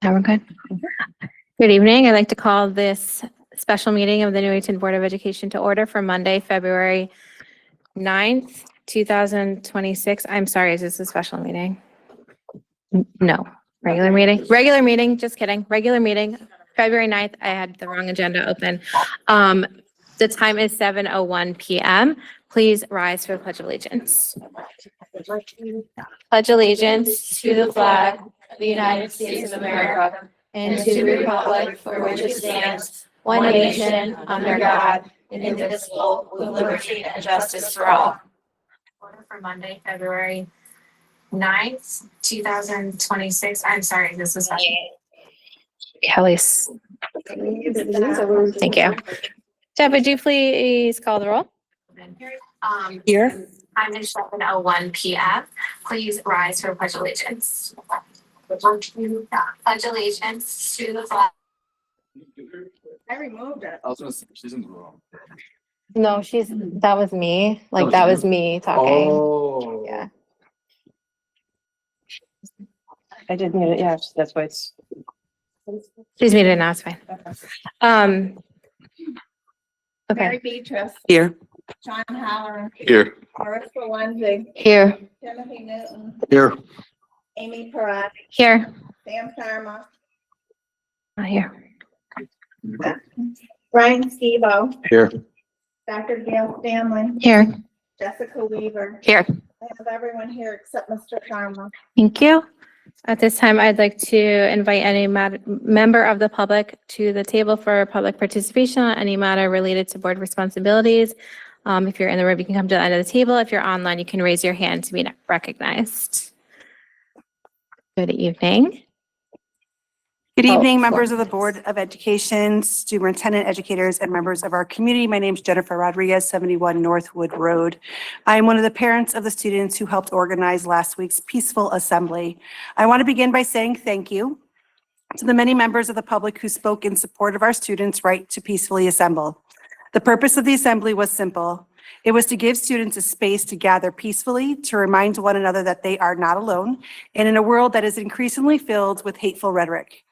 Now we're good. Good evening. I'd like to call this special meeting of the Newington Board of Education to order for Monday, February 9th, 2026. I'm sorry, is this a special meeting? No, regular meeting. Regular meeting, just kidding. Regular meeting, February 9th. I had the wrong agenda open. The time is 7:01 p.m. Please rise for the Pledge of Allegiance. Pledge allegiance to the flag of the United States of America and to the republic for which it stands, one nation, under God, indivisible, with liberty and justice for all. Order for Monday, February 9th, 2026. I'm sorry, this is Kelly's. Thank you. Deb, would you please call the roll? Here. Time is 7:01 p.m. Please rise for Pledge allegiance. Pledge allegiance to the flag. I removed it. I was gonna say, she's in the room. No, that was me. Like, that was me talking. Oh. Yeah. I did mute it, yeah, that's why it's. She's muted now, it's fine. Okay, Mary Beatrice, Here. John Halloran, Here. Marissa Wendig, here, Timothy Newton, Here. Amy Parat, here, Sam Sarma, not here. Brian Skibo, Here. Dr. Gail Stanley, Here, Jessica Weaver. here. I have everyone here except Mr. Sarma. Thank you. At this time, I'd like to invite any member of the public to the table for public participation on any matter related to board responsibilities. If you're in the room, you can come to the end of the table. If you're online, you can raise your hand to be recognized. Good evening. Good evening, Oh, members of the Board of Education, superintendent, educators, and members of our community. My name is Jennifer Rodriguez, 71 Northwood Road. I am one of the parents of the students who helped organize last week's peaceful assembly. I want to begin by saying thank you to the many members of the public who spoke in support of our students' right to peacefully assemble. The purpose of the assembly was simple. It was to give students a space to gather peacefully, to remind one another that they are not alone, and in a world that is increasingly filled with hateful rhetoric.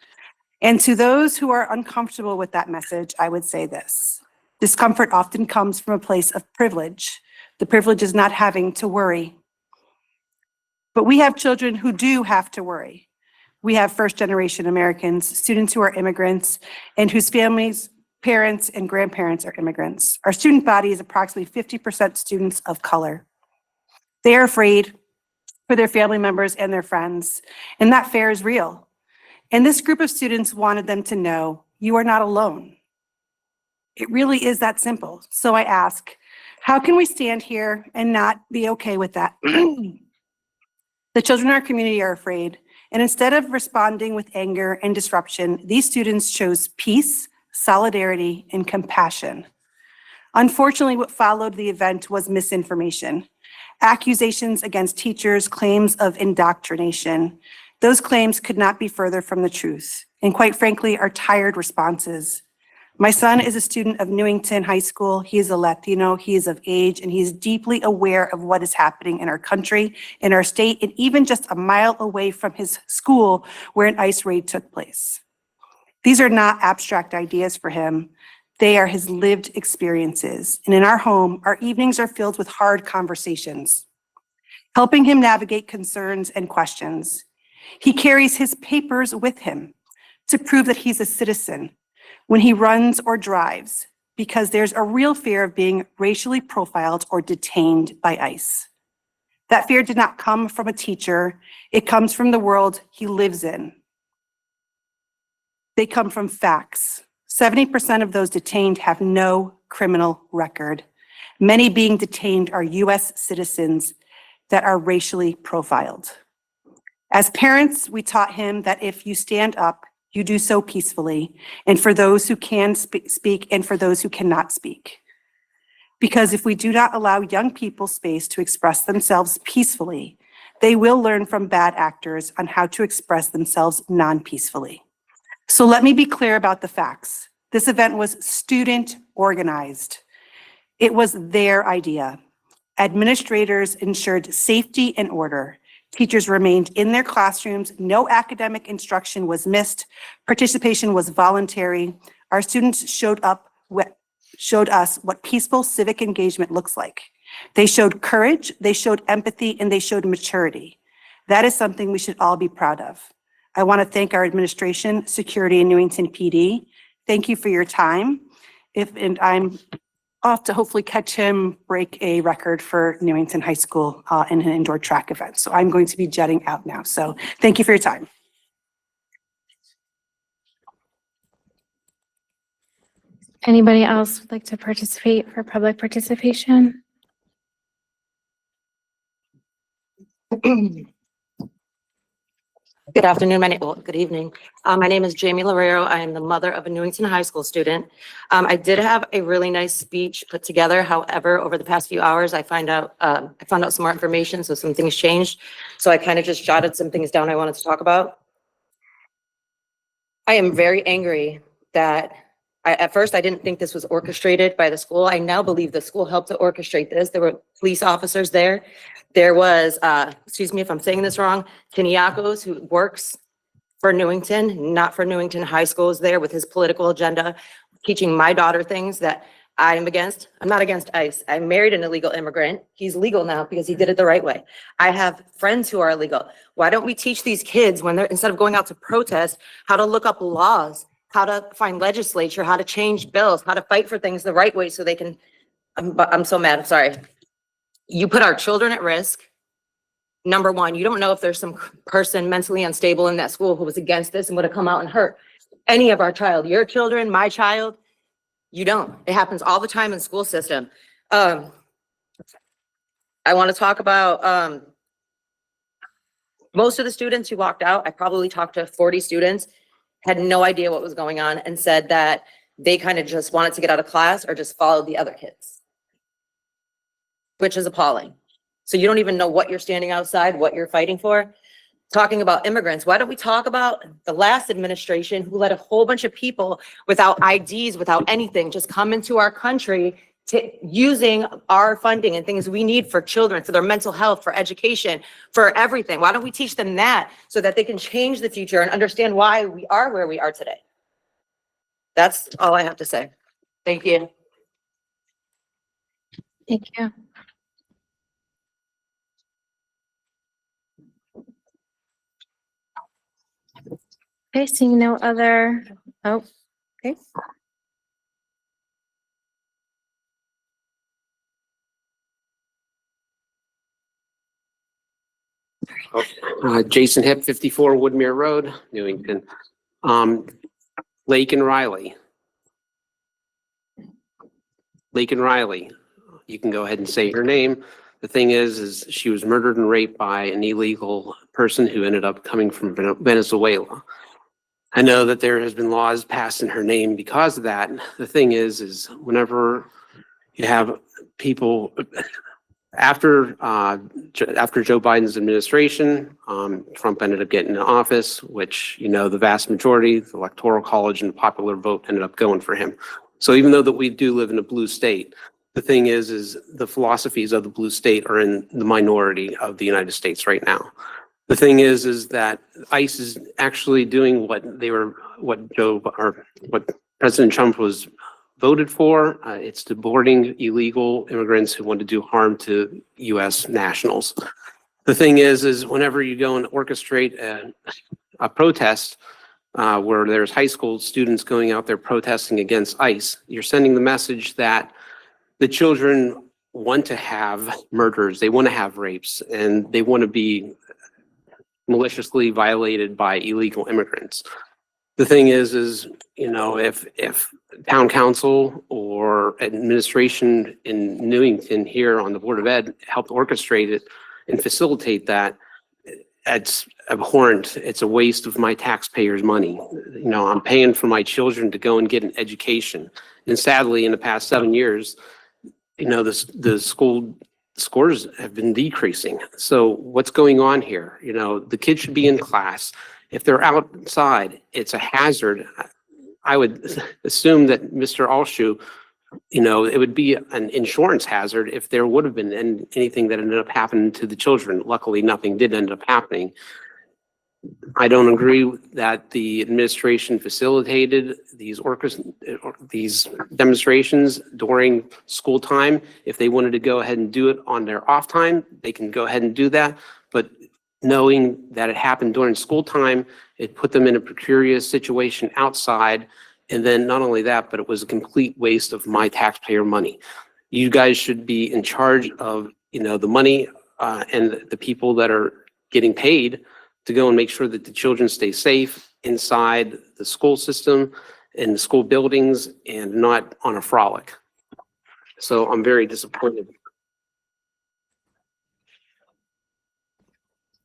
And to those who are uncomfortable with that message, I would say this. Discomfort often comes from a place of privilege. The privilege is not having to worry. But we have children who do have to worry. We have first-generation Americans, students who are immigrants, and whose families, parents, and grandparents are immigrants. Our student body is approximately 50% students of color. They are afraid for their family members and their friends, and that fear is real. And this group of students wanted them to know, you are not alone. It really is that simple. So I ask, how can we stand here and not be okay with that? The children in our community are afraid. And instead of responding with anger and disruption, these students chose peace, solidarity, and compassion. Unfortunately, what followed the event was misinformation, accusations against teachers, claims of indoctrination. Those claims could not be further from the truth, and quite frankly, are tired responses. My son is a student of Newington High School. He is a Latino, he is of age, and he is deeply aware of what is happening in our country, in our state, and even just a mile away from his school where an ICE raid took place. These are not abstract ideas for him. They are his lived experiences. And in our home, our evenings are filled with hard conversations, helping him navigate concerns and questions. He carries his papers with him to prove that he's a citizen when he runs or drives, because there's a real fear of being racially profiled or detained by ICE. That fear did not come from a teacher. It comes from the world he lives in. They come from facts. 70% of those detained have no criminal record. Many being detained are US citizens that are racially profiled. As parents, we taught him that if you stand up, you do so peacefully, and for those who can speak and for those who cannot speak. Because if we do not allow young people space to express themselves peacefully, they will learn from bad actors on how to express themselves non-peacefully. So let me be clear about the facts. This event was student organized. It was their idea. Administrators ensured safety and order. Teachers remained in their classrooms. No academic instruction was missed. Participation was voluntary. Our students showed us what peaceful civic engagement looks like. They showed courage, they showed empathy, and they showed maturity. That is something we should all be proud of. I want to thank our administration, security, and Newington PD. Thank you for your time. And I'm off to hopefully catch him break a record for Newington High School in an indoor track event. So I'm going to be jetting out now. So thank you for your time. Anybody else would like to participate for public participation? Good afternoon, good evening. My name is Jamie Lorero. I am the mother of a Newington High School student. I did have a really nice speech put together. However, over the past few hours, I found out some more information, so some things changed. So I kind of just jotted some things down I wanted to talk about. I am very angry that at first I didn't think this was orchestrated by the school. I now believe the school helped to orchestrate this. There were police officers there. There was, excuse me if I'm saying this wrong, Kiniakos, who works for Newington, not for Newington High School, is there with his political agenda, teaching my daughter things that I am against. I'm not against ICE. I married an illegal immigrant. He's legal now because he did it the right way. I have friends who are illegal. Why don't we teach these kids when they're, instead of going out to protest, how to look up laws, how to find legislature, how to change bills, how to fight for things the right way so they can, I'm so mad, I'm sorry. You put our children at risk. Number one, you don't know if there's some person mentally unstable in that school who was against this and would have come out and hurt any of our child, your children, my child. You don't. It happens all the time in the school system. I want to talk about most of the students who walked out. I probably talked to 40 students, had no idea what was going on, and said that they kind of just wanted to get out of class or just followed the other kids, which is appalling. So you don't even know what you're standing outside, what you're fighting for. Talking about immigrants, why don't we talk about the last administration who let a whole bunch of people without IDs, without anything, just come into our country using our funding and things we need for children, for their mental health, for education, for everything. Why don't we teach them that so that they can change the future and understand why we are where we are today? That's all I have to say. Thank you. Thank you. Okay, seeing no other, oh, okay. Jason Hip, 54 Woodmere Road, Newington. Lake and Riley. Lake and Riley, you can go ahead and say her name. The thing is she was murdered and raped by an illegal person who ended up coming from Venezuela. I know that there has been laws passed in her name because of that. The thing is whenever you have people after Joe Biden's administration, Trump ended up getting in office, which, you know, the vast majority, the Electoral College and the popular vote ended up going for him. So even though that we do live in a blue state, the thing is the philosophies of the blue state are in the minority of the United States right now. The thing is that ICE is actually doing what President Trump was voted for. It's deporting illegal immigrants who want to do harm to U.S. nationals. The thing is whenever you go and orchestrate a protest where there's high school students going out there protesting against ICE, you're sending the message that the children want to have murders, they want to have rapes, and they want to be maliciously violated by illegal immigrants. The thing is, you know, if town council or administration in Newington here on the Board of Ed helped orchestrate it and facilitate that, it's abhorrent. It's a waste of my taxpayers' money. You know, I'm paying for my children to go and get an education. And sadly, in the past 7 years, you know, the school scores have been decreasing. So what's going on here? You know, the kids should be in class. If they're outside, it's a hazard. I would assume that Mr. Alshu it would be an insurance hazard if there would have been anything that ended up happening to the children. Luckily, nothing did end up happening. I don't agree that the administration facilitated these demonstrations during school time. If they wanted to go ahead and do it on their off time, they can go ahead and do that. But knowing that it happened during school time, it put them in a precarious situation outside. And then not only that, but it was a complete waste of my taxpayer money. You guys should be in charge of, the money and the people that are getting paid to go and make sure that the children stay safe inside the school system and the school buildings and not on a frolic. So I'm very disappointed.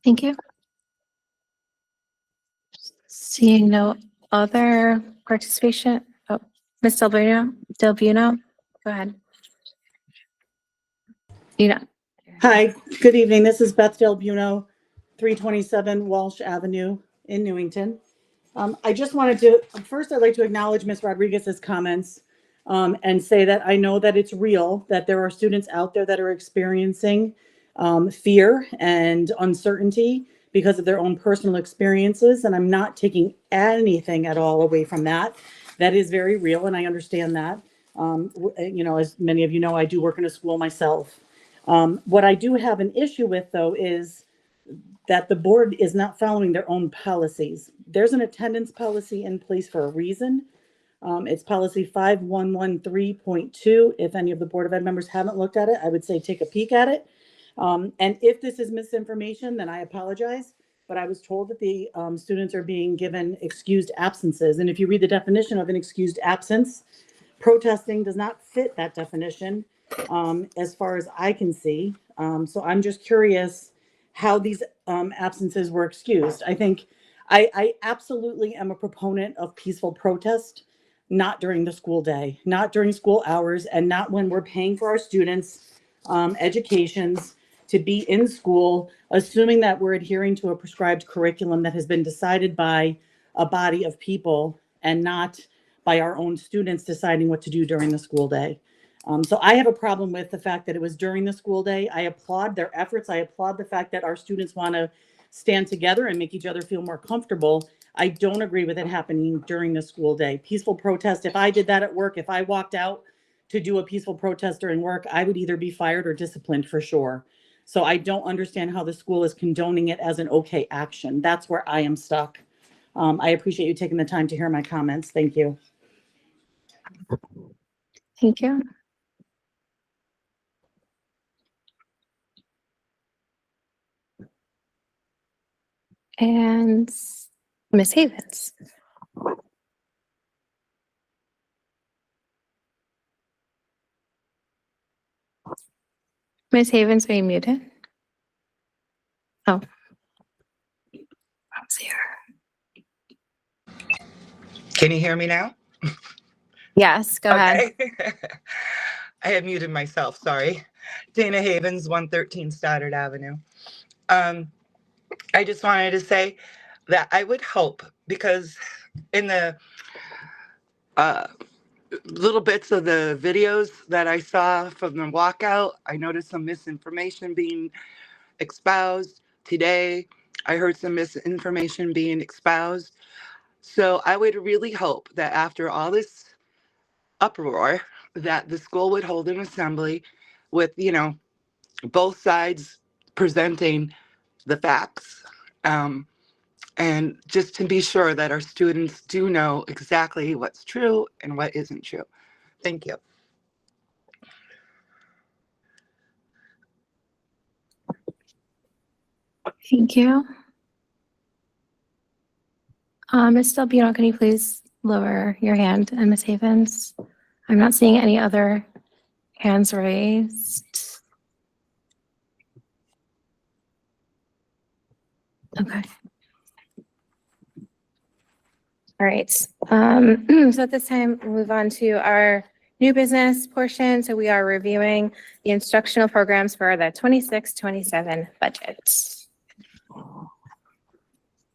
Thank you. Seeing no other participation, Ms. Delbuno, go ahead. Hi, good evening. This is Beth Delbuno, 327 Walsh Avenue in Newington. I just wanted to, first I'd like to acknowledge Ms. Rodriguez's comments and say that I know that it's real, that there are students out there that are experiencing fear and uncertainty because of their own personal experiences. And I'm not taking anything at all away from that. That is very real, and I understand that. As many of you know, I do work in a school myself. What I do have an issue with, though, is that the board is not following their own policies. There's an attendance policy in place for a reason. It's policy 5113.2. If any of the Board of Ed members haven't looked at it, I would say take a peek at it. And if this is misinformation, then I apologize. But I was told that the students are being given excused absences. And if you read the definition of an excused absence, protesting does not fit that definition as far as I can see. So I'm just curious how these absences were excused. I think I absolutely am a proponent of peaceful protest, not during the school day, not during school hours, and not when we're paying for our students' educations to be in school, assuming that we're adhering to a prescribed curriculum that has been decided by a body of people and not by our own students deciding what to do during the school day. So I have a problem with the fact that it was during the school day. I applaud their efforts. I applaud the fact that our students want to stand together and make each other feel more comfortable. I don't agree with it happening during the school day. Peaceful protest, if I did that at work, if I walked out to do a peaceful protest during work, I would either be fired or disciplined for sure. So I don't understand how the school is condoning it as an okay action. That's where I am stuck. I appreciate you taking the time to hear my comments. Thank you. Thank you. And Ms. Havens. Ms. Havens, are you muted? Oh. I was here. Can you hear me now? Yes, go ahead. Okay. I had muted myself, sorry. Dana Havens, 113 Stoddard Avenue. I just wanted to say that I would hope, because in the little bits of the videos that I saw from the walkout, I noticed some misinformation being espoused. Today, I heard some misinformation being espoused. So I would really hope that after all this uproar, that the school would hold an assembly with, both sides presenting the facts. And just to be sure that our students do know exactly what's true and what isn't true. Thank you. Thank you. Ms. Delbuno, can you please lower your hand? And Ms. Havens, I'm not seeing any other hands raised. Okay. All right. So at this time, we'll move on to our new business portion. So we are reviewing the instructional programs for the 26-27 budget.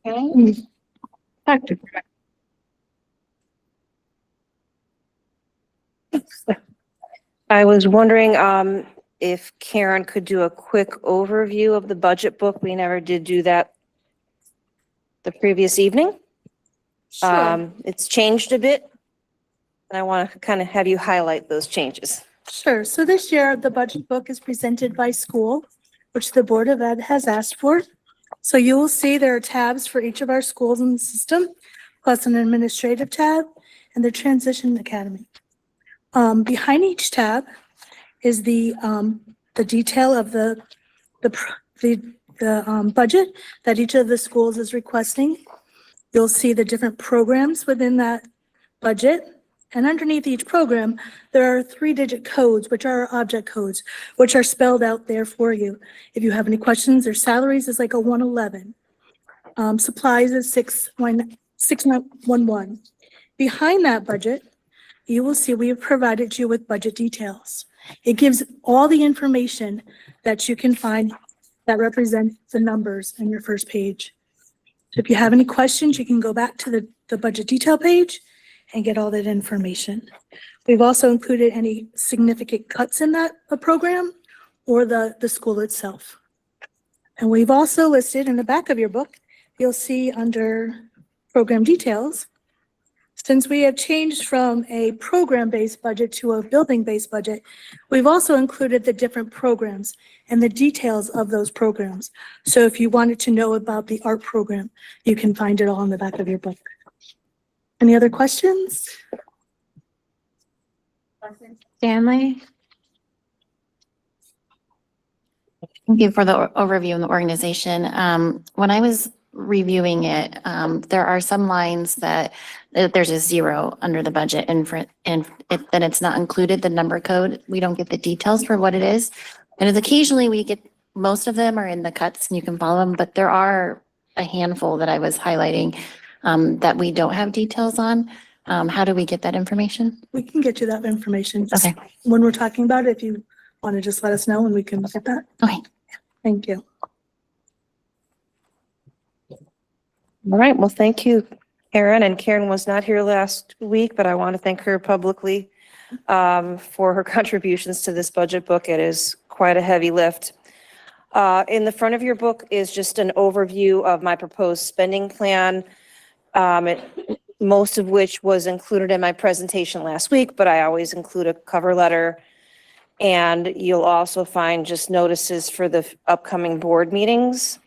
Okay. Dr. I was wondering if Karen could do a quick overview of the budget book. We never did do that the previous evening. It's changed a bit. And I want to kind of have you highlight those changes. Sure. So this year, the budget book is presented by school, which the Board of Ed has asked for. So you will see there are tabs for each of our schools in the system, plus an administrative tab and the transition academy. Behind each tab is the detail of the budget that each of the schools is requesting. You'll see the different programs within that budget. And underneath each program, there are 3-digit codes, which are our object codes, which are spelled out there for you. If you have any questions, their salaries is like a 111. Supplies is 6911. Behind that budget, you will see we have provided you with budget details. It gives all the information that you can find that represent the numbers in your first page. So if you have any questions, you can go back to the budget detail page and get all that information. We've also included any significant cuts in that program or the school itself. And we've also listed in the back of your book, you'll see under program details, since we have changed from a program-based budget to a building-based budget, we've also included the different programs and the details of those programs. So if you wanted to know about the art program, you can find it all in the back of your book. Any other questions? Stanley? Thank you for the overview and the organization. When I was reviewing it, there are some lines that there's a 0 under the budget and then it's not included, the number code. We don't get the details for what it is. And as occasionally we get, most of them are in the cuts and you can follow them, but there are a handful that I was highlighting that we don't have details on. How do we get that information? We can get you that information. Just Okay. when we're talking about it, if you want to just let us know and we can look at that. Okay. Thank you. All right, well, thank you, Karen. And Karen was not here last week, but I want to thank her publicly for her contributions to this budget book. It is quite a heavy lift. In the front of your book is just an overview of my proposed spending plan, most of which was included in my presentation last week, but I always include a cover letter. And you'll also find just notices for the upcoming board meetings.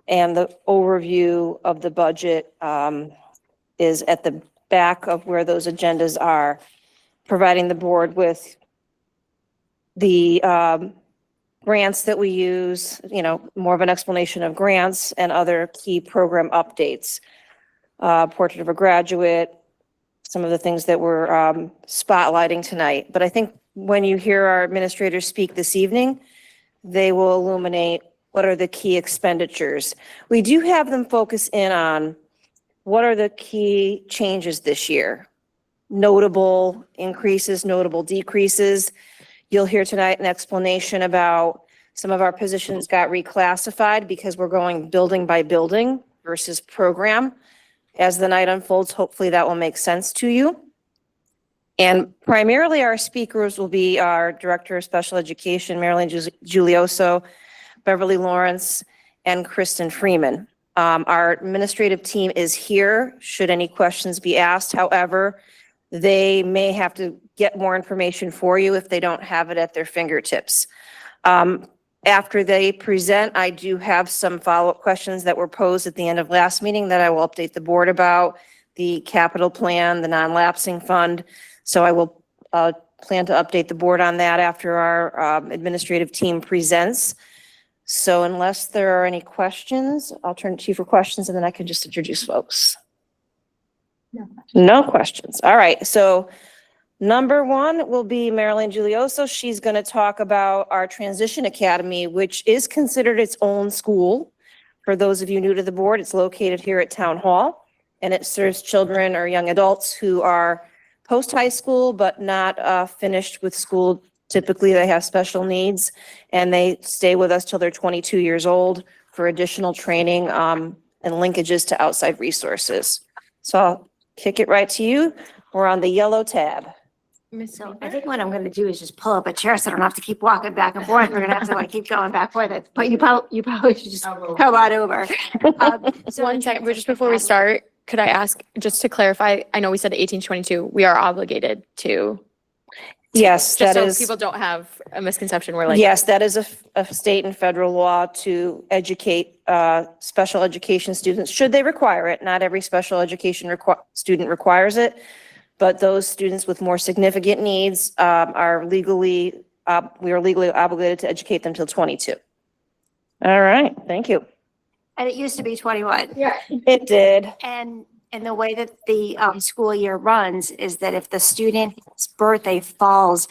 And the overview of the budget is at the back of where those agendas are, providing the board with the grants that we use, more of an explanation of grants and other key program updates. Portrait of a graduate, some of the things that we're spotlighting tonight. But I think when you hear our administrators speak this evening, they will illuminate what are the key expenditures. We do have them focus in on what are the key changes this year. Notable increases, notable decreases. You'll hear tonight an explanation about some of our positions got reclassified because we're going building by building versus program. As the night unfolds, hopefully that will make sense to you. And primarily our speakers will be our Director of Special Education, Marilyn Giulioso, Beverly Lawrence, and Kristen Freeman. Our administrative team is here should any questions be asked. However, they may have to get more information for you if they don't have it at their fingertips. After they present, I do have some follow-up questions that were posed at the end of last meeting that I will update the board about, the capital plan, the non-lapsing fund. So I will plan to update the board on that after our administrative team presents. So unless there are any questions, I'll turn to you for questions and then I can just introduce folks. No questions. All right. So number one will be Marilyn Giulioso. She's going to talk about our Transition Academy, which is considered its own school. For those of you new to the board, it's located here at Town Hall and it serves children or young adults who are post-high school but not finished with school. Typically, they have special needs and they stay with us till they're 22 years old for additional training and linkages to outside resources. So I'll kick it right to you. We're on the yellow tab. So I think what I'm gonna do is just pull up a chair so I don't have to keep walking back and forth. We're gonna have to like keep going back and forth. But you probably should just come on over. So One second, but just before we start, could I ask, just to clarify, I know we said 1822, we are obligated to, Yes, just that so is, people don't have a misconception, we're like. yes, that is a state and federal law to educate special education students, should they require it. Not every special education student requires it, but those students with more significant needs are legally, we are legally obligated to educate them till 22. All right, thank you. And it used to be 21. Yeah. It did. And the way that the school year runs is that if the student's birthday falls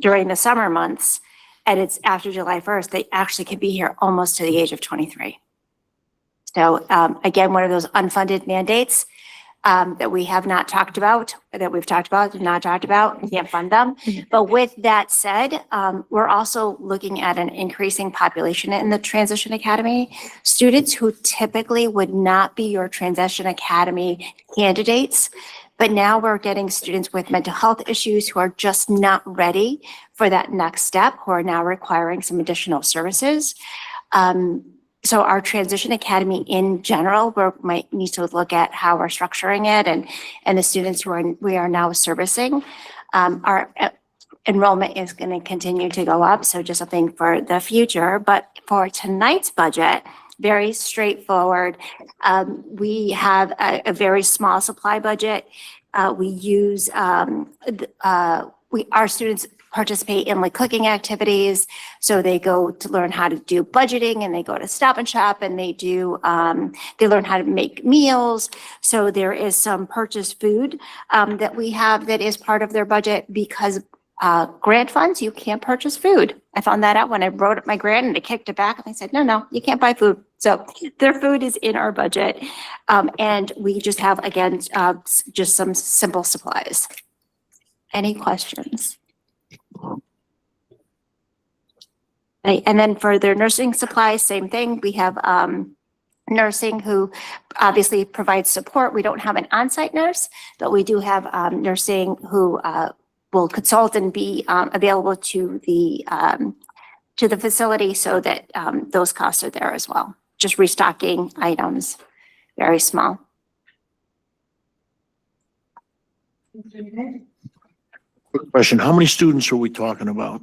during the summer months and it's after July 1st, they actually could be here almost to the age of 23. So again, one of those unfunded mandates that we have not talked about, that we've talked about, not talked about, we can't fund them. But with that said, we're also looking at an increasing population in the Transition Academy. Students who typically would not be your Transition Academy candidates, but now we're getting students with mental health issues who are just not ready for that next step, who are now requiring some additional services. So our Transition Academy in general, we might need to look at how we're structuring it and the students we are now servicing. Our enrollment is going to continue to go up. So just something for the future, but for tonight's budget, very straightforward. We have a very small supply budget. We use, our students participate in like cooking activities. So they go to learn how to do budgeting and they go to Stop and Shop and they do, they learn how to make meals. So there is some purchased food that we have that is part of their budget because grant funds, you can't purchase food. I found that out when I wrote up my grant and they kicked it back and they said, no, you can't buy food. So their food is in our budget. And we just have, again, just some simple supplies. Any questions? And then for their nursing supplies, same thing. We have nursing who obviously provides support. We don't have an on-site nurse, but we do have nursing who will consult and be available to the facility so that those costs are there as well. Just restocking items, very small. Quick question, how many students are we talking about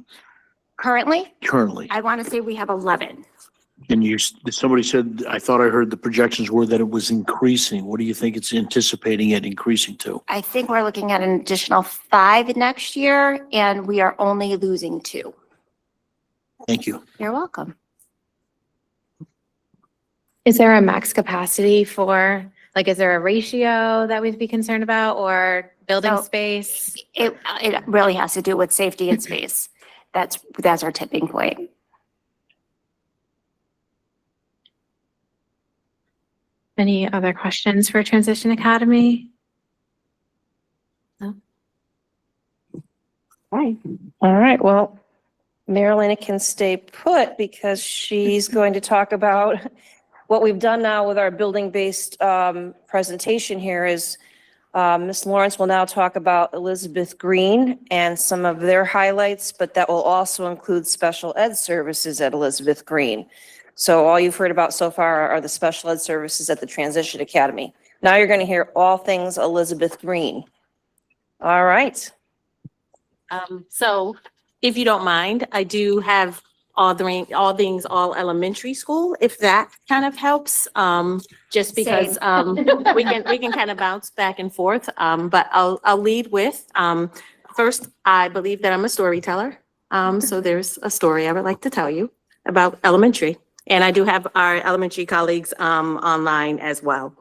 Currently, currently? I want to say we have 11. And somebody said, I thought I heard the projections were that it was increasing. What do you think it's anticipating it increasing to? I think we're looking at an additional 5 next year, and we are only losing 2. Thank you. You're welcome. Is there a max capacity for, like, is there a ratio that we'd be concerned about or building So- space? It really has to do with safety and space. That's our tipping point. Any other questions for Transition Academy? All right, well, Marilyn can stay put because she's going to talk about what we've done now with our building-based presentation here is Ms. Lawrence will now talk about Elizabeth Green and some of their highlights, but that will also include special ed services at Elizabeth Green. So all you've heard about so far are the special ed services at the Transition Academy. Now you're going to hear all things Elizabeth Green. All right. So if you don't mind, I do have all things elementary school, if that kind of helps. Just because we can kind of bounce back and forth. But I'll lead with first, I believe that I'm a storyteller. So there's a story I would like to tell you about elementary. And I do have our elementary colleagues online as well.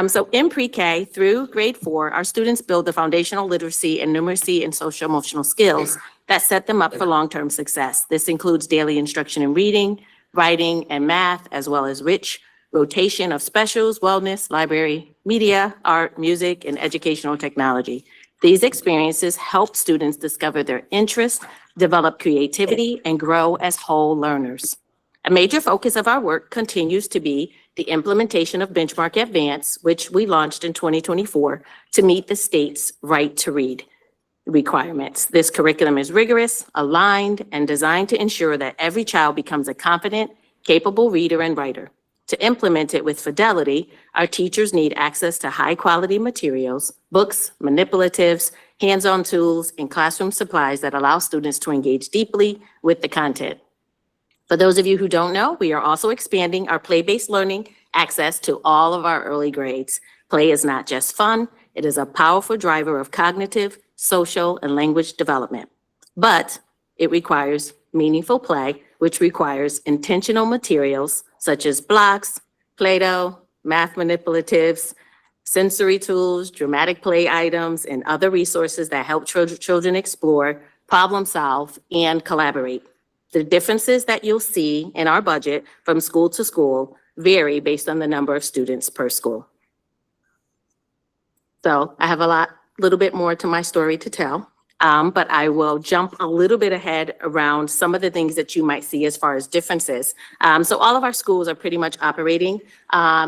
So in pre-K through grade 4, our students build the foundational literacy and numeracy and social emotional skills that set them up for long-term success. This includes daily instruction in reading, writing, and math, as well as rich rotation of specials, wellness, library, media, art, music, and educational technology. These experiences help students discover their interests, develop creativity, and grow as whole learners. A major focus of our work continues to be the implementation of Benchmark Advance, which we launched in 2024 to meet the state's right to read. requirements. This curriculum is rigorous, aligned, and designed to ensure that every child becomes a confident, capable reader and writer. To implement it with fidelity, our teachers need access to high-quality materials, books, manipulatives, hands-on tools, and classroom supplies that allow students to engage deeply with the content. For those of you who don't know, we are also expanding our play-based learning access to all of our early grades. Play is not just fun, it is a powerful driver of cognitive, social, and language development. But it requires meaningful play, which requires intentional materials such as blocks, Play-Doh, math manipulatives, sensory tools, dramatic play items, and other resources that help children explore, problem solve, and collaborate. The differences that you'll see in our budget from school to school vary based on the number of students per school. So I have little bit more to my story to tell. But I will jump a little bit ahead around some of the things that you might see as far as differences. So all of our schools are pretty much operating,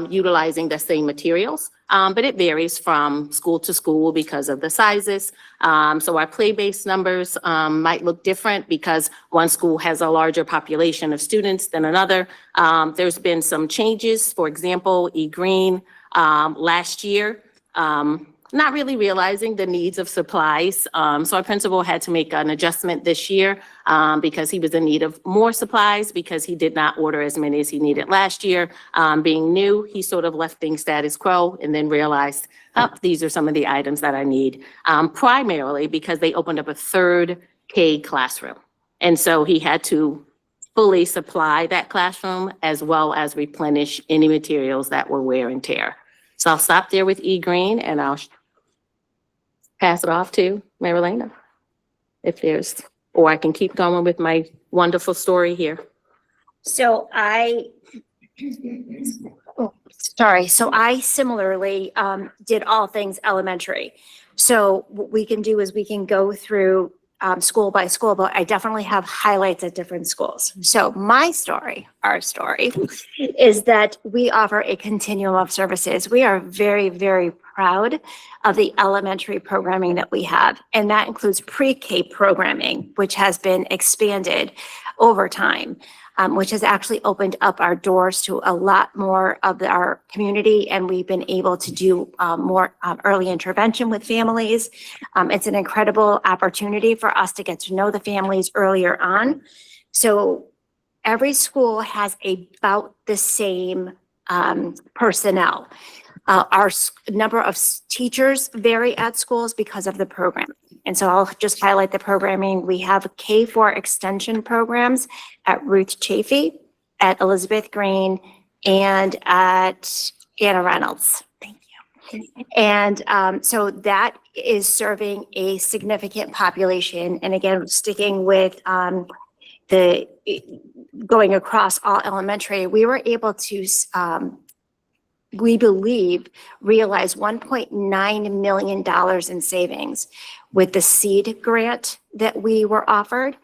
utilizing the same materials, but it varies from school to school because of the sizes. So our play-based numbers might look different because one school has a larger population of students than another. There's been some changes. For example, E-Green last year, not really realizing the needs of supplies. So our principal had to make an adjustment this year because he was in need of more supplies because he did not order as many as he needed last year. Being new, he sort of left things status quo and then realized, oh, these are some of the items that I need, primarily because they opened up a third K classroom. And so he had to fully supply that classroom as well as replenish any materials that were wear and tear. So I'll stop there with E-Green and I'll pass it off to Marilena, if there's, or I can keep going with my wonderful story here. So I similarly did all things elementary. So what we can do is we can go through school by school, but I definitely have highlights at different schools. So my story, our story, is that we offer a continuum of services. We are very, very proud of the elementary programming that we have, and that includes pre-K programming, which has been expanded over time, which has actually opened up our doors to a lot more of our community, and we've been able to do more early intervention with families. It's an incredible opportunity for us to get to know the families earlier on. So every school has about the same personnel. Our number of teachers vary at schools because of the program. And so I'll just highlight the programming. We have K-4 extension programs at Ruth Chafee, at Elizabeth Green, and at Anna Reynolds. Thank you. And so that is serving a significant population. And again, sticking with going across all elementary, we were able to we believe, realize $1.9 million in savings with the seed grant that we were offered.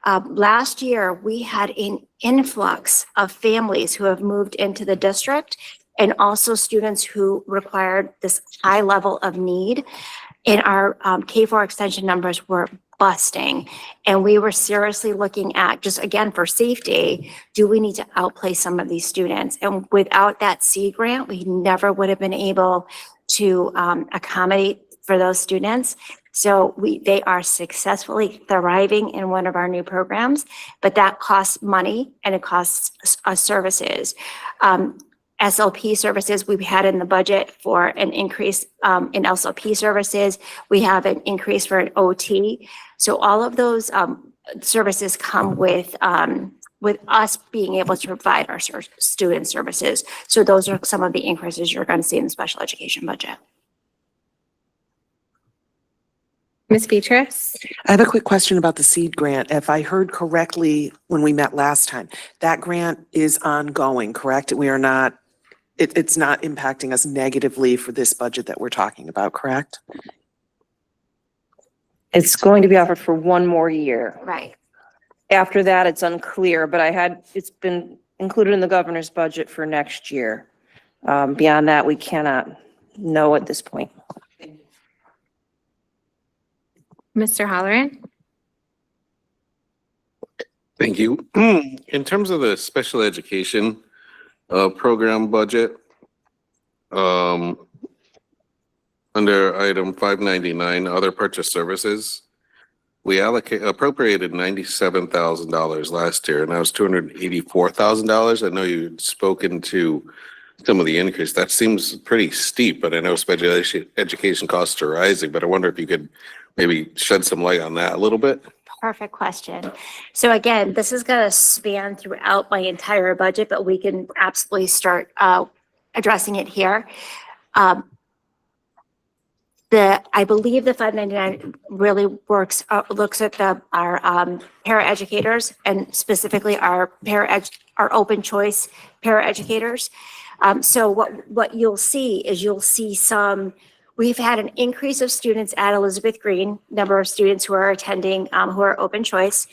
Last year, we had an influx of families who have moved into the district and also students who required this high level of need. And our K-4 extension numbers were busting. And we were seriously looking at, just again, for safety, do we need to outplay some of these students? And without that seed grant, we never would have been able to accommodate for those students. So they are successfully thriving in one of our new programs, but that costs money and it costs us services. SLP services, we've had in the budget for an increase in SLP services. We have an increase for an OT. So all of those services come with us being able to provide our student services. So those are some of the increases you're going to see in the special education budget. Ms. Beatrice? I have a quick question about the seed grant. If I heard correctly when we met last time, that grant is ongoing, correct? We are not, it's not impacting us negatively for this budget that we're talking about, correct? It's going to be offered for one more year. Right. After that, it's unclear, but it's been included in the governor's budget for next year. Beyond that, we cannot know at this point. Mr. Halloran? Thank you. In terms of the special education program budget, under item 599, other purchase services, we appropriated $97,000 last year, and that was $284,000. I know you'd spoken to some of the increase. That seems pretty steep, but I know special education costs are rising, but I wonder if you could maybe shed some light on that a little bit. Perfect question. So again, this is going to span throughout my entire budget, but we can absolutely start addressing it here. I believe the 599 really looks at our paraeducators and specifically our open choice paraeducators. So what you'll see is we've had an increase of students at Elizabeth Green, number of students who are attending, who are open choice.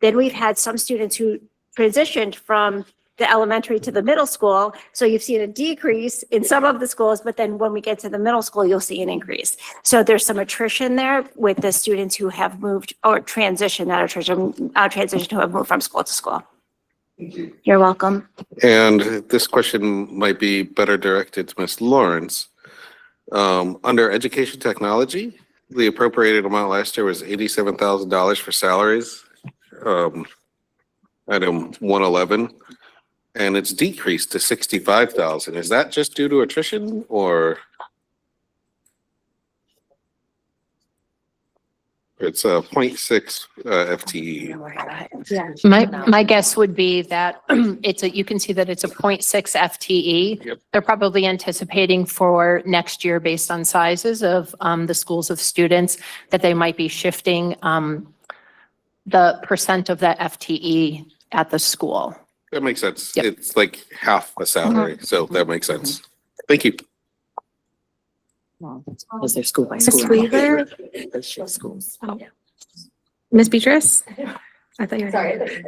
Then we've had some students who transitioned from the elementary to the middle school. So you've seen a decrease in some of the schools, but then when we get to the middle school, you'll see an increase. So there's some attrition there with the students who have moved or transitioned, not attrition, transition who have moved from school to school. You're welcome. And this question might be better directed to Ms. Lawrence. Under education technology, the appropriated amount last year was $87,000 for salaries. Item 111, and it's decreased to 65,000. Is that just due to attrition or? It's a 0.6 FTE. My guess would be that you can see that it's a 0.6 FTE. Yep. They're probably anticipating for next year based on sizes of the schools of students that they might be shifting the percent of that FTE at the school. That makes sense. Yep. It's like half a salary, so that makes sense. Thank you. Was there school by Ms. school? Weaver? Schools. Ms. Beatrice? I thought you were. Sorry.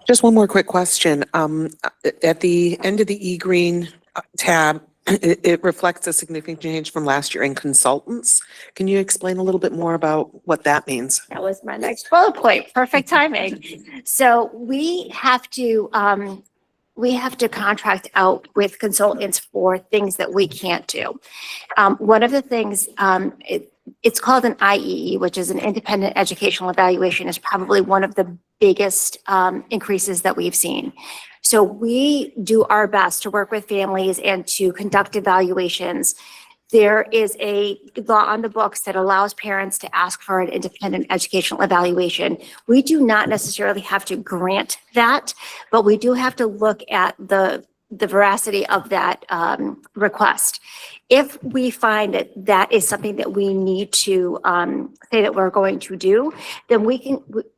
Just one more quick question. At the end of the E-Green tab, it reflects a significant change from last year in consultants. Can you explain a little bit more about what that means? That was my next bullet point. Perfect timing. So we have to contract out with consultants for things that we can't do. One of the things, it's called an IEE, which is an independent educational evaluation, is probably one of the biggest increases that we've seen. So we do our best to work with families and to conduct evaluations. There is a law on the books that allows parents to ask for an independent educational evaluation. We do not necessarily have to grant that, but we do have to look at the veracity of that request. If we find that that is something that we need to say that we're going to do, then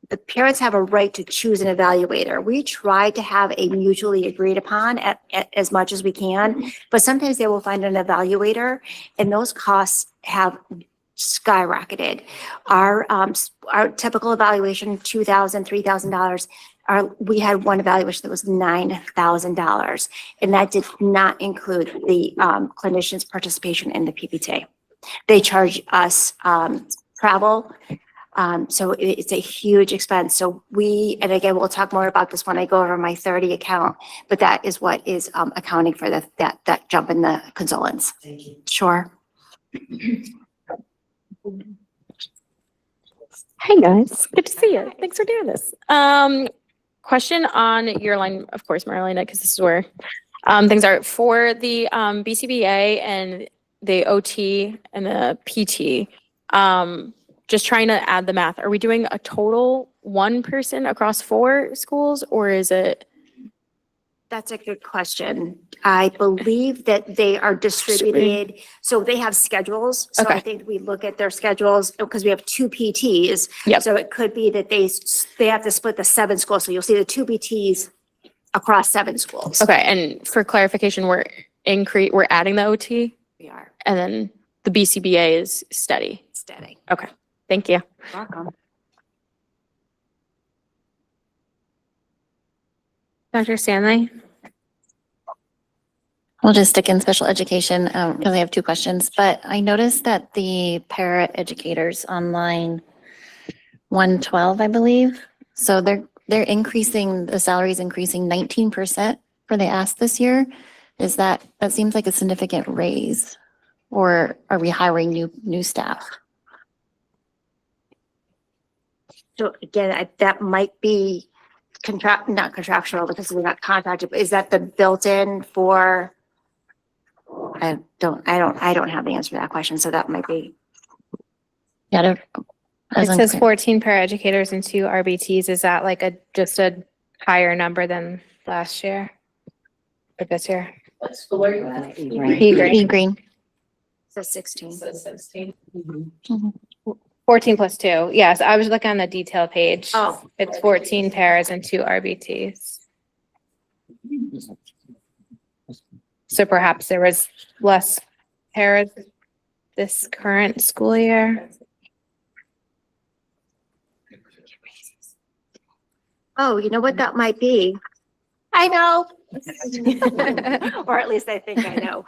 the parents have a right to choose an evaluator. We try to have a mutually agreed upon at as much as we can, but sometimes they will find an evaluator and those costs have skyrocketed. Our typical evaluation, $2,000, $3,000. We had one evaluation that was $9,000, and that did not include the clinician's participation in the PPT. They charge us travel, so it's a huge expense. So and again, we'll talk more about this when I go over my 30 account, but that is what is accounting for that jump in the consultants. Thank you. Sure. Hey guys, good to see you. Thanks for doing this. Question on your line, of course, Marlena, because this is where things are for the BCBA and the OT and the PT. Just trying to add the math. Are we doing a total one person across 4 schools, or is it? That's a good question. I believe that they are distributed, so they have schedules. So I think we look at their schedules because we have 2 PTs. Yep. So it could be that they have to split the 7 schools. So you'll see the 2 PTs across 7 schools. Okay, and for clarification, we're adding the OT, We are and then the BCBA is steady. steady. Okay, thank you. Welcome. Dr. Stanley? We'll just stick in special education because I have 2 questions, but I noticed that the para educators online 112, I believe. So they're increasing, the salary is increasing 19% for the ask this year. That seems like a significant raise, or are we hiring new staff? So again, that might be not contractual because we're not contracted, but is that the built-in for? I don't have the answer to that question, so that might be. Yeah. It says 14 paraeducators and 2 RBTs. Is that like just a higher number than last year? Or this year? What school are you at? E-Green. So 16. 16. 14 plus 2. Yes, I was looking on the detail page. Oh. It's 14 paras and 2 RBTs. So perhaps there was less paras this current school year. Oh, you know what that might be? I know. Or at least I think I know.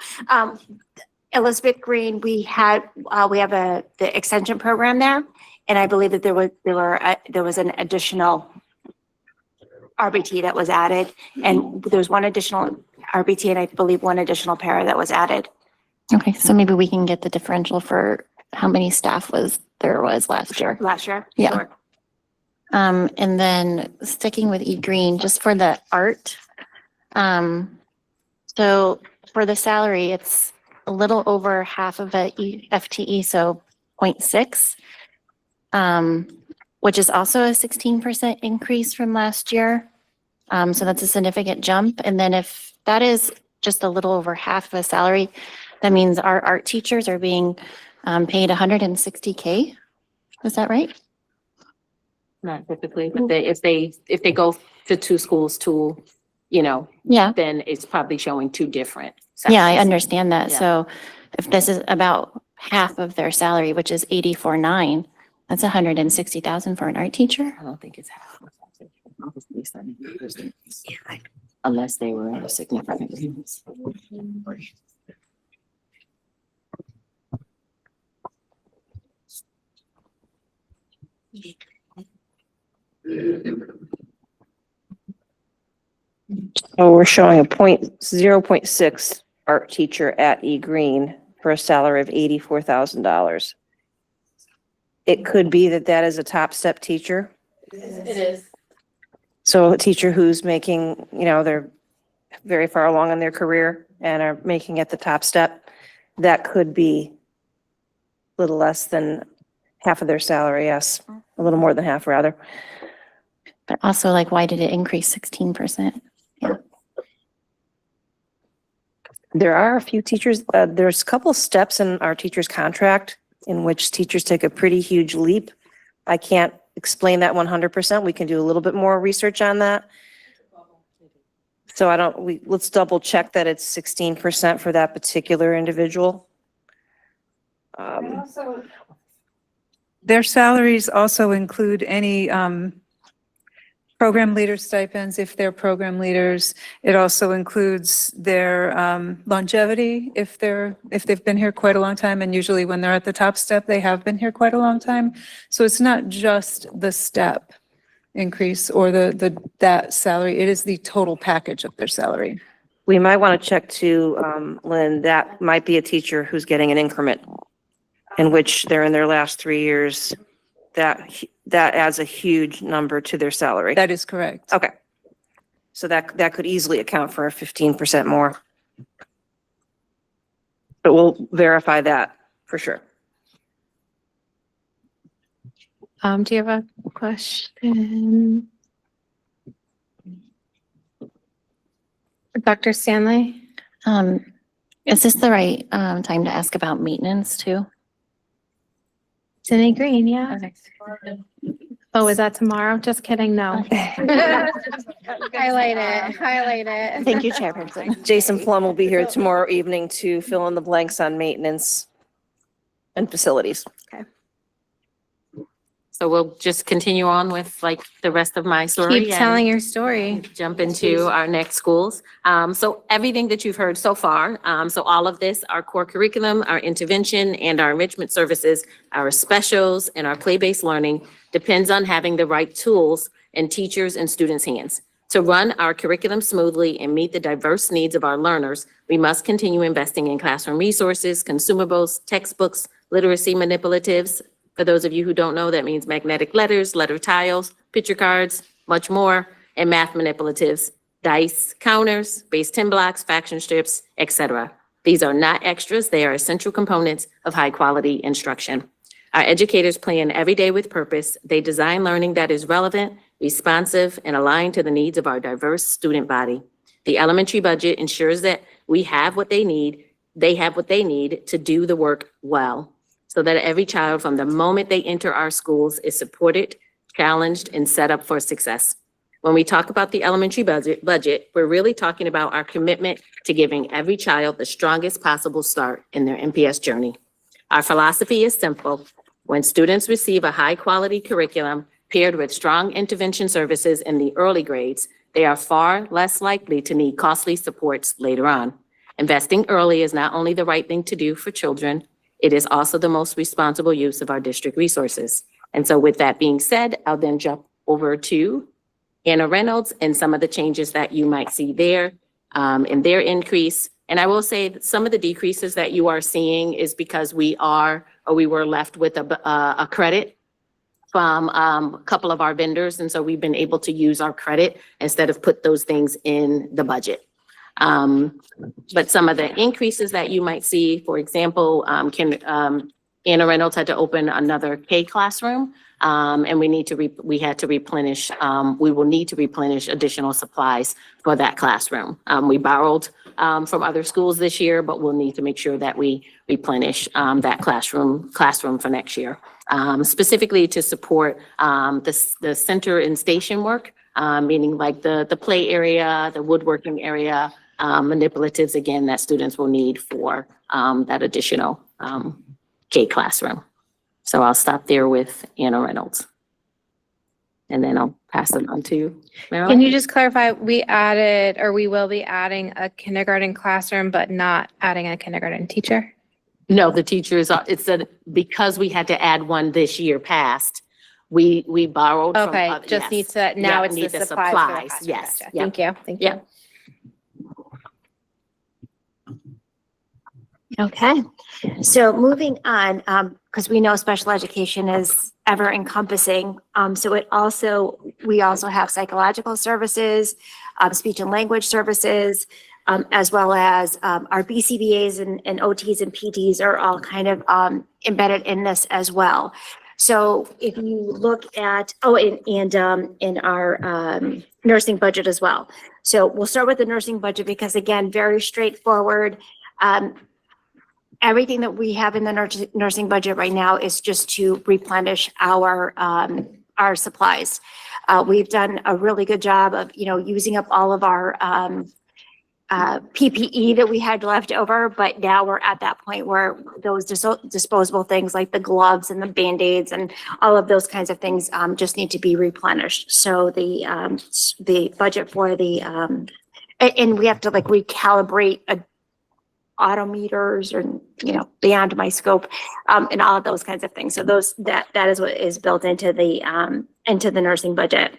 Elizabeth Green, we have the extension program there. And I believe that there was an additional RBT that was added. And there was one additional RBT and I believe one additional para that was added. Okay, so maybe we can get the differential for how many staff there was last year. Last year? Yeah. Sure. And then sticking with E-Green, just for the art. So for the salary, it's a little over half of a FTE, so 0.6, which is also a 16% increase from last year. So that's a significant jump. And then if that is just a little over half of a salary, that means our art teachers are being paid $160K. Is that right? Not typically, but if they go to 2 schools too, Yeah. then it's probably showing 2 different. Yeah, I salaries. understand that. Yeah. So if this is about half of their salary, which is 84.9, that's 160,000 for an art teacher. I don't think it's half. Unless they were significant. Oh, we're showing a 0.6 art teacher at E Green for a salary of $84,000. It could be that is a top step teacher. It is. So a teacher who's making, they're very far along in their career and are making it the top step, that could be a little less than half of their salary, yes, a little more than half rather. But also, like, why did it increase 16%? There are a few teachers, there's a couple steps in our teacher's contract in which teachers take a pretty huge leap. I can't explain that 100%. We can do a little bit more research on that. So let's double check that it's 16% for that particular individual. Their salaries also include any program leader stipends if they're program leaders. It also includes their longevity if they've been here quite a long time, and usually when they're at the top step, they have been here quite a long time. So it's not just the step increase or that salary, it is the total package of their salary. We might want to check too, Lynn, that might be a teacher who's getting an increment in which they're in their last 3 years. That adds a huge number to their salary. That is correct. Okay. So that could easily account for a 15% more. But we'll verify that for sure. Do you have a question? Dr. Stanley? Is this the right time to ask about maintenance too? Cindy Green, yeah. Oh, is that tomorrow? Just kidding, no. Highlight it. Thank you, Chairperson. Jason Plum will be here tomorrow evening to fill in the blanks on maintenance and facilities. So we'll just continue on with like the rest of my story. Keep telling your story. Jump into our next schools. So everything that you've heard so far, so all of this, our core curriculum, our intervention and our enrichment services, our specials and our play-based learning depends on having the right tools in teachers and students' hands. To run our curriculum smoothly and meet the diverse needs of our learners, we must continue investing in classroom resources, consumables, textbooks, literacy manipulatives. For those of you who don't know, that means magnetic letters, letter tiles, picture cards, much more, and math manipulatives, dice, counters, base 10 blocks, faction strips, etc. These are not extras, they are essential components of high-quality instruction. Our educators plan every day with purpose. They design learning that is relevant, responsive, and aligned to the needs of our diverse student body. The elementary budget ensures that we have what they need, they have what they need to do the work well, so that every child from the moment they enter our schools is supported, challenged, and set up for success. When we talk about the elementary budget, we're really talking about our commitment to giving every child the strongest possible start in their NPS journey. Our philosophy is simple. When students receive a high-quality curriculum paired with strong intervention services in the early grades, they are far less likely to need costly supports later on. Investing early is not only the right thing to do for children, it is also the most responsible use of our district resources. And so with that being said, I'll then jump over to Anna Reynolds and some of the changes that you might see there in their increase. And I will say that some of the decreases that you are seeing is because we were left with a credit from a couple of our vendors. And so we've been able to use our credit instead of put those things in the budget. But some of the increases that you might see, for example, Anna Reynolds had to open another K classroom, and we had to replenish, we will need to replenish additional supplies for that classroom. We borrowed from other schools this year, but we'll need to make sure that we replenish that classroom for next year, specifically to support the center and station work, meaning like the play area, the woodworking area, manipulatives, again, that students will need for that additional K classroom. So I'll stop there with Anna Reynolds. And then I'll pass it on to Marilyn. Can you just clarify, we will be adding a kindergarten classroom, but not adding a kindergarten teacher? No, the teachers, because we had to add one this year past, we borrowed from. Okay, yes. needs to, now it's need the supplies. For the classroom. Yes. Gotcha. Yep. Thank you, thank Yep. you. Okay, so moving on, because we know special education is ever encompassing. So we also have psychological services, speech and language services, as well as our BCBAs and OTs and PTs are all kind of embedded in this as well. So if you look at, in our nursing budget as well. So we'll start with the nursing budget because again, very straightforward. Everything that we have in the nursing budget right now is just to replenish our supplies. We've done a really good job of, using up all of our PPE that we had left over, but now we're at that point where those disposable things like the gloves and the Band-Aids and all of those kinds of things just need to be replenished. So the budget for and we have to like recalibrate auto meters or, beyond my scope, and all of those kinds of things. So that is what is built into the nursing budget.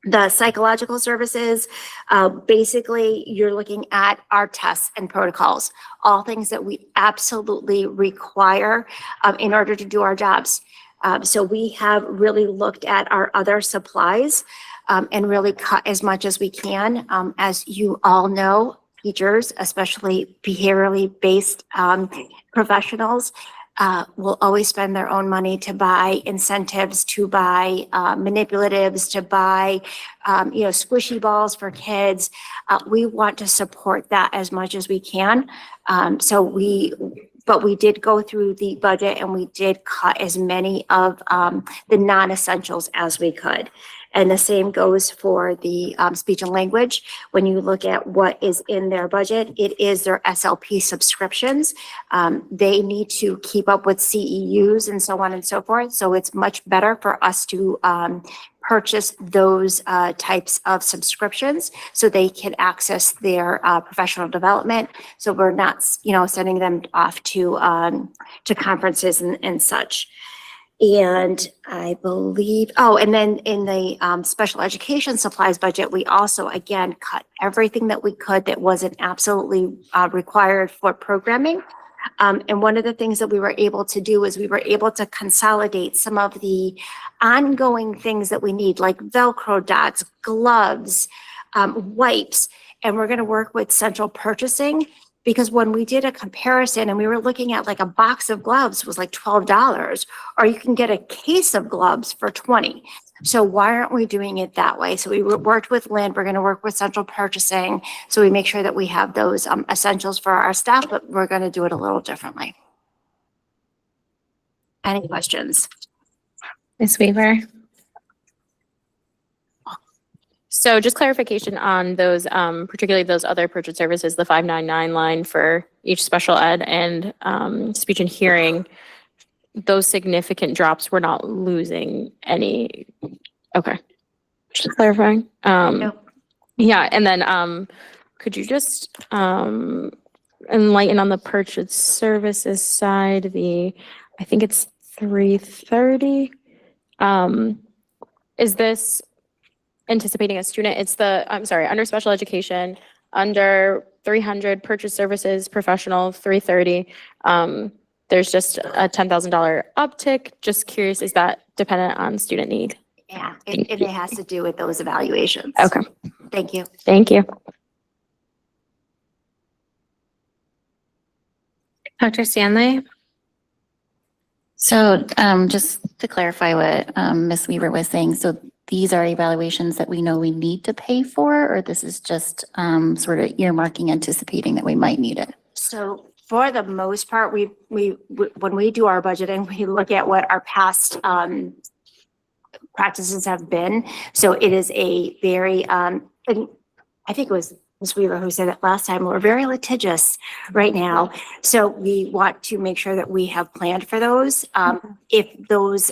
The psychological services, basically you're looking at our tests and protocols, all things that we absolutely require in order to do our jobs. So we have really looked at our other supplies and really cut as much as we can. As you all know, teachers, especially behaviorally based professionals, will always spend their own money to buy incentives, to buy manipulatives, to buy, squishy balls for kids. We want to support that as much as we can. But we did go through the budget and we did cut as many of the non-essentials as we could. And the same goes for the speech and language. When you look at what is in their budget, it is their SLP subscriptions. They need to keep up with CEUs and so on and so forth. So it's much better for us to purchase those types of subscriptions so they can access their professional development. So we're not, sending them off to conferences and such. And I believe, and then in the special education supplies budget, we also, again, cut everything that we could that wasn't absolutely required for programming. And one of the things that we were able to do is we were able to consolidate some of the ongoing things that we need, like Velcro dots, gloves, wipes, and we're going to work with central purchasing. Because when we did a comparison and we were looking at like a box of gloves was like $12, or you can get a case of gloves for $20. So why aren't we doing it that way? So we worked with Lynn, we're going to work with central purchasing. So we make sure that we have those essentials for our staff, but we're going to do it a little differently. Any questions? Ms. Weaver? So just clarification on those, particularly those other purchase services, the 599 line for each special ed and speech and hearing, those significant drops, we're not losing any. Okay. Just clarifying. Yeah, and then could you just enlighten on the purchase services side, I think it's 330. Is this anticipating a student? It's under special education, under 300 purchase services, professional 330. There's just a $10,000 uptick. Just curious, is that dependent on student need? Yeah, it has to do with those evaluations. Okay. Thank you. Thank you. Dr. Stanley? So just to clarify what Ms. Weaver was saying, so these are evaluations that we know we need to pay for, or this is just sort of earmarking, anticipating that we might need it? So for the most part, we when we do our budgeting, we look at what our past practices have been. So it is a very, and I think it was Ms. Weaver who said it last time, we're very litigious right now. So we want to make sure that we have planned for those. If those,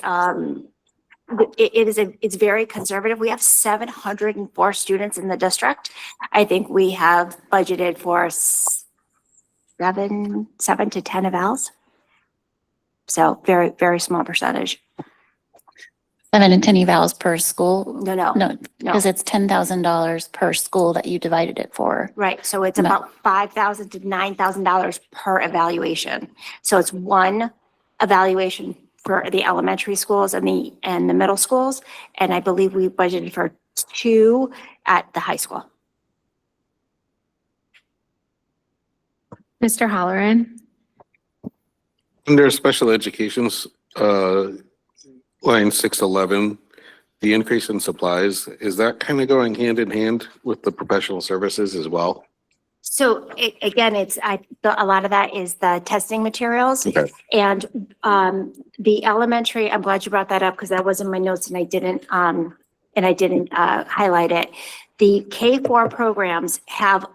it's very conservative. We have 704 students in the district. I think we have budgeted for 7 to 10 evals. So very, very small percentage. 7 to 10 evals per school? No, because it's $10,000 per school that you divided it for. Right, so it's about $5,000 to $9,000 per evaluation. So it's one evaluation for the elementary schools and the middle schools, and I believe we budgeted for 2 at the high school. Mr. Halloran? Under special education's line 611, the increase in supplies, is that kind of going hand in hand with the professional services as well? So again, a lot of that is the testing materials. Okay. And the elementary, I'm glad you brought that up because that was in my notes and I didn't highlight it. The K-4 programs have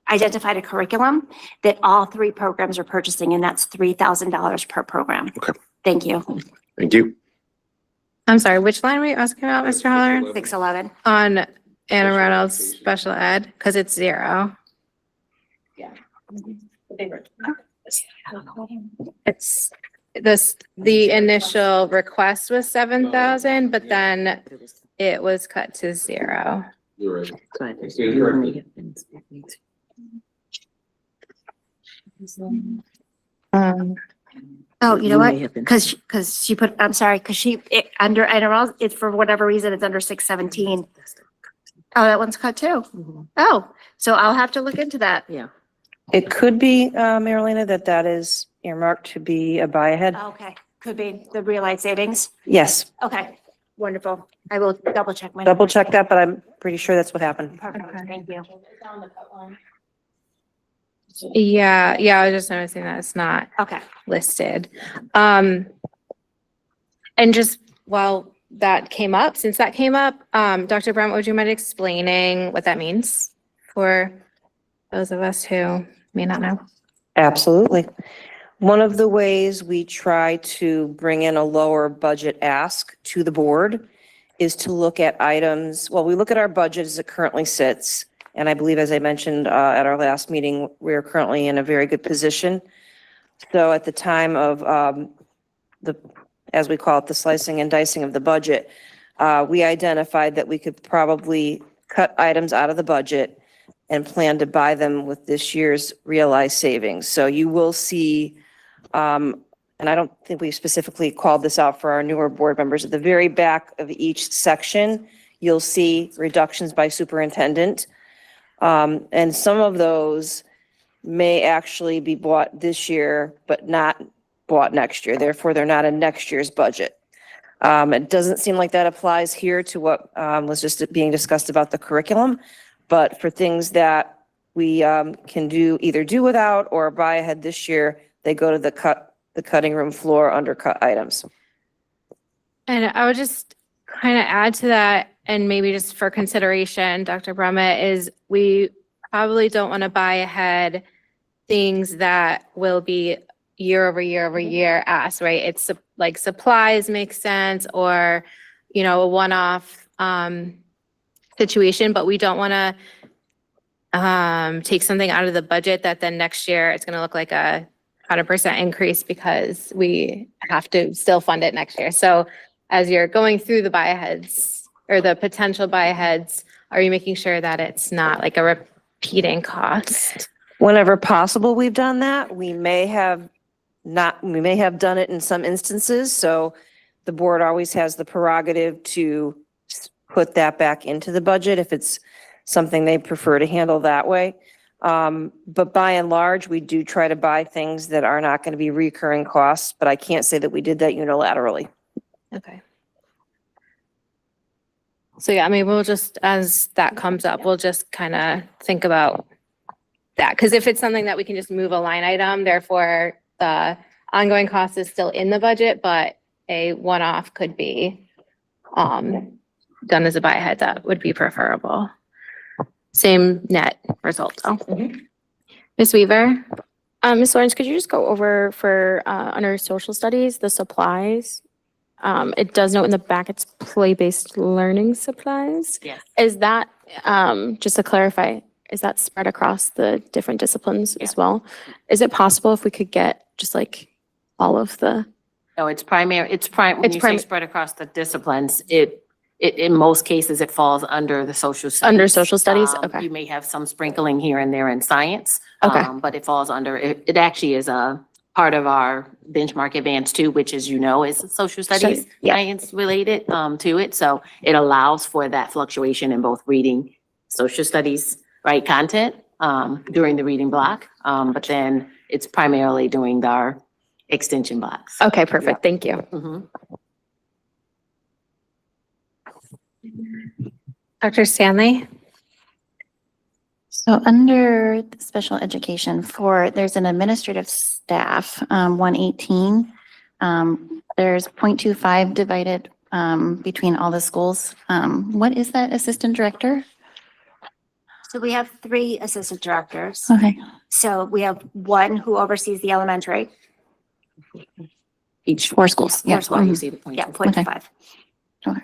identified a curriculum that all 3 programs are purchasing, and that's $3,000 per program. Okay. Thank you. Thank you. I'm sorry, which line were you asking about, Mr. Halloran? 611. On Anna Reynolds special ed, because it's 0. Yeah. It's the initial request was 7,000, but then it was cut to 0. You're right. Oh, you know what? Because she put, I'm sorry, because under Anna, it's for whatever reason, it's under 617. Oh, that one's cut too. Oh, so I'll have to look into that. Yeah. It could be, Marilena, that is earmarked to be a buy ahead. Okay, could be the realized savings. Yes, Okay, wonderful. I will double check my. double check that, but I'm pretty sure that's what happened. Perfect, thank you. Yeah, I was just noticing that it's not Okay. listed. And just while that came up, since that came up, Dr. Brown, would you mind explaining what that means for those of us who may not know? Absolutely. One of the ways we try to bring in a lower budget ask to the board is to look at items, well, we look at our budget as it currently sits. And I believe, as I mentioned at our last meeting, we are currently in a very good position. So at the time of as we call it, the slicing and dicing of the budget, we identified that we could probably cut items out of the budget and plan to buy them with this year's realized savings. So you will see, and I don't think we specifically called this out for our newer board members, at the very back of each section, you'll see reductions by superintendent. And some of those may actually be bought this year, but not bought next year. Therefore, they're not in next year's budget. It doesn't seem like that applies here to what was just being discussed about the curriculum, but for things that we can either do without or buy ahead this year, they go to the cutting room floor under cut items. And I would just kind of add to that, and maybe just for consideration, Dr. Brummett, is we probably don't want to buy ahead things that will be year over year over year asked, right? It's like supplies make sense, or, a one-off situation, but we don't want to take something out of the budget that then next year it's going to look like a 100% increase because we have to still fund it next year. So as you're going through the buy-aheads or the potential buy-aheads, are you making sure that it's not like a repeating cost? Whenever possible, we've done that. We may have done it in some instances. So the board always has the prerogative to put that back into the budget if it's something they prefer to handle that way. But by and large, we do try to buy things that are not going to be recurring costs, but I can't say that we did that unilaterally. Okay. So yeah, I mean, we'll just, as that comes up, we'll just kind of think about that. Because if it's something that we can just move a line item, therefore the ongoing cost is still in the budget, but a one-off could be done as a buy ahead, that would be preferable. Same net result. Ms. Weaver? Ms. Lawrence, could you just go over for under social studies, the supplies? It does note in the back, it's play-based learning supplies. Yes. Is that, just to clarify, is that spread across the different disciplines as well? Is it possible if we could get just like all of the? No, when you say spread across the disciplines, in most cases, it falls under the social studies. Under social studies? Okay. You may have some sprinkling here and there in science. Okay. But it falls under, it actually is a part of our benchmark advance too, which is social studies, Yeah. science related to it. So it allows for that fluctuation in both reading, social studies, right, content during the reading block. But then it's primarily doing our extension blocks. Okay, perfect. Thank you. Mhm. Dr. Stanley? So under the special education there's an administrative staff, 118. There's 0.25 divided between all the schools. What is that, assistant director? So we have 3 assistant directors. Okay. So we have one who oversees the elementary. Each 4 schools. Yeah. Four schools. You see the point. Yeah, 0.5. Okay.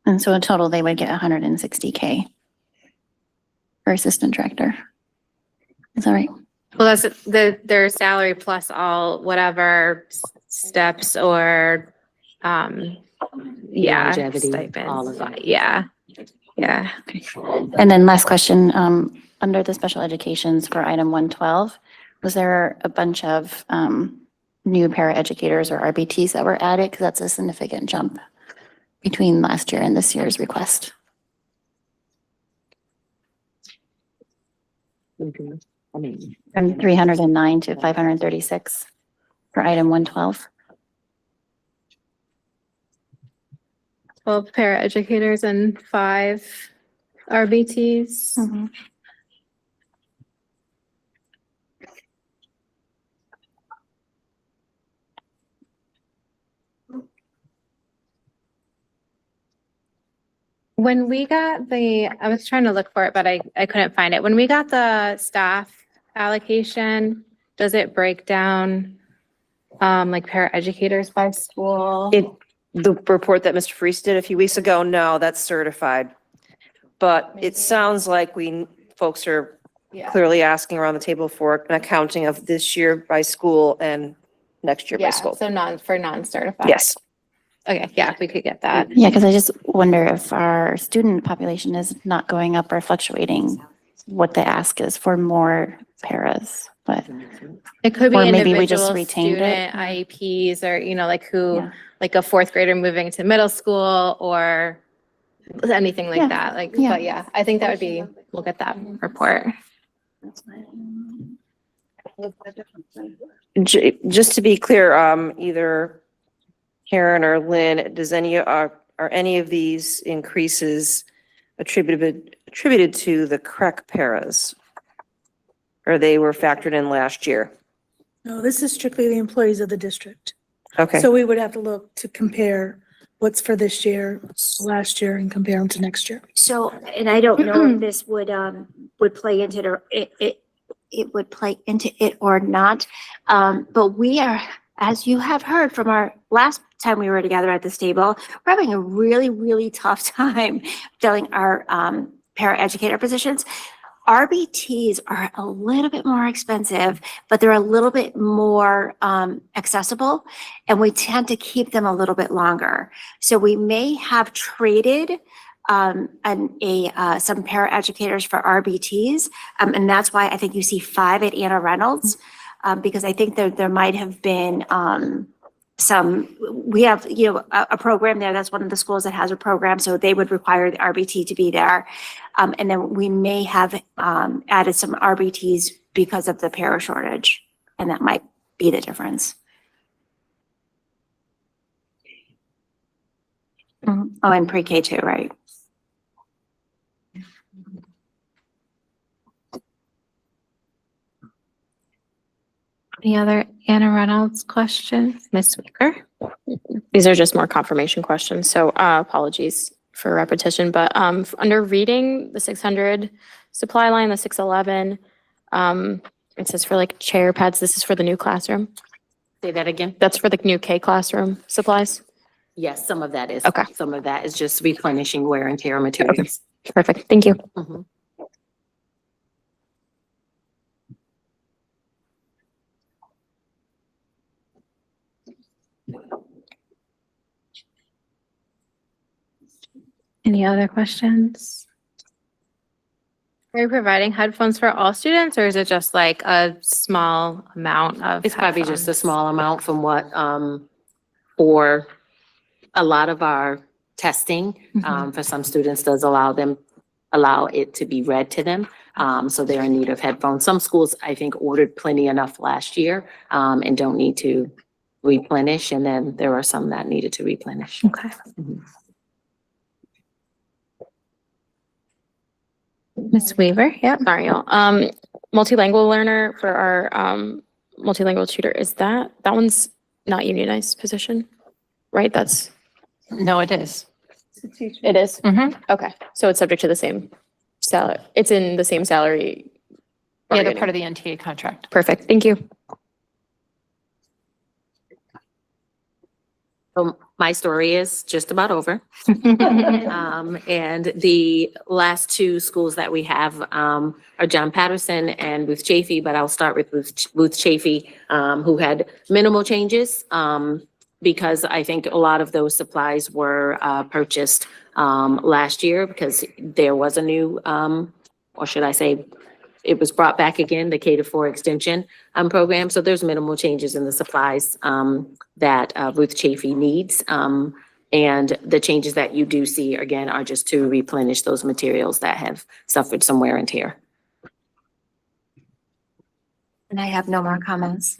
And so in total, they would get 160K for assistant director. Is that right? Well, that's their salary plus all whatever steps or, Longevity, stipends. all of that. Yeah. And then last question, under the special educations for item 112, was there a bunch of new paraeducators or RBTs that were added? Because that's a significant jump between last year and this year's request. From 309 to 536 for item 112. 12 paraeducators and 5 RBTs. When we got I was trying to look for it, but I couldn't find it. When we got the staff allocation, does it break down, like paraeducators by school? The report that Mr. Freeze did a few weeks ago, no, that's certified. But it sounds like folks are Yeah. clearly asking around the table for an accounting of this year by school and next year by Yeah, school. so non-certified. Yes. Okay, yeah, we could get that. Yeah, because I just wonder if our student population is not going up or fluctuating, what the ask is for more paras, but. It could be Or maybe we just individual retained it. student IEPs or, like who, Yeah. like a fourth grader moving to middle school or anything Yeah, like that. Like, yeah. but yeah, I think that would be, we'll get that report. Just to be clear, either Karen or Lynn, are any of these increases attributed to the correct paras? Or they were factored in last year? No, this is strictly the employees of the district. Okay. So we would have to look to compare what's for this year, last year, and compare them to next year. So, and I don't know if this would play into it would play into it or not. But we are, as you have heard from our last time we were together at this table, we're having a really, really tough time filling our paraeducator positions. RBTs are a little bit more expensive, but they're a little bit more accessible, and we tend to keep them a little bit longer. So we may have traded some paraeducators for RBTs, and that's why I think you see 5 at Anna Reynolds, because I think there might have been we have, a program there. That's one of the schools that has a program. So they would require the RBT to be there. And then we may have added some RBTs because of the para shortage. And that might be the difference. Oh, and pre-K too, right? Any other Anna Reynolds questions? Ms. Wicker? These are just more confirmation questions, so apologies for repetition, but under reading the 600 supply line, the 611, it says for like chair pads, this is for the new classroom. Say that again? That's for the new K classroom supplies? Yes, some of that is. Okay. Some of that is just replenishing wear and tear materials. Perfect, thank you. Mhm. Any other questions? Are you providing headphones for all students or is it just like a small amount of? It's probably just a headphones? small amount from what, for a lot of our testing, for some students does allow it to be read to them. So they're in need of headphones. Some schools, I think, ordered plenty enough last year, and don't need to replenish. And then there are some that needed to replenish. Okay. Ms. Weaver, yep. Sorry, y'all. Multilingual learner for our multilingual tutor, is that one's not unionized position, right? That's. No, it is. It is? Okay, so it's subject to the same salary, it's in the same salary. Yeah, they're bargaining. part of the NTA contract. Perfect, thank you. So my story is just about over. And the last 2 schools that we have are John Patterson and Booth Chafee, but I'll start with Booth Chafee, who had minimal changes, because I think a lot of those supplies were purchased last year because there was a new, or should I say, it was brought back again, the K-4 extension program. So there's minimal changes in the supplies that Ruth Chafee needs. And the changes that you do see, again, are just to replenish those materials that have suffered some wear and tear. And I have no more comments.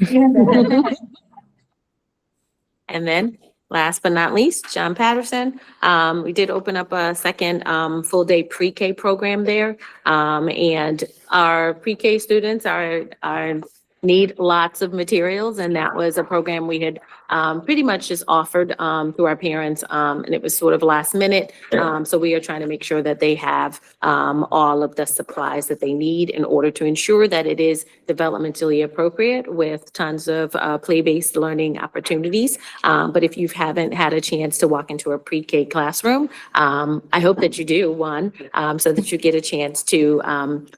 And then, last but not least, John Patterson. We did open up a second full-day pre-K program there. And our pre-K students are need lots of materials, and that was a program we had pretty much just offered through our parents, and it was sort of last minute. So we are trying to make sure that they have all of the supplies that they need in order to ensure that it is developmentally appropriate with tons of play-based learning opportunities. But if you haven't had a chance to walk into a pre-K classroom, I hope that you do, one, so that you get a chance to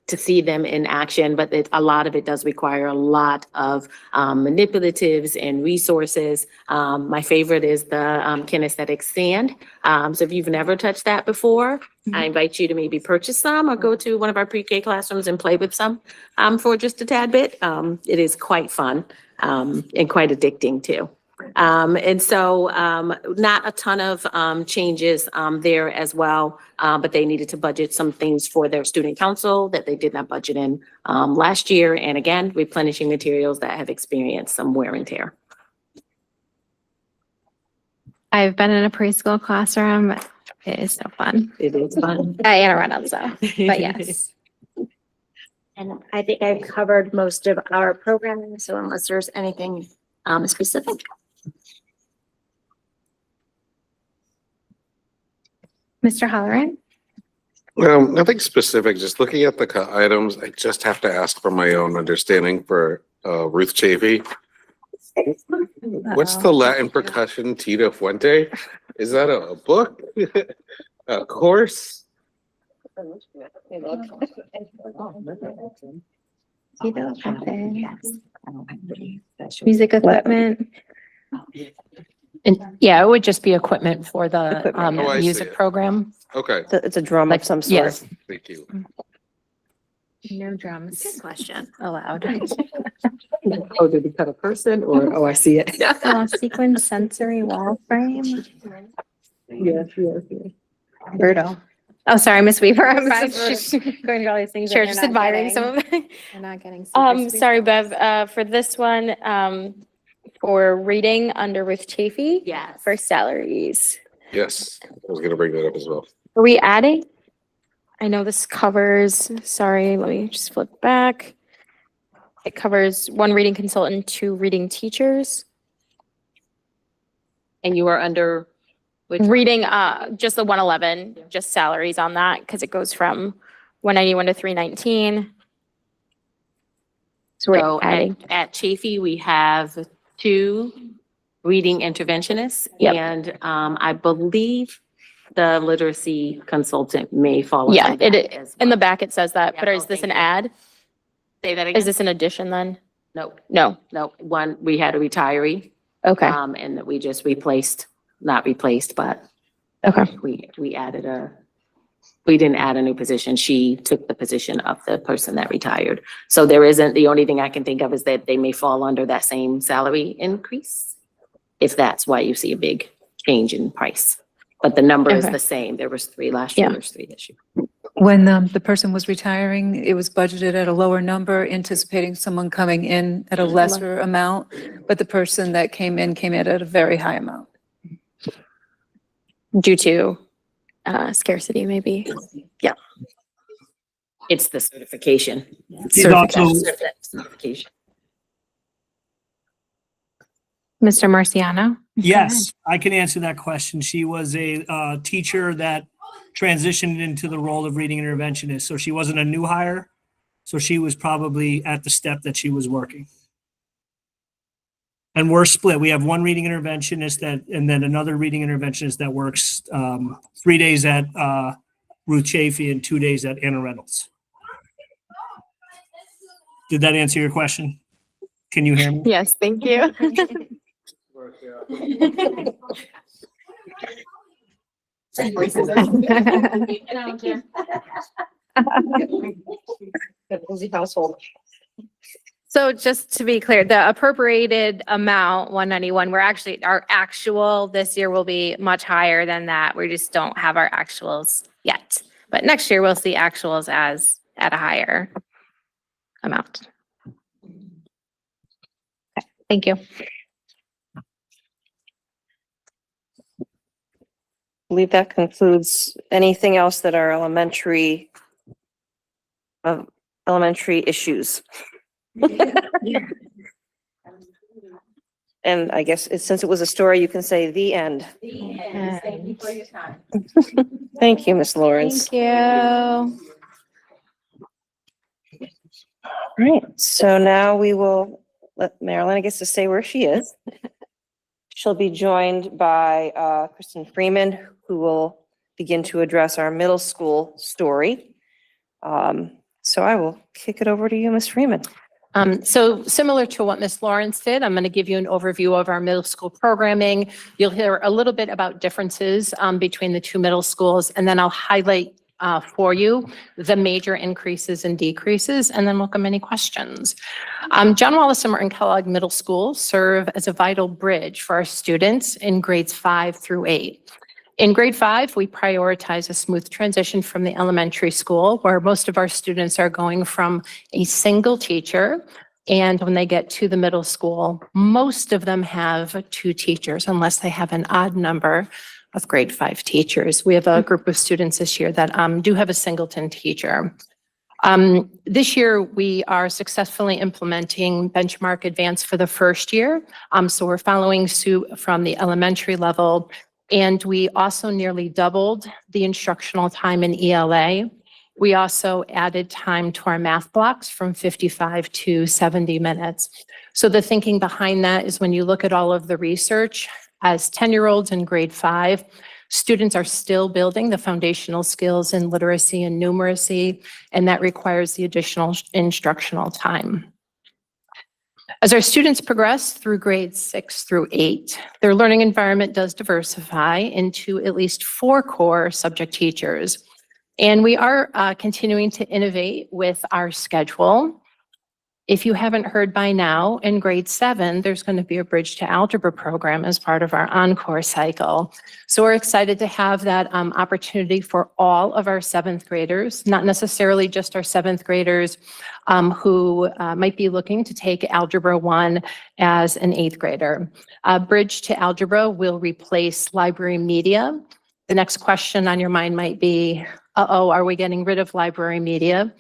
see them in action. But a lot of it does require a lot of manipulatives and resources. My favorite is the kinesthetic sand. So if you've never touched that before, I invite you to maybe purchase some or go to one of our pre-K classrooms and play with some for just a tad bit. It is quite fun and quite addicting too. And so not a ton of changes there as well, but they needed to budget some things for their student council that they did not budget in last year. And again, replenishing materials that have experienced some wear and tear. I've been in a preschool classroom. It is so fun. It is fun. At Anne Arundel, so, but yes. And I think I've covered most of our programming, so unless there's anything specific. Mr. Halloran? Nothing specific, just looking at the items, I just have to ask for my own understanding for Ruth Chafee. What's the Latin percussion Tita Fuente? Is that a book? A course? Music equipment. And yeah, it would just be equipment for the Oh, I see music it. program. Okay, It's a drum Like, of some sort. yes. thank you. No drums Good question. allowed. Oh, did we cut a person or, oh, I see it. Sequin sensory wall frame. Yes. Birdo. Oh, sorry, Miss Weaver. I'm just going to all these things. that Sure, you're just not admiring getting. some of it. You're not getting. super sweet. Sorry, Bev, for this one, for reading under Ruth Chafee. Yes. For salaries. Yes, I was gonna bring that up as well. Are we adding? I know this covers, sorry, let me just flip back. It covers 1 reading consultant, 2 reading teachers. And you are under which one? Reading, just the 111, just salaries on that, because it goes from 191 to 319. So So we're adding. at Chafee, we have 2 reading interventionists. Yep. And I believe the literacy consultant may fall. Yeah, under that it, as in the well. back it says that, Yeah, but oh, is this an thank you. ad? Say that again? Is this an addition then? No, No, one, we had a retiree. okay, And that we just replaced, not replaced, but okay. we added we didn't add a new position. She took the position of the person that retired. So there isn't, the only thing I can think of is that they may fall under that same salary increase. If that's why you see a big change in price. But the number is Okay. the same. There was 3 last year, Yeah. there's 3 this year. When the person was retiring, it was budgeted at a lower number, anticipating someone coming in at a lesser amount, but the person that came in at a very high amount. Due to scarcity, maybe. Yeah. It's the certification. She's also, Certification. Mr. Marciano? yes, I can answer that question. She was a teacher that transitioned into the role of reading interventionist. So she wasn't a new hire. So she was probably at the step that she was working. And we're split. We have 1 reading interventionist and then another reading interventionist that works 3 days at Ruth Chafee and 2 days at Anna Reynolds. Did that answer your question? Can you hear me? Yes, thank you. Household. So just to be clear, the appropriated amount, 191, our actual this year will be much higher than that. We just don't have our actuals yet. But next year we'll see actuals as at a higher amount. Okay, thank you. I believe that concludes anything else that are elementary issues. And I guess since it was a story, you can say the end. Thank you for your time. Thank you, Miss Lawrence. Thank you. Right, so now we will let Marilyn, I guess, to stay where she is. She'll be joined by Kristen Freeman, who will begin to address our middle school story. So I will kick it over to you, Ms. Freeman. So similar to what Ms. Lawrence did, I'm going to give you an overview of our middle school programming. You'll hear a little bit about differences between the two middle schools, and then I'll highlight for you the major increases and decreases, and then welcome any questions. John Wallace and Martin Kellogg Middle School serve as a vital bridge for our students in grades 5 through 8. In grade 5, we prioritize a smooth transition from the elementary school, where most of our students are going from a single teacher, and when they get to the middle school, most of them have 2 teachers, unless they have an odd number of grade 5 teachers. We have a group of students this year that do have a singleton teacher. This year, we are successfully implementing Benchmark Advance for the first year. So we're following suit from the elementary level, and we also nearly doubled the instructional time in ELA. We also added time to our math blocks from 55 to 70 minutes. So the thinking behind that is when you look at all of the research, as 10-year-olds in grade 5, students are still building the foundational skills in literacy and numeracy, and that requires the additional instructional time. As our students progress through grades 6 through 8, their learning environment does diversify into at least 4 core subject teachers. And we are continuing to innovate with our schedule. If you haven't heard by now, in grade 7, there's going to be a Bridge to Algebra program as part of our Encore cycle. So we're excited to have that opportunity for all of our 7th graders, not necessarily just our 7th graders who might be looking to take Algebra 1 as an 8th grader. Bridge to Algebra will replace library media. The next question on your mind might be, are we getting rid of library media?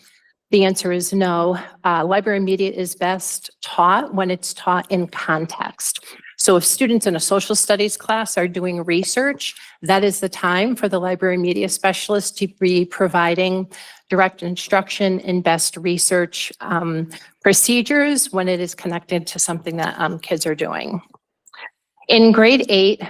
The answer is no. Library media is best taught when it's taught in context. So if students in a social studies class are doing research, that is the time for the library media specialist to be providing direct instruction in best research procedures when it is connected to something that kids are doing. In grade 8,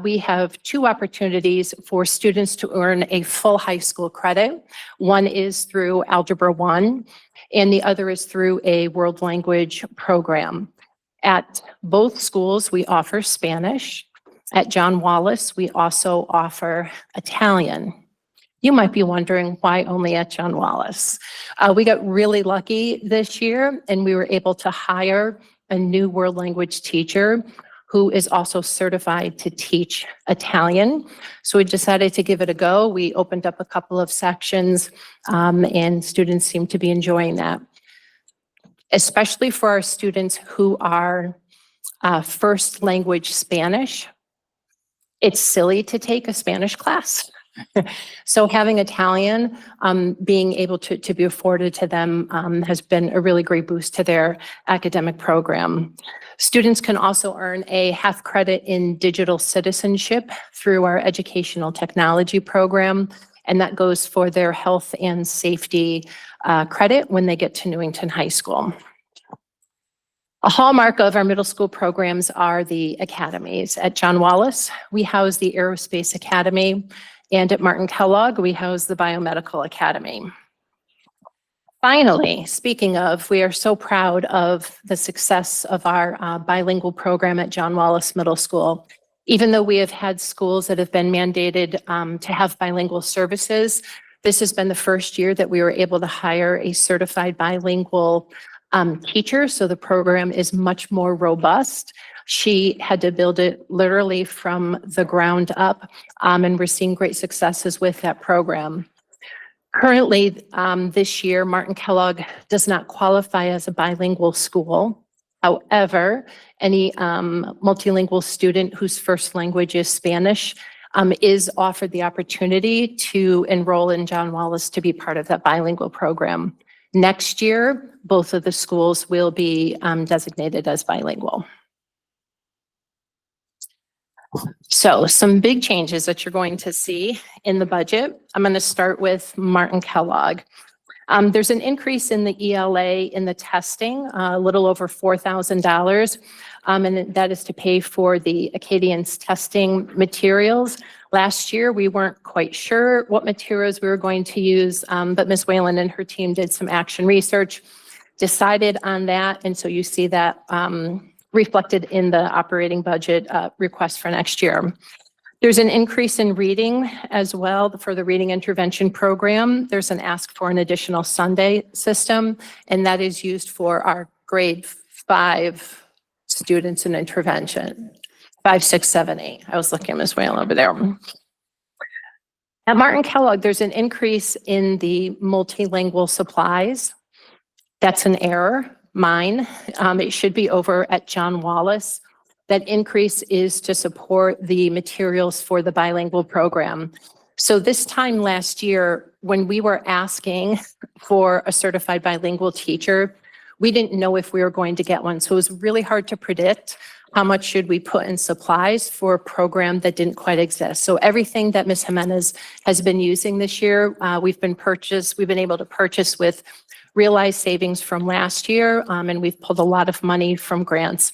we have 2 opportunities for students to earn a full high school credit. One is through Algebra 1, and the other is through a world language program. At both schools, we offer Spanish. At John Wallace, we also offer Italian. You might be wondering why only at John Wallace. We got really lucky this year, and we were able to hire a new world language teacher who is also certified to teach Italian. So we decided to give it a go. We opened up a couple of sections and students seem to be enjoying that. Especially for our students who are first language Spanish, it's silly to take a Spanish class. So having Italian, being able to be afforded to them has been a really great boost to their academic program. Students can also earn a half credit in digital citizenship through our educational technology program, and that goes for their health and safety credit when they get to Newington High School. A hallmark of our middle school programs are the academies. At John Wallace, we house the Aerospace Academy, and at Martin Kellogg, we house the Biomedical Academy. Finally, speaking of, we are so proud of the success of our bilingual program at John Wallace Middle School. Even though we have had schools that have been mandated to have bilingual services, this has been the first year that we were able to hire a certified bilingual teacher, so the program is much more robust. She had to build it literally from the ground up, and we're seeing great successes with that program. Currently, this year, Martin Kellogg does not qualify as a bilingual school. However, any multilingual student whose first language is Spanish is offered the opportunity to enroll in John Wallace to be part of that bilingual program. Next year, both of the schools will be designated as bilingual. So some big changes that you're going to see in the budget. I'm going to start with Martin Kellogg. There's an increase in the ELA in the testing, a little over $4,000. And that is to pay for the Acadians testing materials. Last year, we weren't quite sure what materials we were going to use, but Ms. Whalen and her team did some action research, decided on that. And so you see that reflected in the operating budget request for next year. There's an increase in reading as well for the reading intervention program. There's an ask for an additional Sunday system, and that is used for our grade 5 students in intervention. 5, 6, 7, 8. I was looking at Ms. Whalen over there. At Martin Kellogg, there's an increase in the multilingual supplies. That's an error, mine. It should be over at John Wallace. That increase is to support the materials for the bilingual program. So this time last year, when we were asking for a certified bilingual teacher, we didn't know if we were going to get one. So it was really hard to predict how much should we put in supplies for a program that didn't quite exist. So everything that Ms. Jimenez has been using this year, we've been able to purchase with realized savings from last year, and we've pulled a lot of money from grants.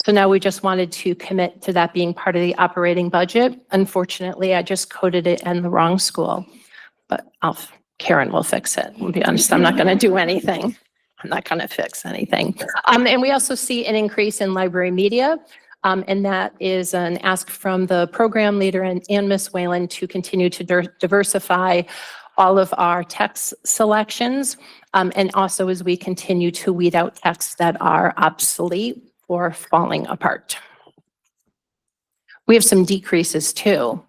So now we just wanted to commit to that being part of the operating budget. Unfortunately, I just coded it in the wrong school, but Karen will fix it. I'll be honest, I'm not going to do anything. I'm not going to fix anything. And we also see an increase in library media, and that is an ask from the program leader and Ms. Whalen to continue to diversify all of our text selections, and also as we continue to weed out texts that are obsolete or falling apart. We have some decreases too.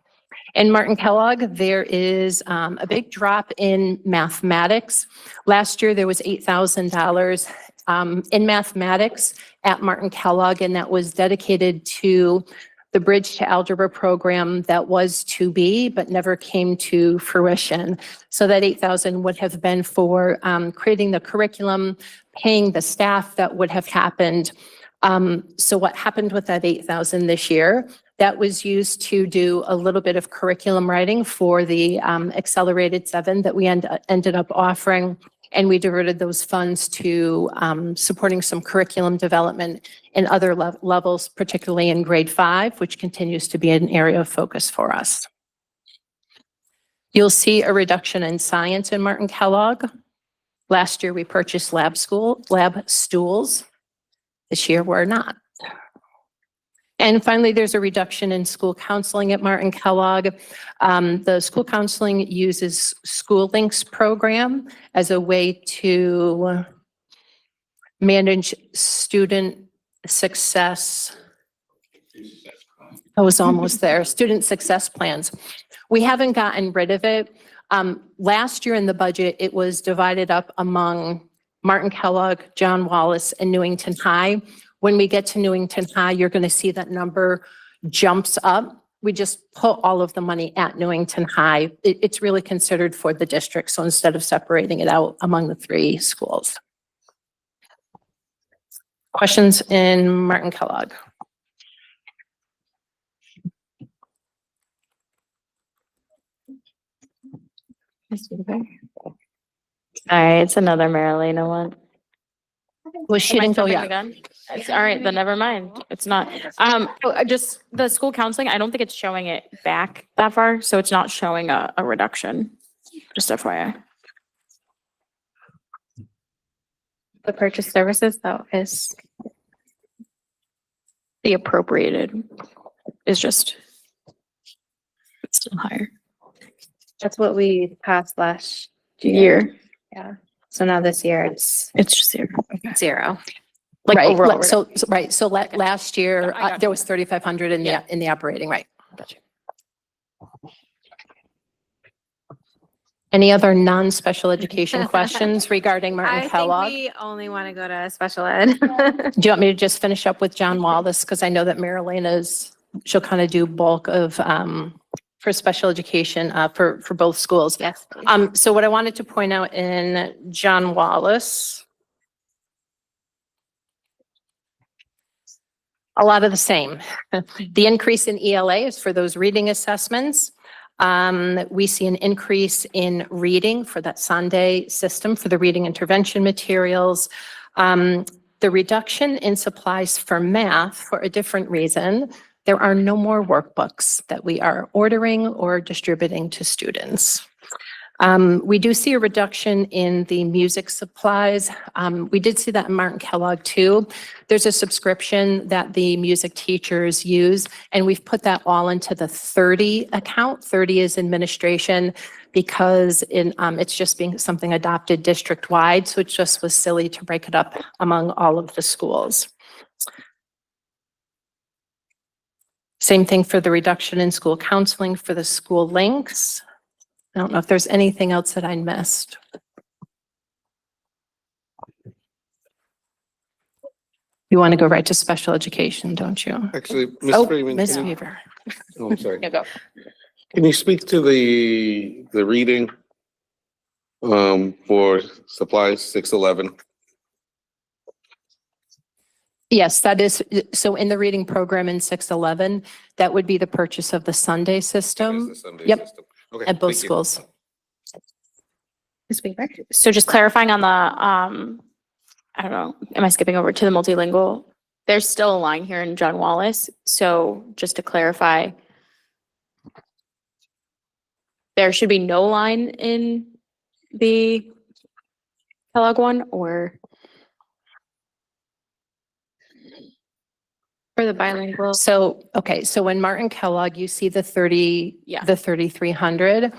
In Martin Kellogg, there is a big drop in mathematics. Last year, there was $8,000 in mathematics at Martin Kellogg, and that was dedicated to the Bridge to Algebra program that was to be, but never came to fruition. So that $8,000 would have been for creating the curriculum, paying the staff that would have happened. So what happened with that $8,000 this year? That was used to do a little bit of curriculum writing for the Accelerated 7 that we ended up offering. And we diverted those funds to supporting some curriculum development in other levels, particularly in grade 5, which continues to be an area of focus for us. You'll see a reduction in science in Martin Kellogg. Last year, we purchased lab stools. This year, we're not. And finally, there's a reduction in school counseling at Martin Kellogg. The school counseling uses School Links program as a way to manage student success. I was almost there. Student success plans. We haven't gotten rid of it. Last year in the budget, it was divided up among Martin Kellogg, John Wallace, and Newington High. When we get to Newington High, you're going to see that number jumps up. We just put all of the money at Newington High. It's really considered for the district, so instead of separating it out among the 3 schools. Questions in Martin Kellogg? All right, it's another Marilena one. Well, she didn't go yet. Again? It's all right, then never mind. It's not. Just the school counseling, I don't think it's showing it back that far, so it's not showing a reduction. Just FYI. The purchase services though is The appropriated is just it's still higher. that's what we passed last Year. Yeah. So now this year it's It's just zero. zero. Like Right, overall. so last year, I got there you. was 3,500 in the operating, right? Gotcha. Any other non-special education questions regarding Martin I think Kellogg? we only want to go to special ed. Do you want me to just finish up with John Wallace? Because I know that Marilena's, she'll kind of do bulk of for special education, for both schools. Yes. So what I wanted to point out in John Wallace, a lot of the same. The increase in ELA is for those reading assessments. We see an increase in reading for that Sunday system for the reading intervention materials. The reduction in supplies for math for a different reason. There are no more workbooks that we are ordering or distributing to students. We do see a reduction in the music supplies. We did see that in Martin Kellogg too. There's a subscription that the music teachers use, and we've put that all into the 30 account. 30 is administration because it's just being something adopted district-wide, so it just was silly to break it up among all of the schools. Same thing for the reduction in school counseling for the school links. I don't know if there's anything else that I missed. You want to go right to special education, don't you? Actually, Ms. Oh, Freeman. Ms. can you- Weaver. Oh, I'm sorry. Yeah, go. Can you speak to the reading for supplies 611? Yes, that is, so in the reading program in 611, that would be the purchase of the Sunday system. Yep, Okay, at both thank you. schools. Ms. Weaver. So just clarifying on the, I don't know, am I skipping over to the multilingual? There's still a line here in John Wallace. So just to clarify, there should be no line in the Kellogg one, or? For the bilingual. So, okay, so in Martin Kellogg, you see the 30, Yeah. the 3,300.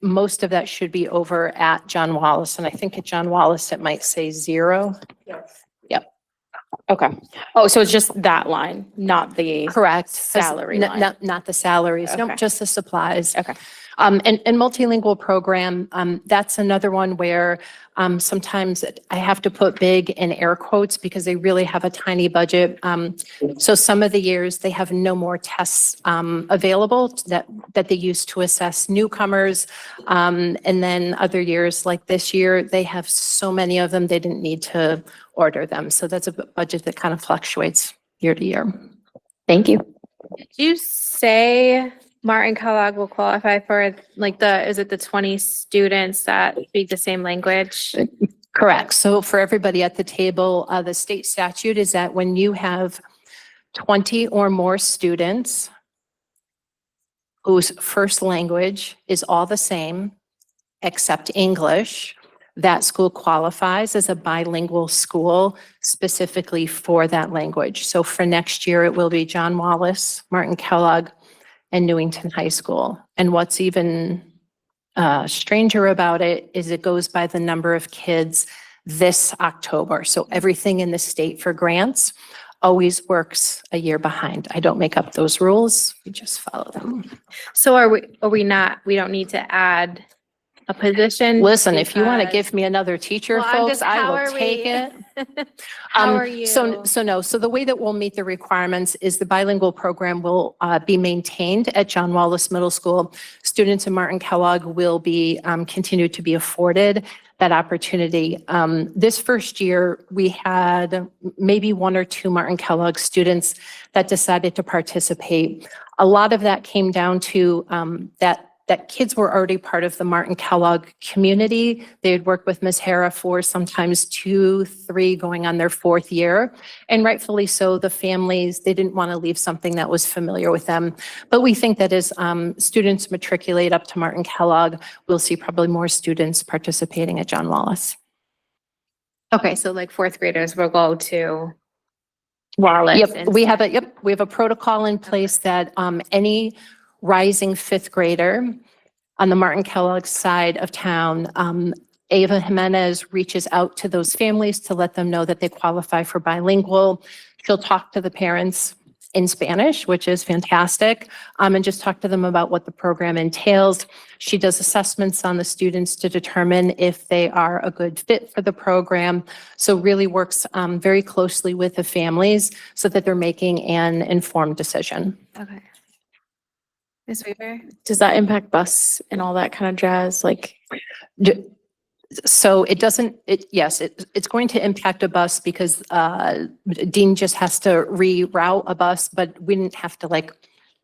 Most of that should be over at John Wallace. And I think at John Wallace, it might say 0. Yep. Okay. Oh, so it's just that line, not the Correct. salary line. Not the salaries, no, Okay. just the supplies. Okay. And multilingual program, that's another one where sometimes I have to put big in air quotes because they really have a tiny budget. So some of the years they have no more tests available that they use to assess newcomers. And then other years like this year, they have so many of them, they didn't need to order them. So that's a budget that kind of fluctuates year to year. Thank you. Did you say Martin Kellogg will qualify for like is it the 20 students that speak the same language? Correct. So for everybody at the table, the state statute is that when you have 20 or more students whose first language is all the same except English, that school qualifies as a bilingual school specifically for that language. So for next year, it will be John Wallace, Martin Kellogg, and Newington High School. And what's even stranger about it is it goes by the number of kids this October. So everything in the state for grants always works a year behind. I don't make up those rules. We just follow them. So we don't need to add a position? Listen, if you want to because- give me another teacher, Well, I'm folks, just- I how will are take we- it. How are you? So the way that we'll meet the requirements is the bilingual program will be maintained at John Wallace Middle School. Students in Martin Kellogg will be continue to be afforded that opportunity. This first year, we had maybe 1 or 2 Martin Kellogg students that decided to participate. A lot of that came down to that kids were already part of the Martin Kellogg community. They had worked with Ms. Hara for sometimes 2, 3, going on their 4th year. And rightfully so, the families, they didn't want to leave something that was familiar with them. But we think that as students matriculate up to Martin Kellogg, we'll see probably more students participating at John Wallace. Okay, so like 4th graders will go to Wallace. Yep, we have a protocol in place that any rising 5th grader on the Martin Kellogg side of town, Ava Jimenez reaches out to those families to let them know that they qualify for bilingual. She'll talk to the parents in Spanish, which is fantastic, and just talk to them about what the program entails. She does assessments on the students to determine if they are a good fit for the program. So really works very closely with the families so that they're making an informed decision. Okay. Ms. Weaver? Does that impact bus and all that kind of jazz? Like, So it doesn't, yes, it's going to impact a bus because Dean just has to reroute a bus, but we didn't have to like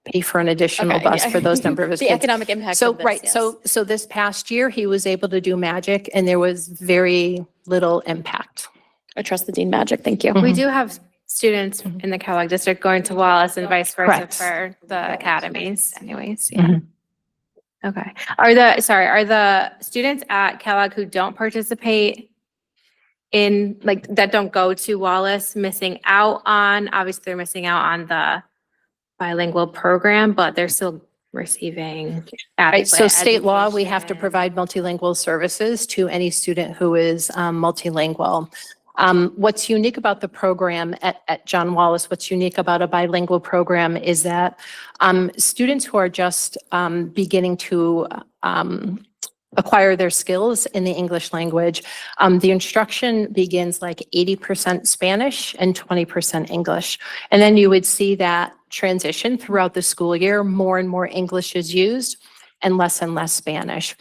pay for an additional Okay, bus yeah. for those number of his The kids. economic impact So, of this, right, yes. so this past year, he was able to do magic and there was very little impact. I trust the Dean magic. Thank you. We do have students in the Kellogg district going to Wallace and vice versa Correct. for the academies anyways. Yeah. Mhm. Okay. Are the students at Kellogg who don't participate in, like, that don't go to Wallace missing out on, obviously they're missing out on the bilingual program, but they're still receiving Right, so adequate state law, we have to education? provide multilingual services to any student who is multilingual. What's unique about the program at John Wallace, what's unique about a bilingual program is that students who are just beginning to acquire their skills in the English language, the instruction begins like 80% Spanish and 20% English. And then you would see that transition throughout the school year. More and more English is used and less Spanish.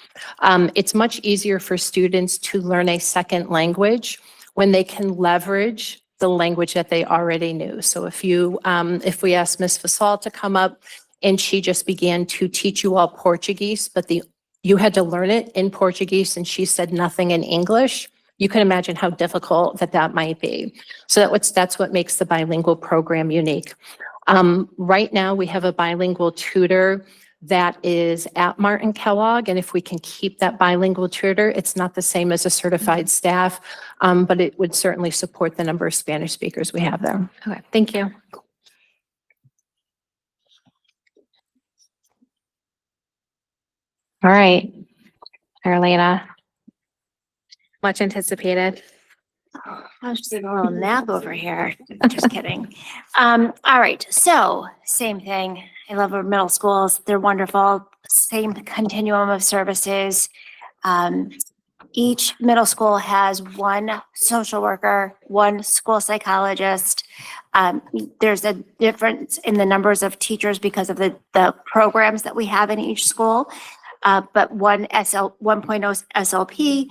It's much easier for students to learn a second language when they can leverage the language that they already knew. So if we asked Ms. Fasal to come up and she just began to teach you all Portuguese, but you had to learn it in Portuguese and she said nothing in English, you can imagine how difficult that might be. So that's what makes the bilingual program unique. Right now, we have a bilingual tutor that is at Martin Kellogg, and if we can keep that bilingual tutor, it's not the same as a certified staff, but it would certainly support the number of Spanish speakers we have there. Okay, thank you. All right, Carolina. Much anticipated. I was just taking a little nap over here. Just kidding. All right. So same thing. I love our middle schools. They're wonderful. Same continuum of services. Each middle school has one social worker, one school psychologist. There's a difference in the numbers of teachers because of the programs that we have in each school. But 1.0 SLP.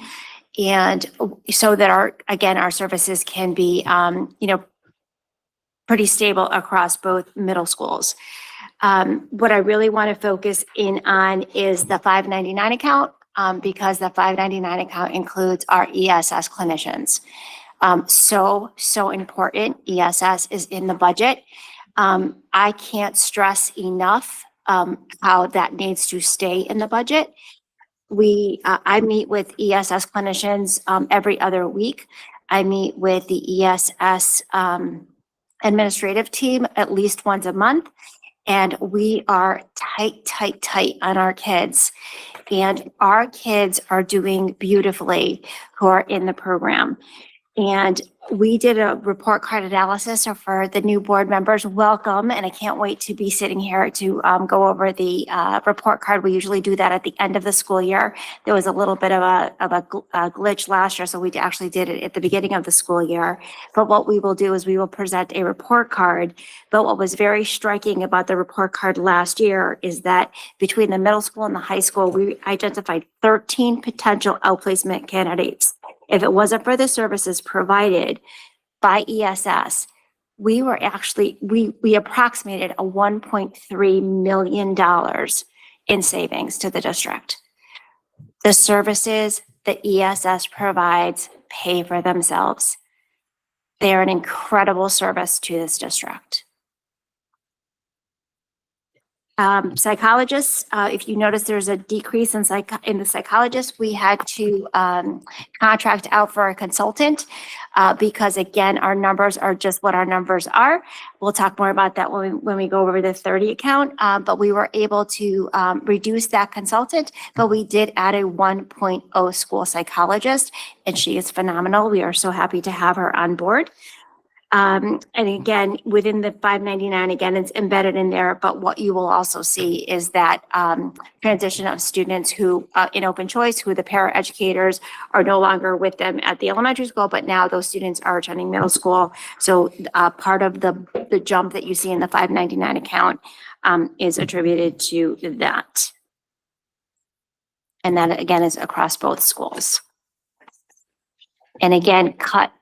And so that our services can be, pretty stable across both middle schools. What I really want to focus in on is the 599 account, because the 599 account includes our ESS clinicians. So important. ESS is in the budget. I can't stress enough how that needs to stay in the budget. I meet with ESS clinicians every other week. I meet with the ESS administrative team at least once a month, and we are tight on our kids. And our kids are doing beautifully who are in the program. And we did a report card analysis for the new board members. Welcome. And I can't wait to be sitting here to go over the report card. We usually do that at the end of the school year. There was a little bit of a glitch last year, so we actually did it at the beginning of the school year. But what we will do is we will present a report card. But what was very striking about the report card last year is that between the middle school and the high school, we identified 13 potential outplacement candidates. If it wasn't for the services provided by ESS, we approximated a $1.3 million in savings to the district. The services that ESS provides pay for themselves. They are an incredible service to this district. Psychologists, if you notice there's a decrease in the psychologists, we had to contract out for a consultant because again, our numbers are just what our numbers are. We'll talk more about that when we go over the 30 account, but we were able to reduce that consultant, but we did add a 1.0 school psychologist, and she is phenomenal. We are so happy to have her on board. And again, within the 599, again, it's embedded in there, but what you will also see is that transition of students who, in open choice, who the paraeducators are no longer with them at the elementary school, but now those students are attending middle school. So part of the jump that you see in the 599 account is attributed to that. And that again is across both schools. And again, cut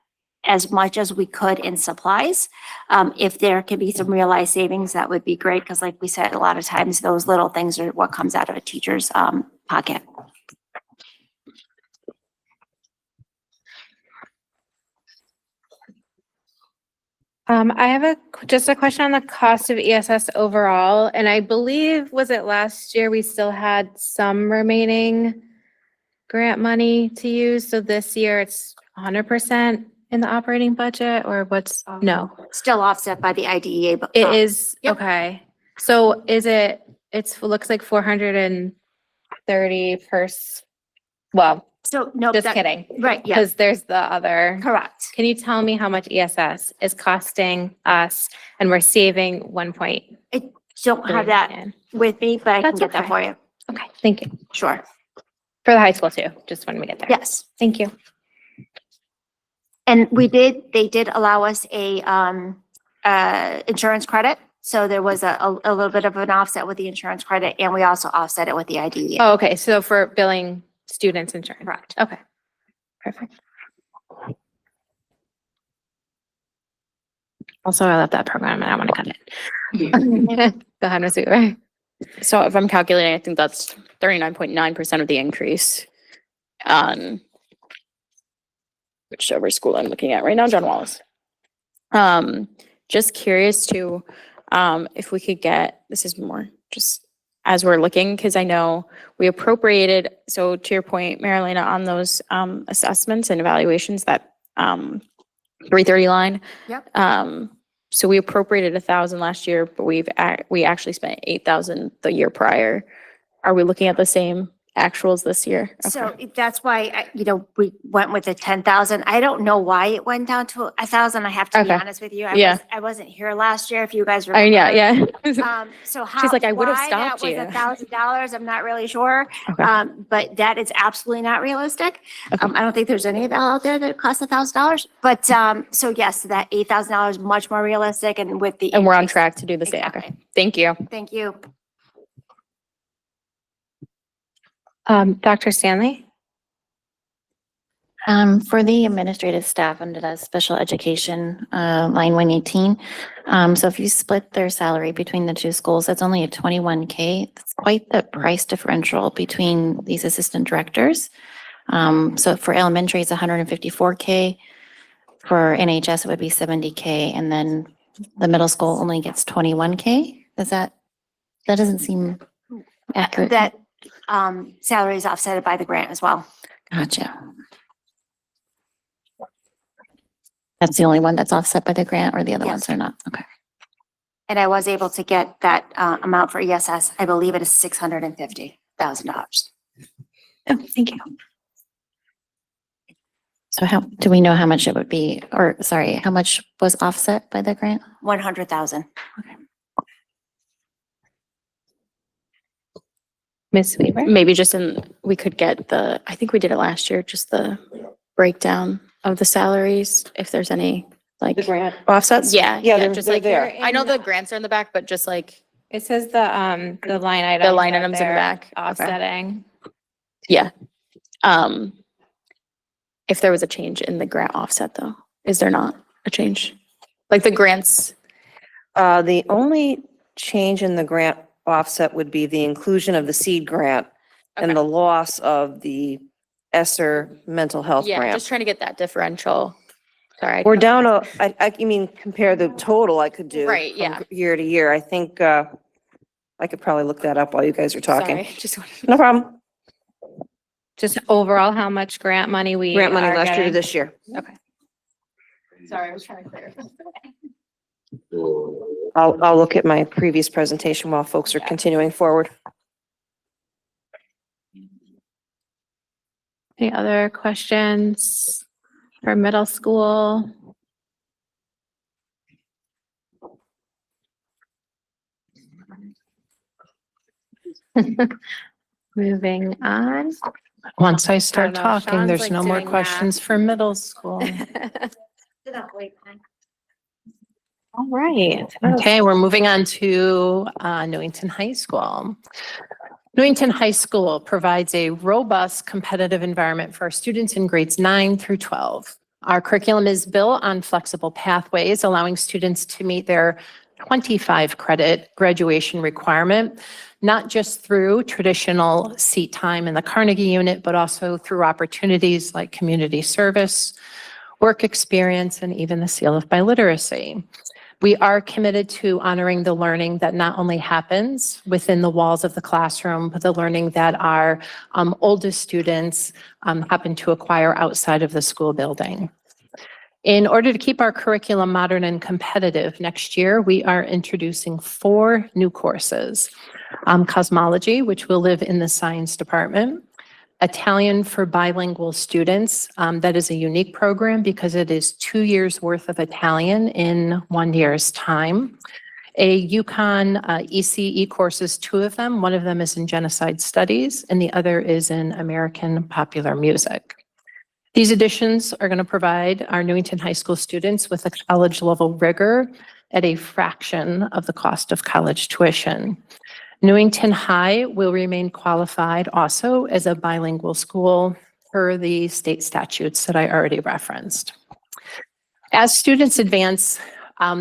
as much as we could in supplies. If there could be some realized savings, that would be great, because like we said, a lot of times those little things are what comes out of a teacher's pocket. I have just a question on the cost of ESS overall, and I believe, was it last year we still had some remaining grant money to use? So this year it's 100% in the operating budget, or what's, no? Still offset by the IDEA, but It is, Yep. okay. So is it, it looks like 430 well, so no, just that- kidding. Right, yeah, Because there's the other. correct. Can you tell me how much ESS is costing us and we're saving 1 I don't have that million? with me, but I can That's get that okay. for you. Okay, thank you. Sure. For the high school too, just wanted to get there. Yes. Thank you. And they did allow us a insurance credit. So there was a little bit of an offset with the insurance credit, and we also offset it with the IDEA. Oh, okay, so for billing students insurance. Correct. Okay, perfect. Also, I love that program and I want to cut it. Go ahead, Ms. Weaver. So if I'm calculating, I think that's 39.9% of the increase on whichever school I'm looking at right now, John Wallace. Just curious to, if we could get, this is more just as we're looking, because I know we appropriated, so to your point, Marilena, on those assessments and evaluations, that 330 line. Yep. So we appropriated 1,000 last year, but we actually spent 8,000 the year prior. Are we looking at the same actuals this year? So that's why, we went with the 10,000. I don't know why it went down to 1,000. I have to be Okay. honest with you. Yeah. I wasn't here last year, if you guys I remember. mean, yeah. So how, She's like, I would have why that stopped was you. $1,000, I'm not really sure. Okay. But that is absolutely not realistic. I don't think there's any eval out there that costs $1,000. But, so yes, that $8,000 is much more realistic, and with the. And we're on increase- track to do the same. Okay. Exactly. Thank you. Thank you. Dr. Stanley? For the administrative staff under the special education, line 118. So if you split their salary between the two schools, that's only a 21K. That's quite the price differential between these assistant directors. So for elementary, it's 154K. For NHS, it would be 70K. And then the middle school only gets 21K. That doesn't seem accurate. That salary is offset by the grant as well. Gotcha. That's the only one that's offset by the grant, or the other Yes. ones are not? Okay. And I was able to get that amount for ESS. I believe it is $650,000. Oh, thank you. So do we know how much it would be, or sorry, how much was offset by the grant? 100,000. Ms. Weaver? Maybe just we could get I think we did it last year, just the breakdown of the salaries, if there's any, like. The grant. Offsets? Yeah, just they're like, there. I know the grants are in the back, but just like It says the line items. the line that items in the they're back. Okay. Offsetting. Yeah. If there was a change in the grant offset though, is there not a change? Like the grants, The only change in the grant offset would be the inclusion of the seed grant and the loss of the ESSER mental health yeah, grant. just trying to get that differential. Sorry. We're down, you mean, compare the total I could do. Right, from yeah. Year to year. I think, I could probably look that up while you guys are talking. Sorry, just wanted- No problem. Just overall, how much grant money we Grant money are last year to getting? this year. Okay. Sorry, I was trying to clarify. I'll look at my previous presentation while folks are continuing forward. Any other questions for middle school? Moving on. Once I start know, talking, Sean's, there's like, no more doing questions math. for middle school. All right. Okay, we're moving on to Newington High School. Newington High School provides a robust competitive environment for our students in grades 9 through 12. Our curriculum is built on flexible pathways, allowing students to meet their 25 credit graduation requirement, not just through traditional seat time in the Carnegie unit, but also through opportunities like community service, work experience, and even the seal of biliteracy. We are committed to honoring the learning that not only happens within the walls of the classroom, but the learning that our oldest students happen to acquire outside of the school building. In order to keep our curriculum modern and competitive, next year we are introducing 4 new courses. Cosmology, which will live in the science department. Italian for bilingual students. That is a unique program because it is 2 years worth of Italian in 1 year's time. A UConn ECE courses, 2 of them. One of them is in genocide studies and the other is in American popular music. These additions are going to provide our Newington High School students with a college level rigor at a fraction of the cost of college tuition. Newington High will remain qualified also as a bilingual school per the state statutes that I already referenced. As students advance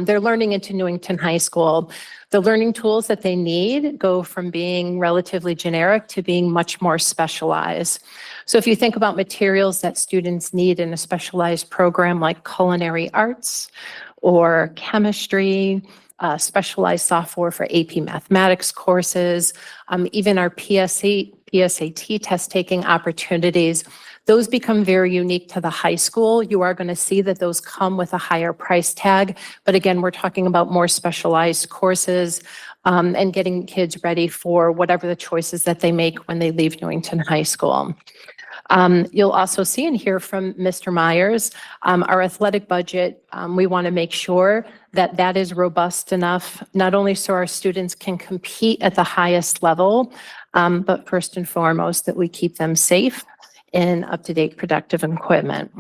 their learning into Newington High School, the learning tools that they need go from being relatively generic to being much more specialized. So if you think about materials that students need in a specialized program like culinary arts or chemistry, specialized software for AP mathematics courses, even our PSAT test taking opportunities, those become very unique to the high school. You are going to see that those come with a higher price tag. But again, we're talking about more specialized courses and getting kids ready for whatever the choices that they make when they leave Newington High School. You'll also see and hear from Mr. Myers, our athletic budget, we want to make sure that that is robust enough, not only so our students can compete at the highest level, but first and foremost, that we keep them safe and up-to-date productive equipment.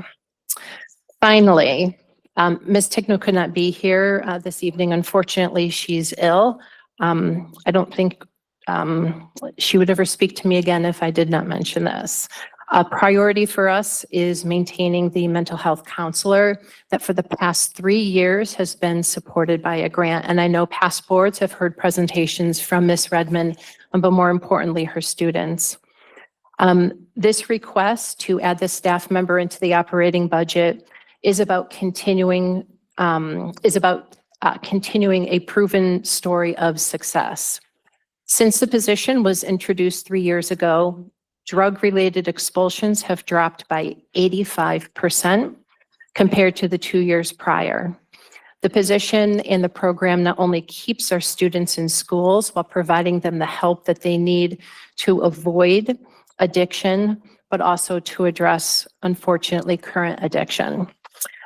Finally, Ms. Ticknell could not be here this evening. Unfortunately, she's ill. I don't think she would ever speak to me again if I did not mention this. A priority for us is maintaining the mental health counselor that for the past 3 years has been supported by a grant. And I know past boards have heard presentations from Ms. Redmond, but more importantly, her students. This request to add this staff member into the operating budget is about continuing a proven story of success. Since the position was introduced 3 years ago, drug-related expulsions have dropped by 85% compared to the 2 years prior. The position in the program not only keeps our students in schools while providing them the help that they need to avoid addiction, but also to address, unfortunately, current addiction.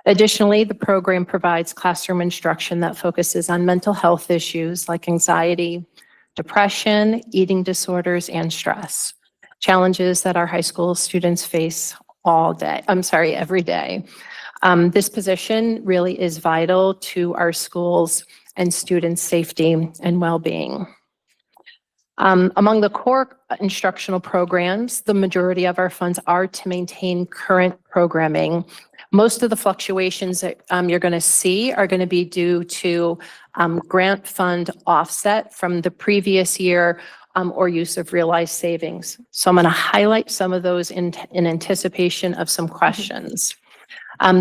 Additionally, the program provides classroom instruction that focuses on mental health issues like anxiety, depression, eating disorders, and stress. Challenges that our high school students face every day. This position really is vital to our schools and students' safety and well-being. Among the core instructional programs, the majority of our funds are to maintain current programming. Most of the fluctuations that you're going to see are going to be due to grant fund offset from the previous year or use of realized savings. So I'm going to highlight some of those in anticipation of some questions.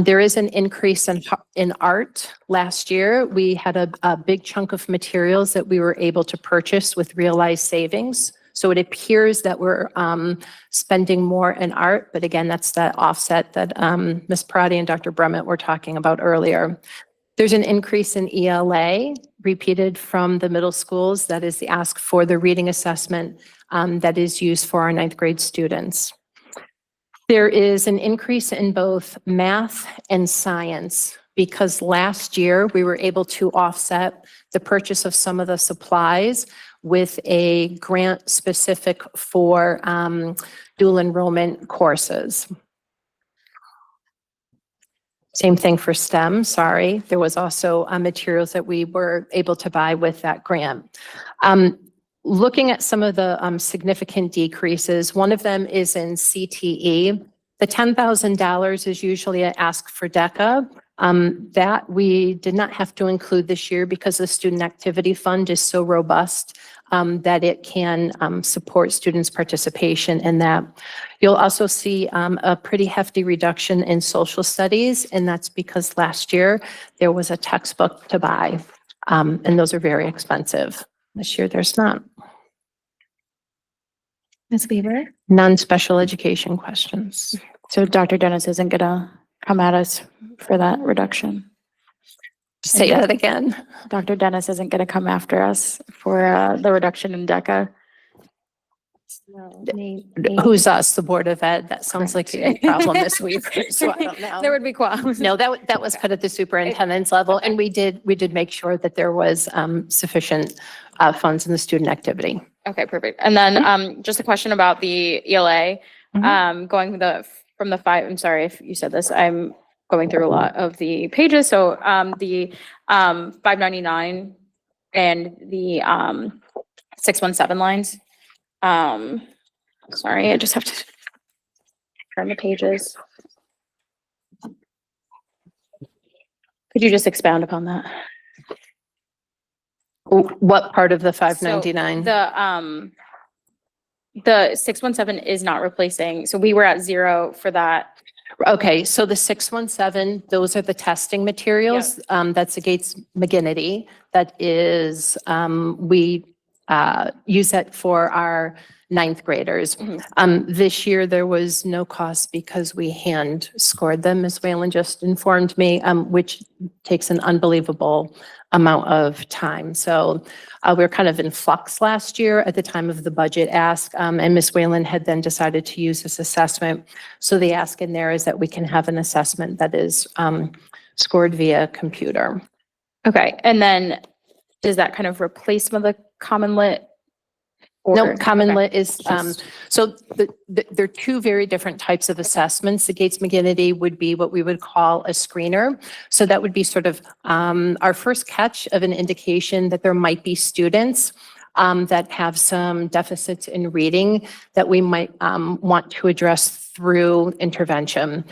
There is an increase in art. Last year, we had a big chunk of materials that we were able to purchase with realized savings. So it appears that we're spending more in art, but again, that's that offset that Ms. Parati and Dr. Brummett were talking about earlier. There's an increase in ELA repeated from the middle schools. That is the ask for the reading assessment that is used for our 9th grade students. There is an increase in both math and science because last year we were able to offset the purchase of some of the supplies with a grant specific for dual enrollment courses. Same thing for STEM, sorry. There was also materials that we were able to buy with that grant. Looking at some of the significant decreases, one of them is in CTE. The $10,000 is usually an ask for DECA. That we did not have to include this year because the Student Activity Fund is so robust that it can support students' participation in that. You'll also see a pretty hefty reduction in social studies, and that's because last year there was a textbook to buy, and those are very expensive. This year there's not. Ms. Weaver? Non-special education questions. So Dr. Dennis isn't gonna come at us for that reduction? Say that again. Dr. Dennis isn't gonna come after us for the reduction in DECA? Who's us, the Board of Ed? That sounds like a problem this week, so I don't know. There would be qualms. No, that was put at the superintendent's level, and we did make sure that there was sufficient funds in the student activity. Okay, perfect. And then just a question about the ELA, going from the five, I'm sorry if you said this, I'm going through a lot of the pages. So the 599 and the 617 lines. Sorry, I just have to turn the pages. Could you just expound upon that? What part of the 599? So the 617 is not replacing, so we were at 0 for that. Okay, so the 617, those are the testing materials. That's the Gates McGinnity. That is, we use that for our 9th graders. This year, there was no cost because we hand scored them, Ms. Whalen just informed me, which takes an unbelievable amount of time. So we were kind of in flux last year at the time of the budget ask, and Ms. Whalen had then decided to use this assessment. So the ask in there is that we can have an assessment that is scored via computer. Okay, and then does that kind of replace some of the Common Lit? No, Common Lit is, so there are two very different types of assessments. The Gates McGinnity would be what we would call a screener. So that would be sort of our first catch of an indication that there might be students that have some deficits in reading that we might want to address through intervention.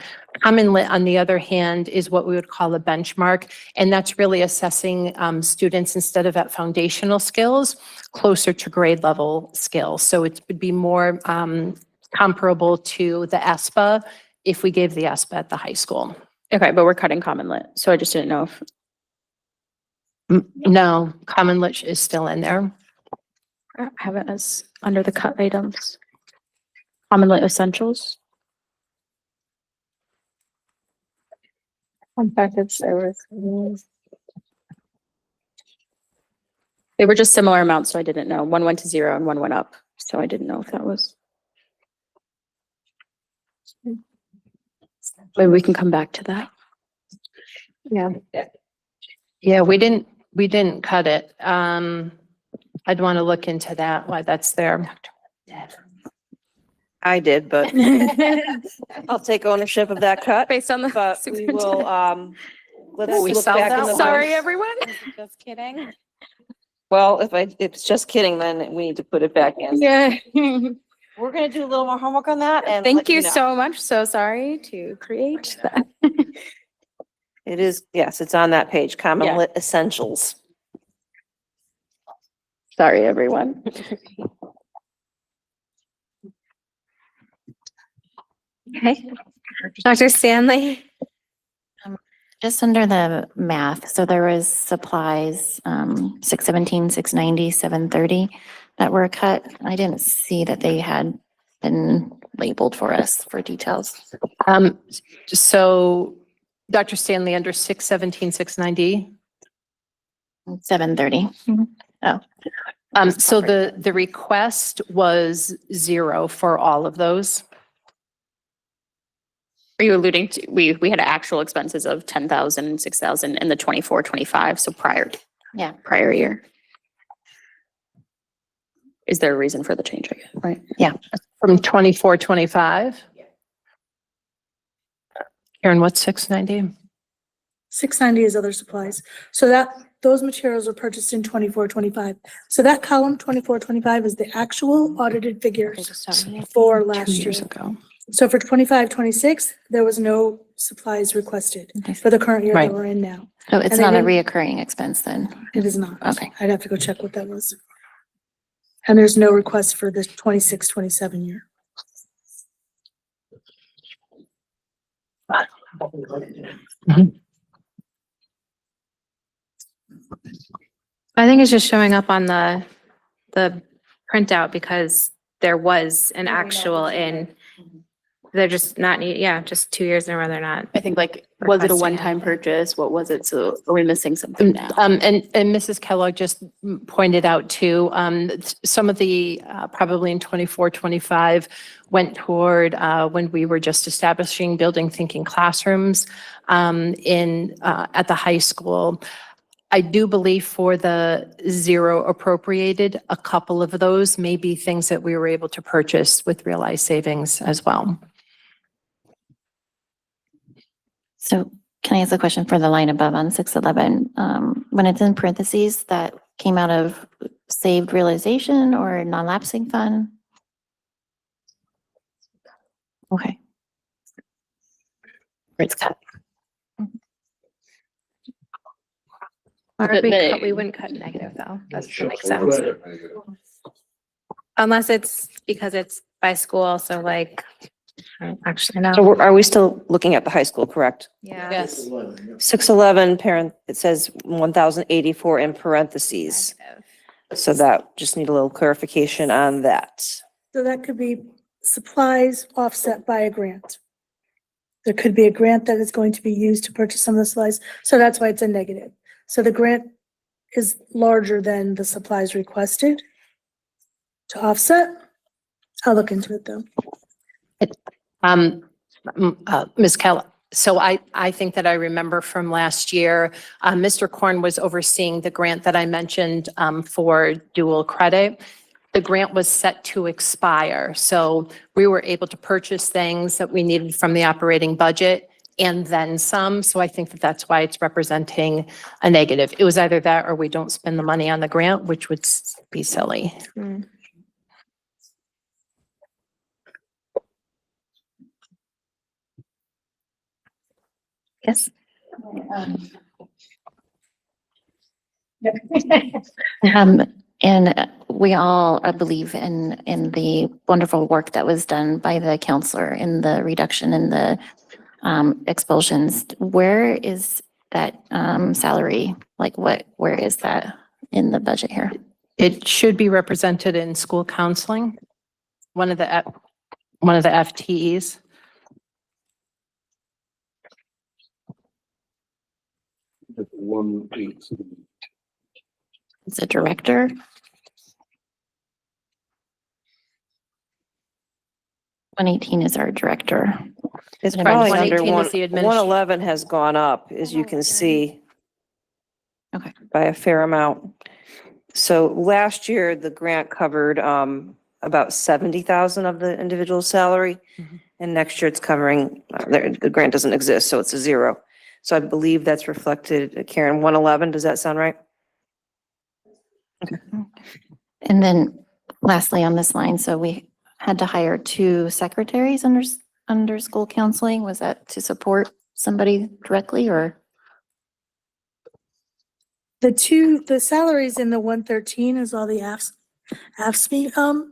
Common Lit, on the other hand, is what we would call a benchmark, and that's really assessing students instead of at foundational skills, closer to grade level skills. So it would be more comparable to the ESPA if we gave the ESPA at the high school. Okay, but we're cutting Common Lit, so I just didn't know if. No, Common Lit is still in there. I have it as under the cut items. Common Lit Essentials. Unpackaged services. They were just similar amounts, so I didn't know. One went to 0 and one went up, so I didn't know if that was. Maybe we can come back to that. Yeah, we didn't cut it. I'd want to look into that, why that's there. I did, but I'll take ownership of that cut. Based on the. But we will, let's We look sell back that in the. one? Sorry, everyone. Just kidding. Well, if it's just kidding, then we need to put it back in. Yeah. We're gonna do a little more homework on that and. Thank let you know. so much. So sorry to create that. It is, yes, it's on that page, Common Yeah. Lit Essentials. Sorry, everyone. Okay. Dr. Stanley? Just under the math, so there was supplies, 617, 690, 730 that were cut. I didn't see that they had been labeled for us for details. So Dr. Stanley, under 617, 690? 730. So the request was 0 for all of those. Are you alluding to, we had actual expenses of 10,000 and 6,000 in the 24, 25, so prior Yeah. year. is there a reason for the change, I guess, right? Yeah. From 24, 25. Karen, what's 690? 690 is other supplies. So those materials were purchased in 24-25. So that column 24-25 is the actual audited figures for last 2 year. years ago. So for 25-26, there was no supplies requested for the current year that Right. we're in now. So it's And they not a didn't- reoccurring expense then? It is not. Okay. I'd have to go check what that was. And there's no request for the 26-27 year. I think it's just showing up on the printout because there was an actual they're just not, just 2 years in a row, they're not. I think was it a requesting it. one-time purchase? What was it? So are we missing something now? And Mrs. Kellogg just pointed out too, some of the, probably in 24, 25 went toward, when we were just establishing building thinking classrooms, at the high school. I do believe for the zero appropriated, a couple of those may be things that we were able to purchase with realized savings as well. So can I ask a question for the line above on 611? When it's in parentheses, that came out of saved realization or non-lapsing fund? Okay. Where it's cut. Or if we wouldn't cut negative though. That doesn't make sense. Unless it's because it's by school, so actually no. So are we still looking at the high school, correct? Yeah. Yes. 611 parent, it says 1,084 in parentheses. So that, just need a little clarification on that. So that could be supplies offset by a grant. There could be a grant that is going to be used to purchase some of the supplies. So that's why it's a negative. So the grant is larger than the supplies requested to offset. I'll look into it though. Ms. Kellogg, so I think that I remember from last year, Mr. Korn was overseeing the grant that I mentioned for dual credit. The grant was set to expire, so we were able to purchase things that we needed from the operating budget and then some. So I think that that's why it's representing a negative. It was either that or we don't spend the money on the grant, which would be silly. Yes. And we all believe in the wonderful work that was done by the counselor in the reduction in the expulsions. Where is that salary? Where is that in the budget here? It should be represented in school counseling, one of the FTEs. It's a director. $118 is our director. It's And probably 118 under is the 111 has gone up, as you can see. Okay. By a fair amount. So last year, the grant covered about 70,000 of the individual salary. And next year it's covering, the grant doesn't exist, so it's a zero. So I believe that's reflected, Karen, 111, does that sound right? And then lastly on this line, so we had to hire 2 secretaries under school counseling. Was that to support somebody directly or? The salaries in the 113 is all the AFSCME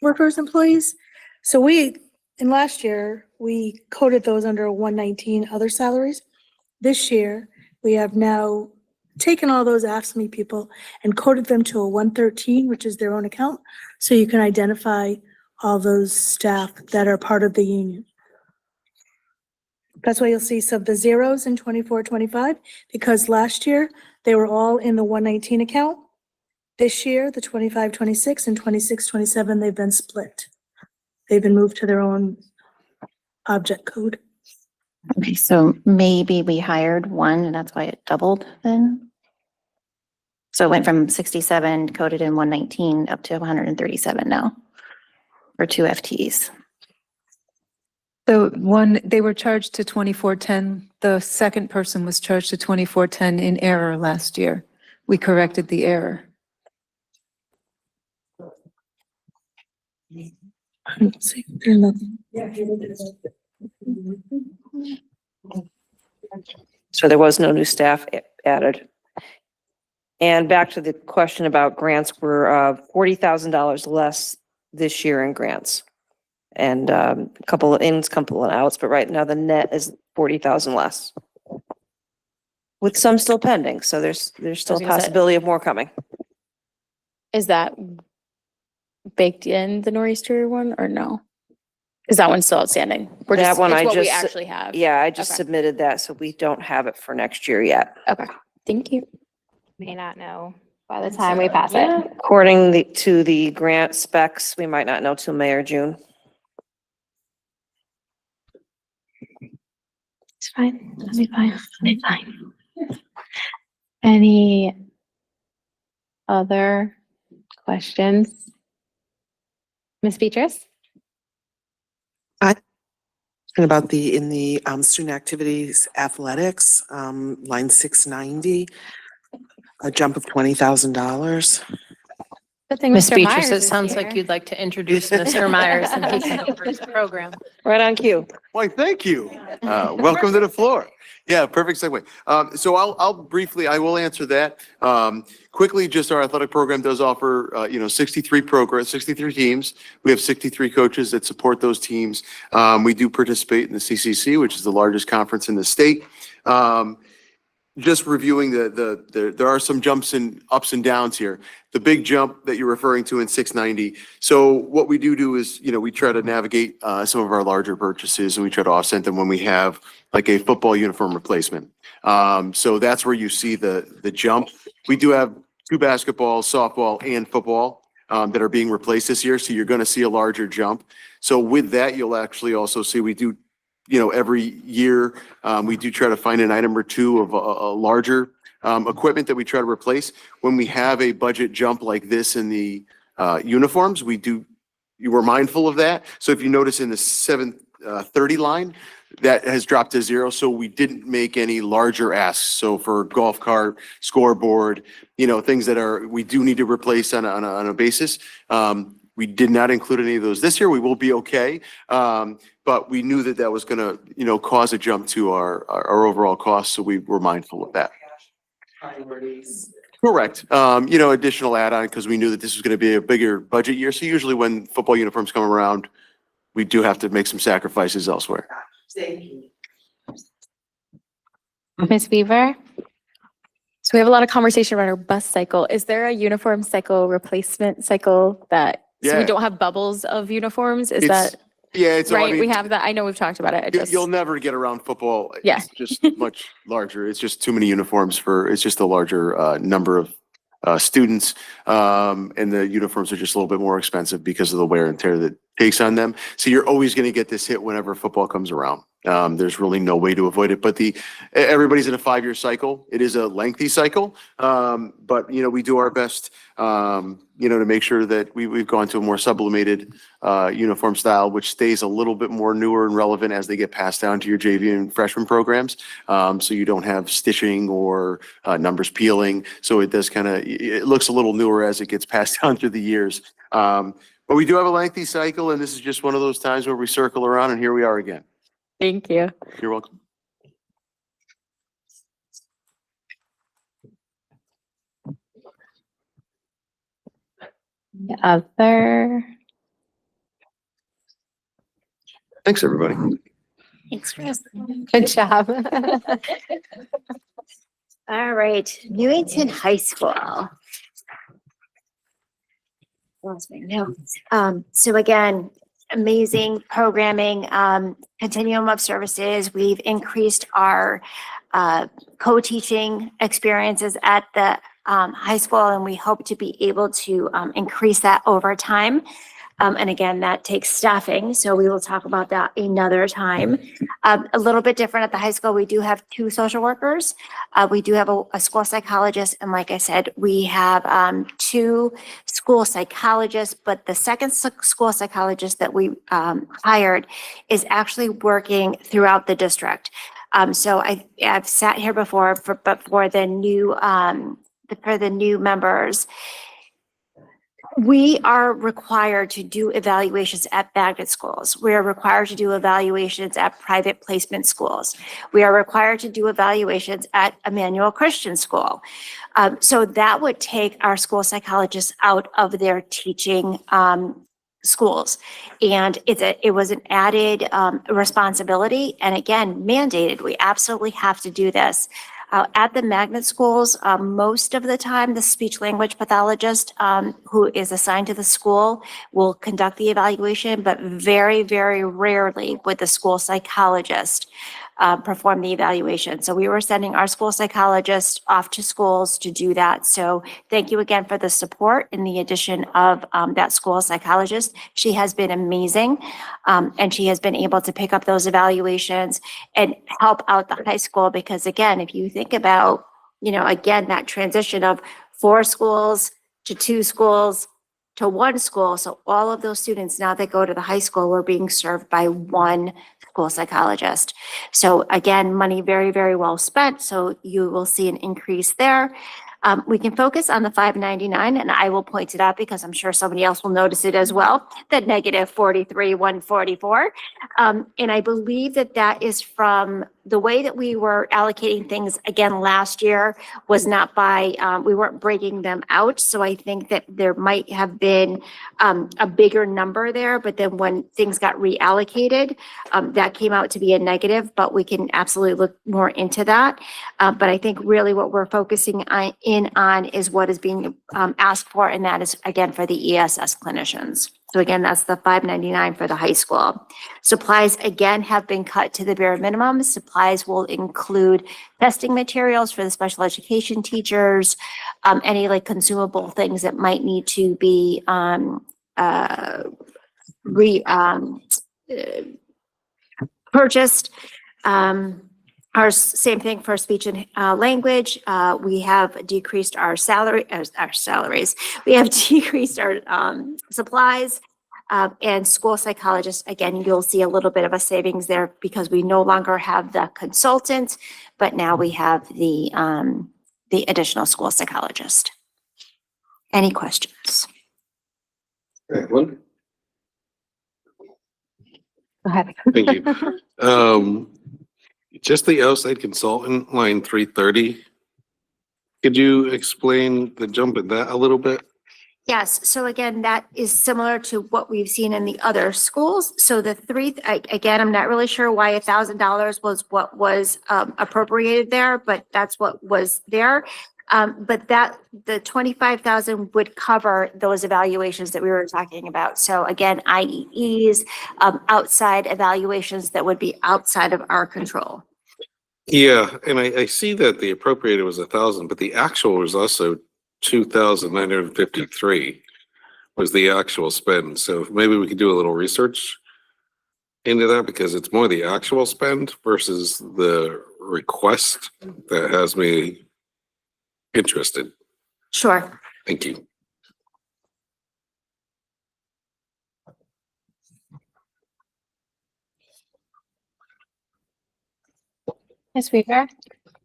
workers, employees. So in last year, we coded those under 119 other salaries. This year, we have now taken all those AFSCME people and coded them to a 113, which is their own account. So you can identify all those staff that are part of the union. That's why you'll see some of the zeros in 24-25, because last year they were all in the 119 account. This year, the 25-26 and 26-27, they've been split. They've been moved to their own object code. Okay, so maybe we hired 1 and that's why it doubled then? So it went from 67 coded in 119 up to 137 now for 2 FTEs. They were charged to 2410. The second person was charged to 2410 in error last year. We corrected the error. So there was no new staff added. And back to the question about grants, we're $40,000 less this year in grants. And a couple of ins, couple of outs, but right now the net is 40,000 less. With some still pending, so there's still a was gonna say- possibility of more coming. Is that baked in the Nor'easter one or no? Is that one still outstanding? We're That just, one it's I what we just- actually have. Yeah, I just Okay. submitted that, so we don't have it for next year yet. Okay, thank you. May not know by the time we pass it. According to the grant specs, we might not know till May or June. It's fine. It'll be fine. It'll be fine. Any other questions? Ms. Beatrice? And about in the student activities athletics, line 690, a jump of $20,000. Good thing Ms. Mr. Beatrice, Myers it is sounds like here. you'd like to introduce Mr. Myers and he can go over his program. Right on cue. Why, thank you. Welcome to the floor. Yeah, perfect segue. So I'll briefly, I will answer that. Quickly, just our athletic program does offer, 63 teams. We have 63 coaches that support those teams. We do participate in the CCC, which is the largest conference in the state. Just reviewing there are some jumps and ups and downs here. The big jump that you're referring to in 690. So what we do is, we try to navigate some of our larger purchases and we try to offset them when we have like a football uniform replacement. So that's where you see the jump. We do have 2 basketball, softball, and football that are being replaced this year. So you're going to see a larger jump. So with that, you'll actually also see we do, every year, we do try to find an item or two of a larger equipment that we try to replace. When we have a budget jump like this in the uniforms, you were mindful of that. So if you notice in the 730 line, that has dropped to 0. So we didn't make any larger asks. So for golf cart, scoreboard, things that we do need to replace on a basis. We did not include any of those this year. We will be okay. But we knew that was going to, cause a jump to our overall costs. So we were mindful of that. Correct. Additional add-on because we knew that this was going to be a bigger budget year. So usually when football uniforms come around, we do have to make some sacrifices elsewhere. Ms. Weaver? So we have a lot of conversation about our bus cycle. Is there a uniform cycle replacement cycle so we Yeah. don't have bubbles of uniforms? Is It's- that Yeah, it's right? We have that. I know we've talked about it. You'll never get around football. Yeah. It's just much larger. It's just too many uniforms it's just a larger number of students. And the uniforms are just a little bit more expensive because of the wear and tear that takes on them. So you're always going to get this hit whenever football comes around. There's really no way to avoid it, but everybody's in a 5-year cycle. It is a lengthy cycle. But we do our best, to make sure that we've gone to a more sublimated, uniform style, which stays a little bit more newer and relevant as they get passed down to your JV and freshman programs. So you don't have stitching or, numbers peeling. So it does it looks a little newer as it gets passed down through the years. But we do have a lengthy cycle and this is just one of those times where we circle around and here we are again. Thank you. You're welcome. Other? Thanks, everybody. Thanks, Chris. Good job. All right, Newington High School. Lost my notes. So again, amazing programming, continuum of services. We've increased our co-teaching experiences at the high school, and we hope to be able to increase that over time. And again, that takes staffing, so we will talk about that another time. A little bit different at the high school, we do have 2 social workers. We do have a school psychologist, and like I said, we have 2 school psychologists, but the second school psychologist that we hired is actually working throughout the district. So I've sat here before, but for the new members, we are required to do evaluations at magnet schools. We are required to do evaluations at private placement schools. We are required to do evaluations at Emmanuel Christian School. So that would take our school psychologists out of their teaching schools. And it was an added responsibility, and again, mandated. We absolutely have to do this. At the magnet schools, most of the time, the speech language pathologist who is assigned to the school will conduct the evaluation, but very, very rarely would the school psychologist perform the evaluation. So we were sending our school psychologist off to schools to do that. So thank you again for the support in the addition of that school psychologist. She has been amazing, and she has been able to pick up those evaluations and help out the high school, because again, if you think about, again, that transition of 4 schools to 2 schools to 1 school. So all of those students now that go to the high school were being served by 1 school psychologist. So again, money very, very well spent. So you will see an increase there. We can focus on the 599, and I will point it out because I'm sure somebody else will notice it as well, the negative 43,144. And I believe that is from the way that we were allocating things again last year was not by, we weren't breaking them out. So I think that there might have been a bigger number there, but then when things got reallocated, that came out to be a negative, but we can absolutely look more into that. But I think really what we're focusing on is what is being asked for, and that is again for the ESS clinicians. So again, that's the 599 for the high school. Supplies again have been cut to the bare minimum. Supplies will include testing materials for the special education teachers, any like consumable things that might need to be purchased. Our same thing for speech and language. We have decreased our salaries. We have decreased our supplies. And school psychologists, again, you'll see a little bit of a savings there because we no longer have the consultant, but now we have the additional school psychologist. Any questions? One. Go ahead. Thank you. Just the outside consultant, line 330. Could you explain the jump in that a little bit? Yes, so again, that is similar to what we've seen in the other schools. So again, I'm not really sure why $1,000 was what was appropriated there, but that's what was there. But the 25,000 would cover those evaluations that we were talking about. So again, IEEs, outside evaluations that would be outside of our control. Yeah, and I see that the appropriated was 1,000, but the actual was also 2,953 was the actual spend. So maybe we could do a little research into that because it's more the actual spend versus the request that has me interested. Sure. Thank you. Ms. Weaver,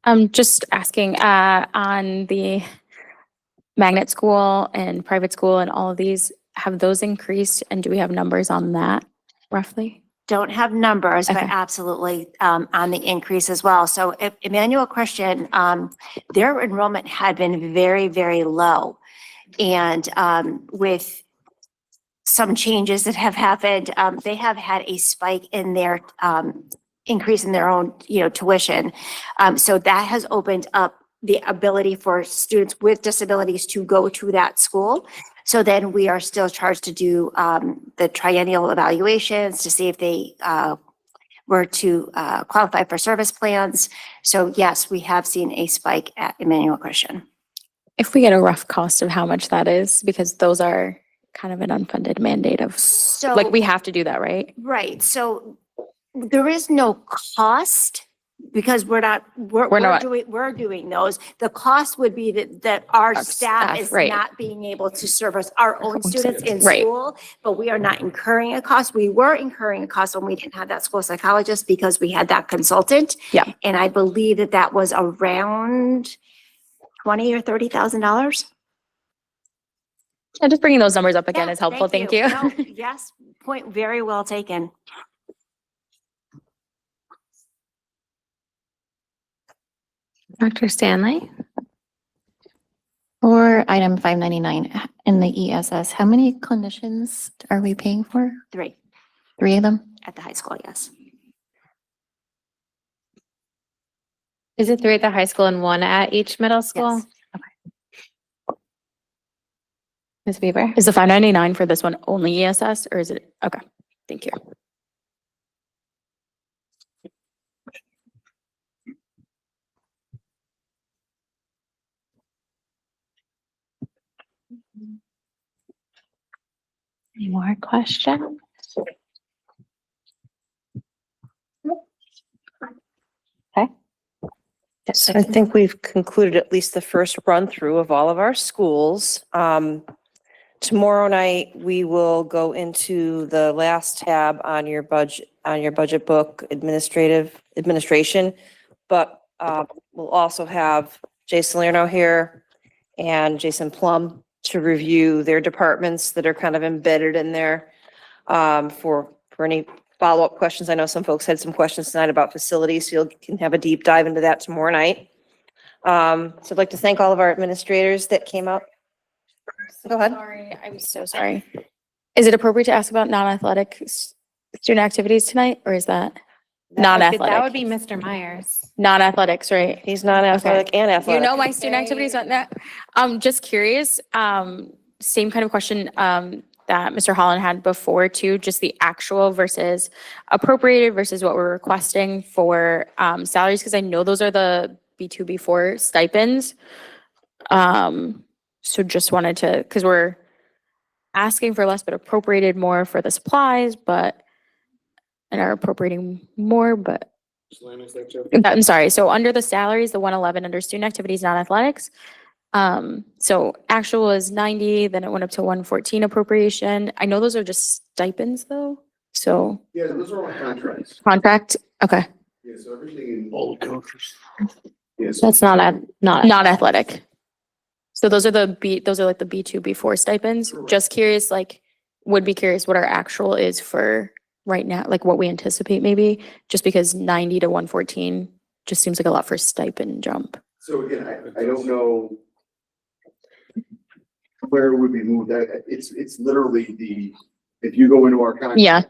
I'm just asking on the magnet school and private school and all of these, have those increased, and do we have numbers on that roughly? Don't have numbers, but Okay. absolutely on the increase as well. So if Emmanuel Christian, their enrollment had been very, very low. And with some changes that have happened, they have had a spike in their increase in their own, tuition. So that has opened up the ability for students with disabilities to go to that school. So then we are still charged to do the triennial evaluations to see if they were to qualify for service plans. So yes, we have seen a spike at Emmanuel Christian. If we get a rough cost of how much that is, because those are kind of an unfunded mandate of, So. like, we have to do that, right? Right, so there is no cost because we're not- doing those. The cost would be that our Our staff staff, is right. not being able to service our own students in Right. school, but we are not incurring a cost. We were incurring a cost when we didn't have that school psychologist because we had that consultant. Yeah. And I believe that was around $20,000 or $30,000. Yeah, just bringing those numbers up again is helpful. Thank you. No, yes, point very well taken. Dr. Stanley? For item 599 in the ESS, how many clinicians are we paying for? 3 3 of them? at the high school, yes. Is it 3 at the high school and 1 at each middle school? Yes. Ms. Bieber? Is the 599 for this one only ESS or is it? Okay, thank you. Any more questions? Yes, I think we've concluded at least the first run through of all of our schools. Tomorrow night, we will go into the last tab on your budget book, administration. But we'll also have Jay Salerno here and Jason Plum to review their departments that are kind of embedded in there for any follow-up questions. I know some folks had some questions tonight about facilities, so you can have a deep dive into that tomorrow night. So I'd like to thank all of our administrators that came out. Go ahead. Sorry, I'm so sorry. Is it appropriate to ask about non-athletic student activities tonight or is that That would non-athletic? be Mr. Myers. Non-athletics, right? He's non-athletic and athletic. You know my student activities on that. Just curious, same kind of question that Mr. Holland had before too, just the actual versus appropriated versus what we're requesting for salaries, because I know those are the B2, B4 stipends. So just wanted to, because we're asking for less but appropriated more for the supplies, and are appropriating more, but I'm sorry. So under the salaries, the 111 under student activities, non-athletics. So actual is 90, then it went up to 114 appropriation. I know those are just stipends though. So Yeah, those are all contracts. contract, okay. Yeah, so everything in. All the coaches. Yes. That's not Non-athletic. So those are like the B2, B4 stipends. Just curious, would be curious what our actual is for right now, like what we anticipate maybe, just because 90 to 114 just seems like a lot for stipend jump. So again, I don't know where it would be moved. It's literally if you go into our contract. Yeah.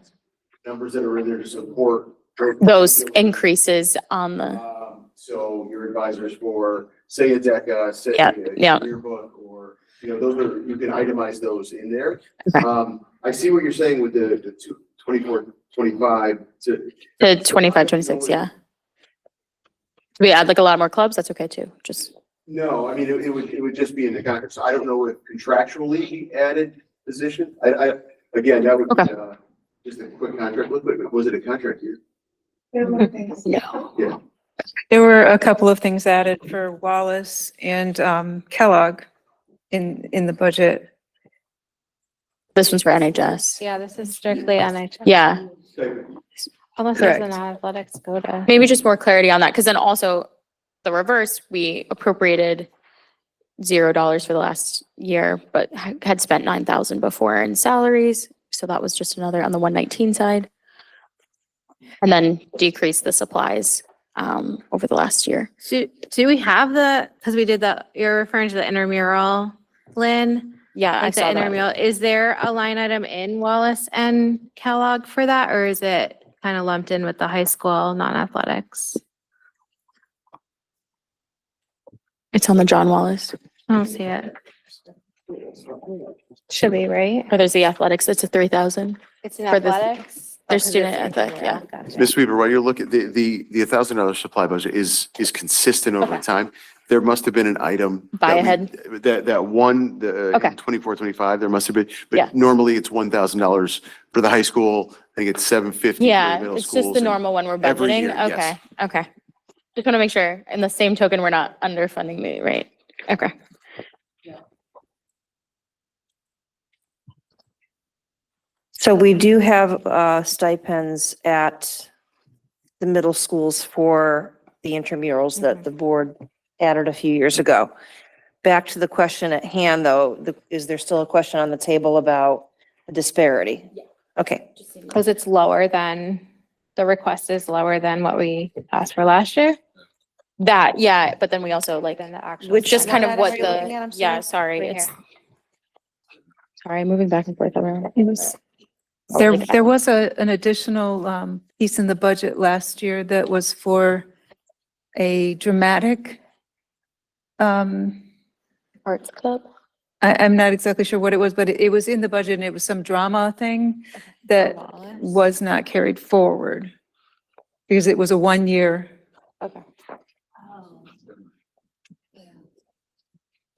Numbers that are in there to support. Those increases on the, So your advisors for, say a DECA, say Yeah, yeah. a yearbook, or, those are, you can itemize those in there. Okay. I see what you're saying with the 24, 25 to. to 25, 26, yeah. We add like a lot more clubs, that's okay too, just, No, I mean, it would just be in the contract. So I don't know if contractually he added position. Again, that would be, just a quick contract. Look, was it a contract year? no. Yeah. There were a couple of things added for Wallace and Kellogg in the budget. This one's for NHS. Yeah, this is strictly NHS. Yeah, Unless there's Correct. an athletics go to. maybe just more clarity on that, because then also the reverse, we appropriated $0 for the last year, but had spent 9,000 before in salaries. So that was just another on the 119 side. And then decrease the supplies over the last year. Do we have because we did you're referring to the intramural, Lynn? Yeah, I Like the saw that. intramural, is there a line item in Wallace and Kellogg for that, or is it kind of lumped in with the high school non-athletics? It's on the John Wallace. I don't see it. Should be, right? Or there's the athletics, it's a 3,000. It's in For the- athletics? There's student athletic, yeah. Gotcha. Ms. Weaver, while you're looking, the $1,000 supply budget is consistent over time. there must have been an item. Buy that we- ahead? That one, the Okay. 24, 25, there must have been, Yeah. but normally it's $1,000 for the high school. I think it's $750 for the Yeah, middle it's just schools. the and normal one we're every budgeting. year, yes. Okay, okay. Just want to make sure, in the same token, we're not underfunding the, right? Okay. So we do have stipends at the middle schools for the intramurals that the board added a few years ago. Back to the question at hand, though, is there still a question on the table about the disparity? Okay. Because it's lower than, the request is lower than what we asked for last year. That, yeah, but then we also like, Than the actual. Which just kind of line what item are you looking at? I'm the, yeah, sorry. sorry, Right it's. here. Sorry, moving back and forth. everywhere. It was, there was an additional piece in the budget last year that was for a dramatic, Arts club? I'm not exactly sure what it was, but it was in the budget and it was some drama thing that was not carried forward because it was a 1 year. Okay.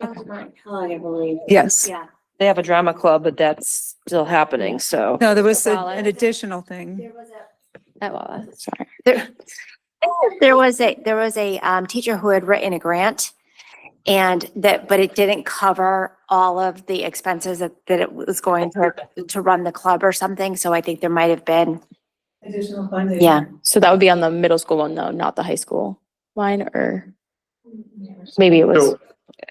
I believe. Yes. Yeah. They have a drama club, but that's still happening, so. No, there was an additional thing. At Wallace. Sorry. There was a teacher who had written a grant and that, but it didn't cover all of the expenses that it was going to run the club or something. So I think there might have been. Additional funding. Yeah. So that would be on the middle school one though, not the high school line, or maybe it was,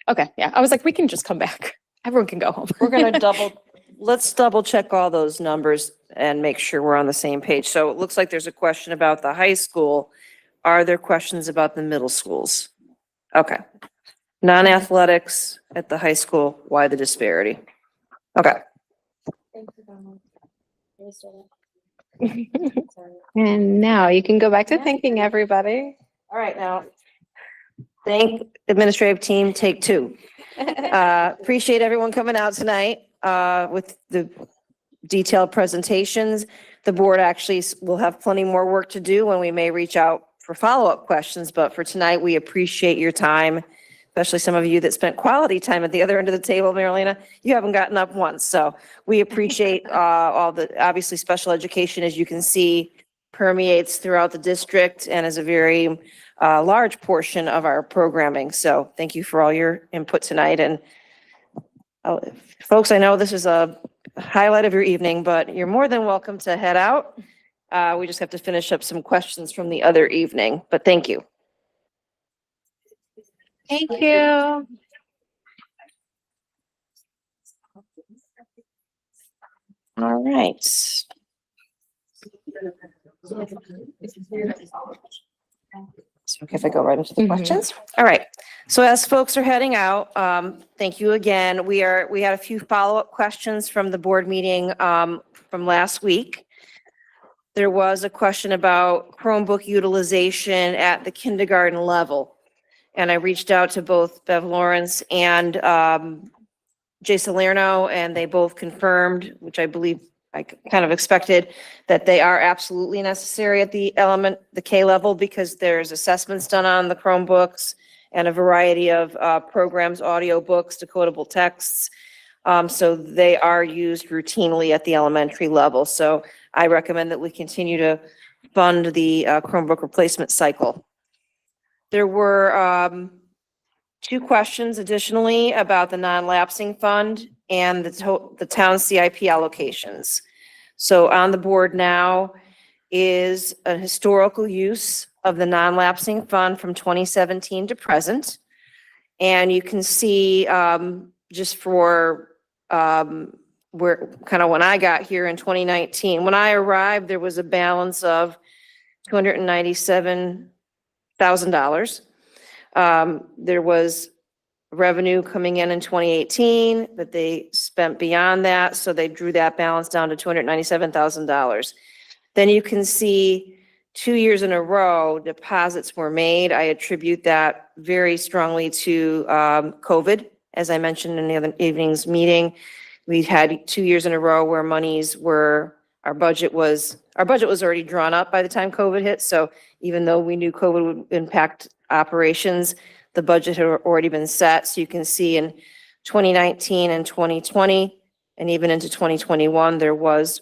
okay, yeah, I was like, we can just come back. Everyone can go home. We're gonna let's double check all those numbers and make sure we're on the same page. So it looks like there's a question about the high school. Are there questions about the middle schools? Okay. Non-athletics at the high school, why the disparity? Okay. And now you can go back to thanking everybody. All right, now, thank administrative team, take two. Appreciate everyone coming out tonight with the detailed presentations. The board actually will have plenty more work to do when we may reach out for follow-up questions, but for tonight, we appreciate your time, especially some of you that spent quality time at the other end of the table, Marilena. You haven't gotten up once, so we appreciate all the, obviously, special education, as you can see, permeates throughout the district and is a very large portion of our programming. So thank you for all your input tonight. And folks, I know this is a highlight of your evening, but you're more than welcome to head out. We just have to finish up some questions from the other evening, but thank you. Thank you. All right. So if I go right into the questions? All right. So as folks are heading out, thank you again. We had a few follow-up questions from the board meeting from last week. There was a question about Chromebook utilization at the kindergarten level. And I reached out to both Bev Lawrence and Jay Salerno, and they both confirmed, which I believe I kind of expected, that they are absolutely necessary at the K level, because there's assessments done on the Chromebooks and a variety of programs, audio books, decodable texts. So they are used routinely at the elementary level. So I recommend that we continue to fund the Chromebook replacement cycle. There were two questions additionally about the non-lapsing fund and the town CIP allocations. So on the board now is a historical use of the non-lapsing fund from 2017 to present. And you can see just for where kind of when I got here in 2019, when I arrived, there was a balance of $297,000. There was revenue coming in 2018 that they spent beyond that, so they drew that balance down to $297,000. Then you can see 2 years in a row, deposits were made. I attribute that very strongly to COVID. As I mentioned in the other evening's meeting, we've had 2 years in a row where our our budget was already drawn up by the time COVID hit. So even though we knew COVID would impact operations, the budget had already been set. So you can see in 2019 and 2020, and even into 2021, there was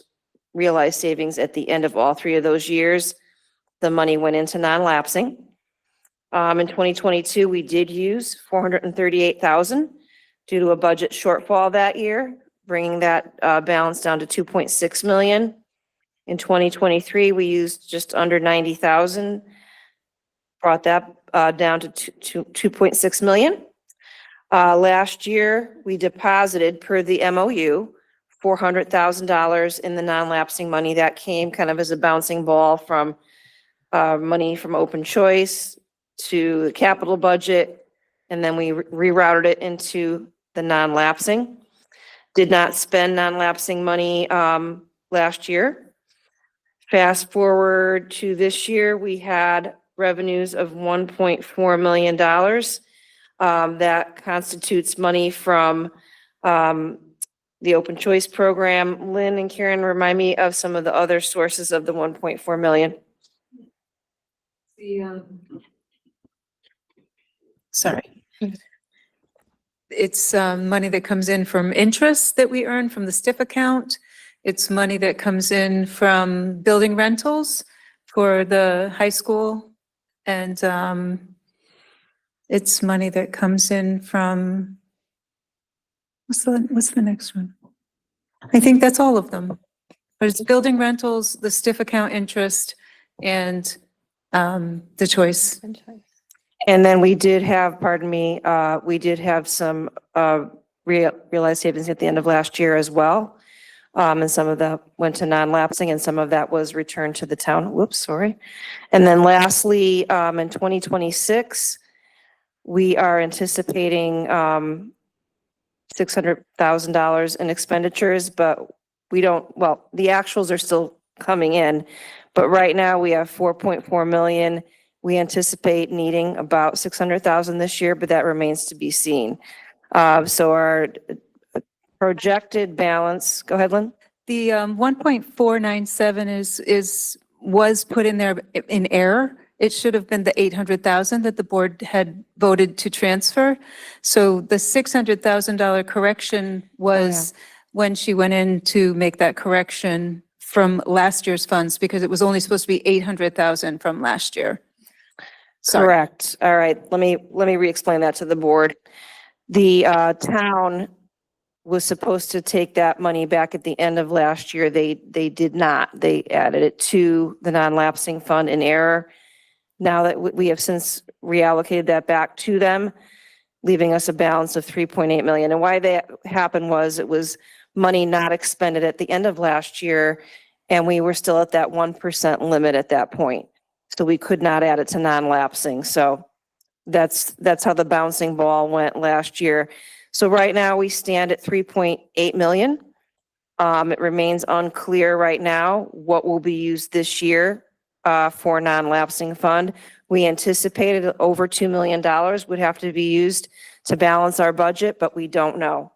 realized savings at the end of all three of those years. The money went into non-lapsing. In 2022, we did use 438,000 due to a budget shortfall that year, bringing that balance down to 2.6 million. In 2023, we used just under 90,000, brought that down to 2.6 million. Last year, we deposited per the MOU, $400,000 in the non-lapsing money that came kind of as a bouncing ball from money from open choice to the capital budget, and then we rerouted it into the non-lapsing. Did not spend non-lapsing money last year. Fast forward to this year, we had revenues of $1.4 million. That constitutes money from the open choice program. Lynn and Karen, remind me of some of the other sources of the 1.4 million. Sorry. It's money that comes in from interest that we earn from the STIF account. It's money that comes in from building rentals for the high school. And it's money that comes in from, what's the next one? I think that's all of them. But it's building rentals, the STIF account interest, and the choice. And then we did have, we did have some realized savings at the end of last year as well. And some of that went to non-lapsing and some of that was returned to the town. Whoops, sorry. And then lastly, in 2026, we are anticipating $600,000 in expenditures, but we don't, well, the actuals are still coming in, but right now we have 4.4 million. We anticipate needing about 600,000 this year, but that remains to be seen. So our projected balance, go ahead, Lynn. The 1.497 was put in there in error. It should have been the 800,000 that the board had voted to transfer. So the $600,000 correction was when she went in to make that correction from last year's funds, because it was only supposed to be 800,000 from last year. Sorry. Correct. All right. Let me re-explain that to the board. The town was supposed to take that money back at the end of last year. They did not. They added it to the non-lapsing fund in error. Now that we have since reallocated that back to them, leaving us a balance of 3.8 million. And why that happened was it was money not expended at the end of last year, and we were still at that 1% limit at that point. So we could not add it to non-lapsing. So that's how the bouncing ball went last year. So right now we stand at 3.8 million. It remains unclear right now what will be used this year for non-lapsing fund. We anticipated over $2 million would have to be used to balance our budget, but we don't know.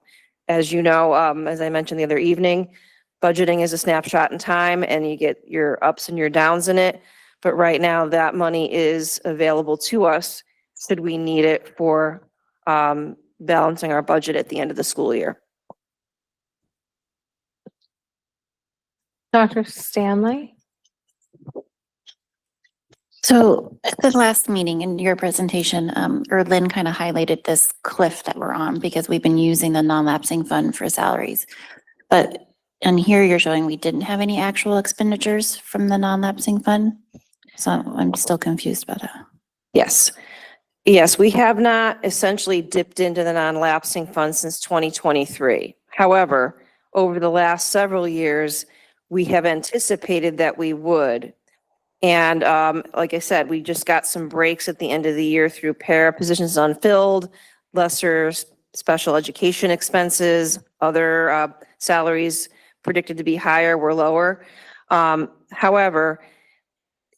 As you know, as I mentioned the other evening, budgeting is a snapshot in time and you get your ups and your downs in it. But right now that money is available to us should we need it for balancing our budget at the end of the school year. Dr. Stanley? So at the last meeting in your presentation, or Lynn kind of highlighted this cliff that we're on because we've been using the non-lapsing fund for salaries. But and here you're showing we didn't have any actual expenditures from the non-lapsing fund. So I'm still confused about it. Yes. Yes, we have not essentially dipped into the non-lapsing fund since 2023. However, over the last several years, we have anticipated that we would. And like I said, we just got some breaks at the end of the year through para positions unfilled, lesser special education expenses, other salaries predicted to be higher were lower. However,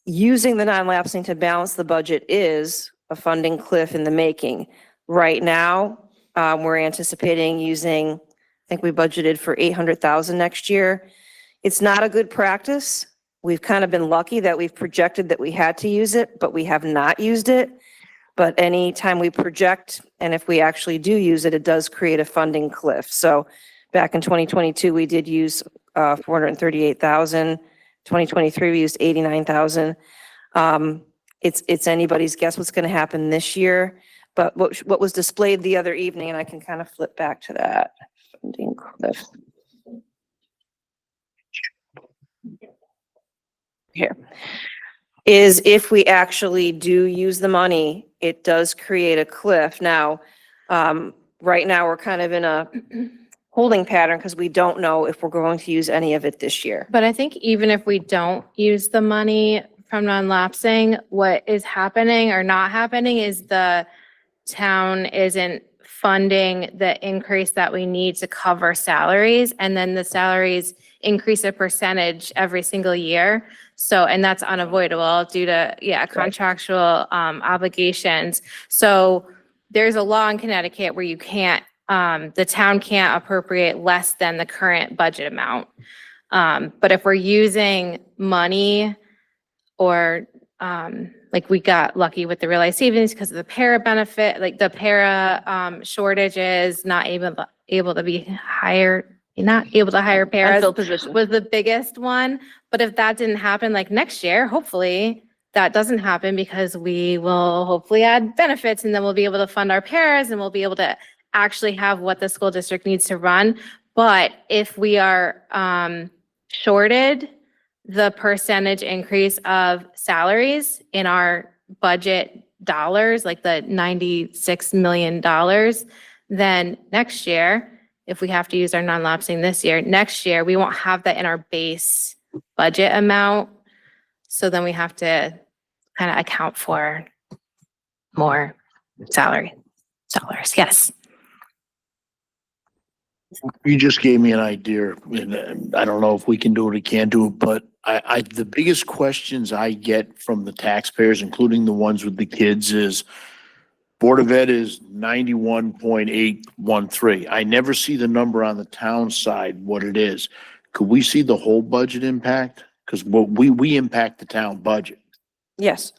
using the non-lapsing to balance the budget is a funding cliff in the making. Right now, we're anticipating using, I think we budgeted for 800,000 next year, It's not a good practice. We've kind of been lucky that we've projected that we had to use it, but we have not used it. But anytime we project, and if we actually do use it, it does create a funding cliff. So back in 2022, we did use 438,000. 2023, we used 89,000. It's anybody's guess what's going to happen this year. But what was displayed the other evening, and I can kind of flip back to that funding cliff. Here is if we actually do use the money, it does create a cliff. Now, right now, we're kind of in a holding pattern because we don't know if we're going to use any of it this year. But I think even if we don't use the money from non-lapsing, what is happening or not happening is the town isn't funding the increase that we need to cover salaries. And then the salaries increase a percentage every single year. So, and that's unavoidable due to, contractual obligations. So there's a law in Connecticut where you can't, the town can't appropriate less than the current budget amount. But if we're using money or like we got lucky with the realized savings because of the para benefit, like the para shortages, not able to be hired, not able to hire paras Unfilled position. was the biggest one. But if that didn't happen, like next year, hopefully that doesn't happen because we will hopefully add benefits and then we'll be able to fund our paras and we'll be able to actually have what the school district needs to run. But if we are shorted the percentage increase of salaries in our budget dollars, like the $96 million, then next year, if we have to use our non-lapsing this year, next year, we won't have that in our base budget amount. So then we have to kind of account for more salaries. Yes. You just gave me an idea, and I don't know if we can do it or can't do it, but the biggest questions I get from the taxpayers, including the ones with the kids, is Board of Ed is 91.813. I never see the number on the town side, what it is. Could we see the whole budget impact? Because we impact the town budget, Yes,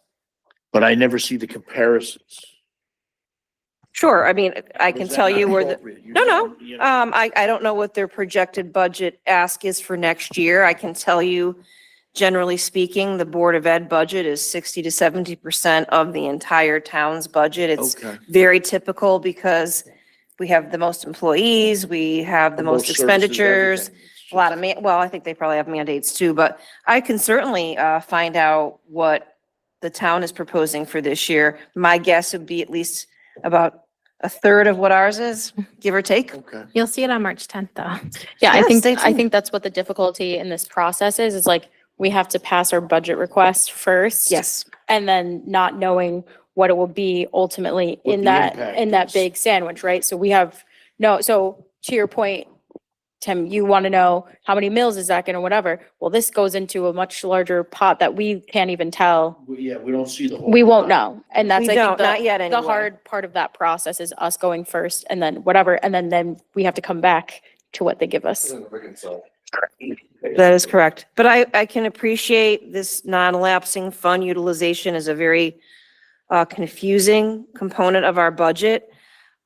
but I never see the comparisons. sure. I mean, I Or can is that tell not you where the, appropriate? no. You know, I don't know what their projected budget ask is for next year. I can tell you, generally speaking, the Board of Ed budget is 60 to 70% of the entire town's budget. It's Okay. very typical because we have the most employees, we have the most Most services, expenditures, everything. a lot of, well, I think they probably have mandates too, but I can certainly find out what the town is proposing for this year. My guess would be at least about a third of what ours is, give or take. Okay. You'll see it on March 10th though. Yeah, Yeah, I stay tuned. think that's what the difficulty in this process is like, we have to pass our budget request first. Yes. And then not knowing what it will be ultimately What in the that, impact in that is. big sandwich, right? So we have, so to your point, Tim, you want to know how many mills is that going to whatever? Well, this goes into a much larger pot that we can't even tell. Yeah, we don't see the whole. We won't know. And that's, We I think, don't, not yet the anyway. hard part of that process is us going first and then whatever. And then we have to come back to what they give us. That is correct. But I can appreciate this non-lapsing fund utilization is a very confusing component of our budget.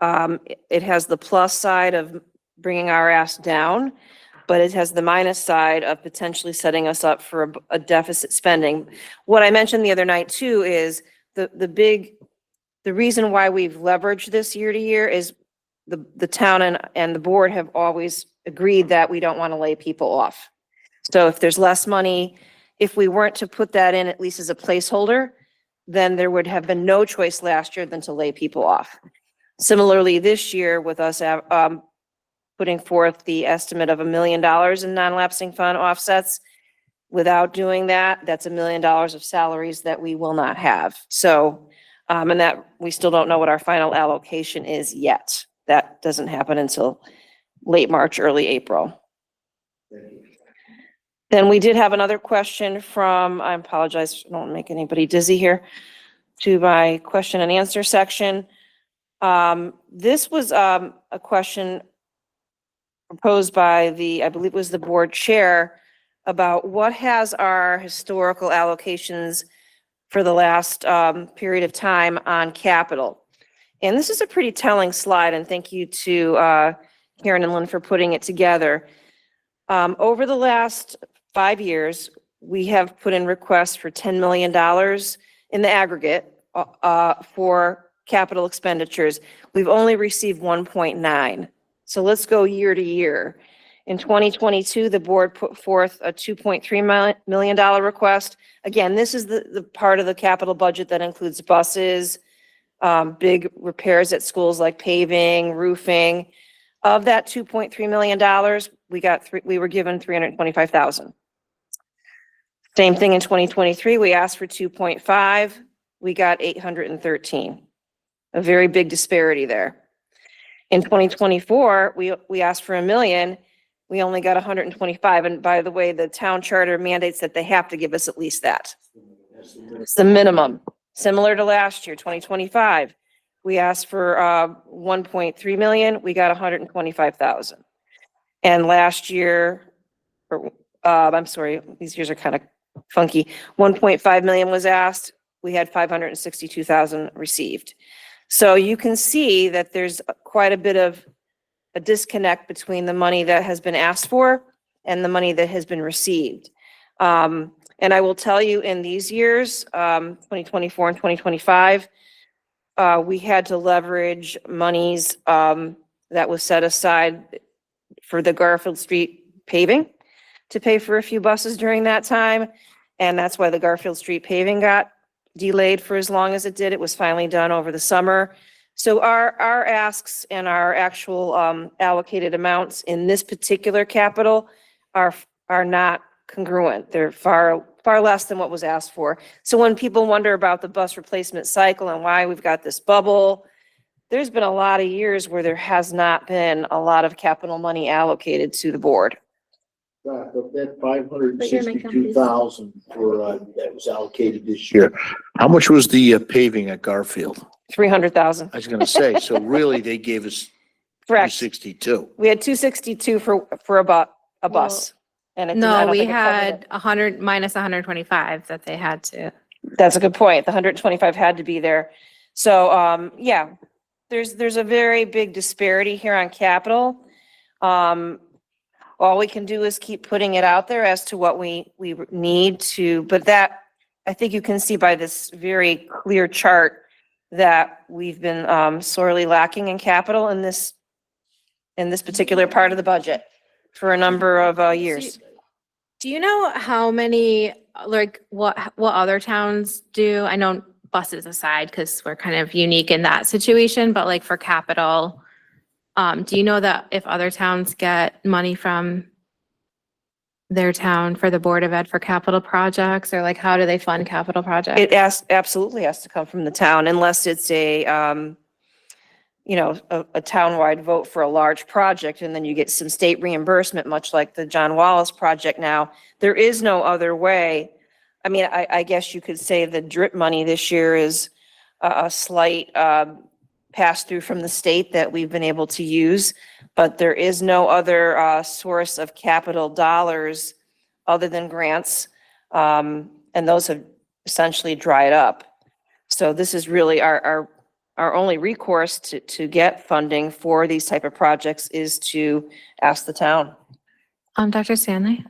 It has the plus side of bringing our ass down, but it has the minus side of potentially setting us up for a deficit spending. What I mentioned the other night too is the reason why we've leveraged this year to year is the town and the board have always agreed that we don't want to lay people off. So if there's less money, if we weren't to put that in at least as a placeholder, then there would have been no choice last year than to lay people off. Similarly, this year with us putting forth the estimate of $1 million in non-lapsing fund offsets, without doing that, that's $1 million of salaries that we will not have. So, and that we still don't know what our final allocation is yet. That doesn't happen until late March, early April. Then we did have another question from, I apologize, I don't make anybody dizzy here, to my question and answer section. This was a question proposed by I believe it was the board chair, about what has our historical allocations for the last period of time on capital. And this is a pretty telling slide, and thank you to Karen and Lynn for putting it together. Over the last 5 years, we have put in requests for $10 million in the aggregate for capital expenditures. We've only received 1.9. So let's go year to year. In 2022, the board put forth a $2.3 million request. Again, this is the part of the capital budget that includes buses, big repairs at schools like paving, roofing. Of that $2.3 million, we were given $325,000. Same thing in 2023, we asked for 2.5, we got 813. A very big disparity there. In 2024, we asked for $1 million, we only got 125. And by the way, the town charter mandates that they have to give us at least that. It's the minimum. Similar to last year, 2025, we asked for 1.3 million, we got 125,000. And last year, I'm sorry, these years are kind of funky. 1.5 million was asked, we had 562,000 received. So you can see that there's quite a bit of a disconnect between the money that has been asked for and the money that has been received. And I will tell you, in these years, 2024 and 2025, we had to leverage monies that was set aside for the Garfield Street paving to pay for a few buses during that time. And that's why the Garfield Street paving got delayed for as long as it did. It was finally done over the summer. So our asks and our actual allocated amounts in this particular capital are not congruent. They're far less than what was asked for. So when people wonder about the bus replacement cycle and why we've got this bubble, there's been a lot of years where there has not been a lot of capital money allocated to the board. Of that 562,000 that was allocated this year, how much was the paving at Garfield? 300,000. I was gonna say, so really they gave us Correct. 262. We had 262 for a bus. And it did- I No, don't we think it covered had it. 100 minus 125 that they had to. That's a good point. The 125 had to be there. So, yeah, there's a very big disparity here on capital. All we can do is keep putting it out there as to what we need to, but that, I think you can see by this very clear chart that we've been sorely lacking in capital in this particular part of the budget for a number of years. Do you know how many, like, what other towns do? I know buses aside, because we're kind of unique in that situation, but like for capital, do you know that if other towns get money from their town for the Board of Ed for capital projects, or like how do they fund capital projects? It absolutely has to come from the town unless it's a townwide vote for a large project, and then you get some state reimbursement, much like the John Wallace project now. There is no other way. I mean, I guess you could say the DRIP money this year is a slight pass through from the state that we've been able to use, but there is no other source of capital dollars other than grants, and those have essentially dried up. So this is really our only recourse to get funding for these type of projects is to ask the town. Dr. Stanley?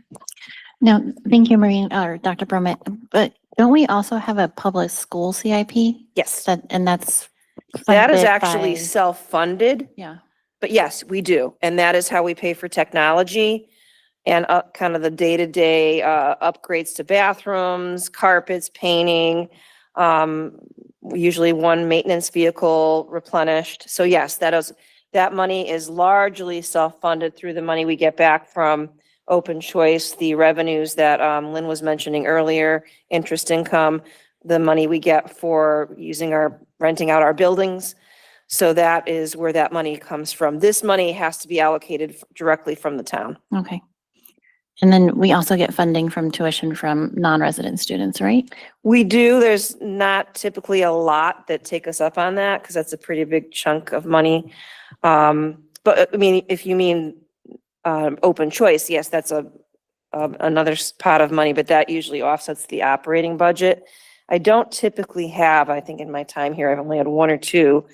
No, thank you, Maureen, or Dr. Bromett, but don't we also have a public school CIP? Yes. And that's That is funded actually by- self-funded. Yeah. But yes, we do. And that is how we pay for technology and kind of the day-to-day upgrades to bathrooms, carpets, painting, usually one maintenance vehicle replenished. So yes, that money is largely self-funded through the money we get back from open choice, the revenues that Lynn was mentioning earlier, interest income, the money we get for renting out our buildings. So that is where that money comes from. This money has to be allocated directly from the town. Okay. And then we also get funding from tuition from non-resident students, right? We do. There's not typically a lot that take us up on that because that's a pretty big chunk of money. But I mean, if you mean open choice, yes, that's a another pot of money, but that usually offsets the operating budget. I don't typically have, I think in my time here, I've only had one or two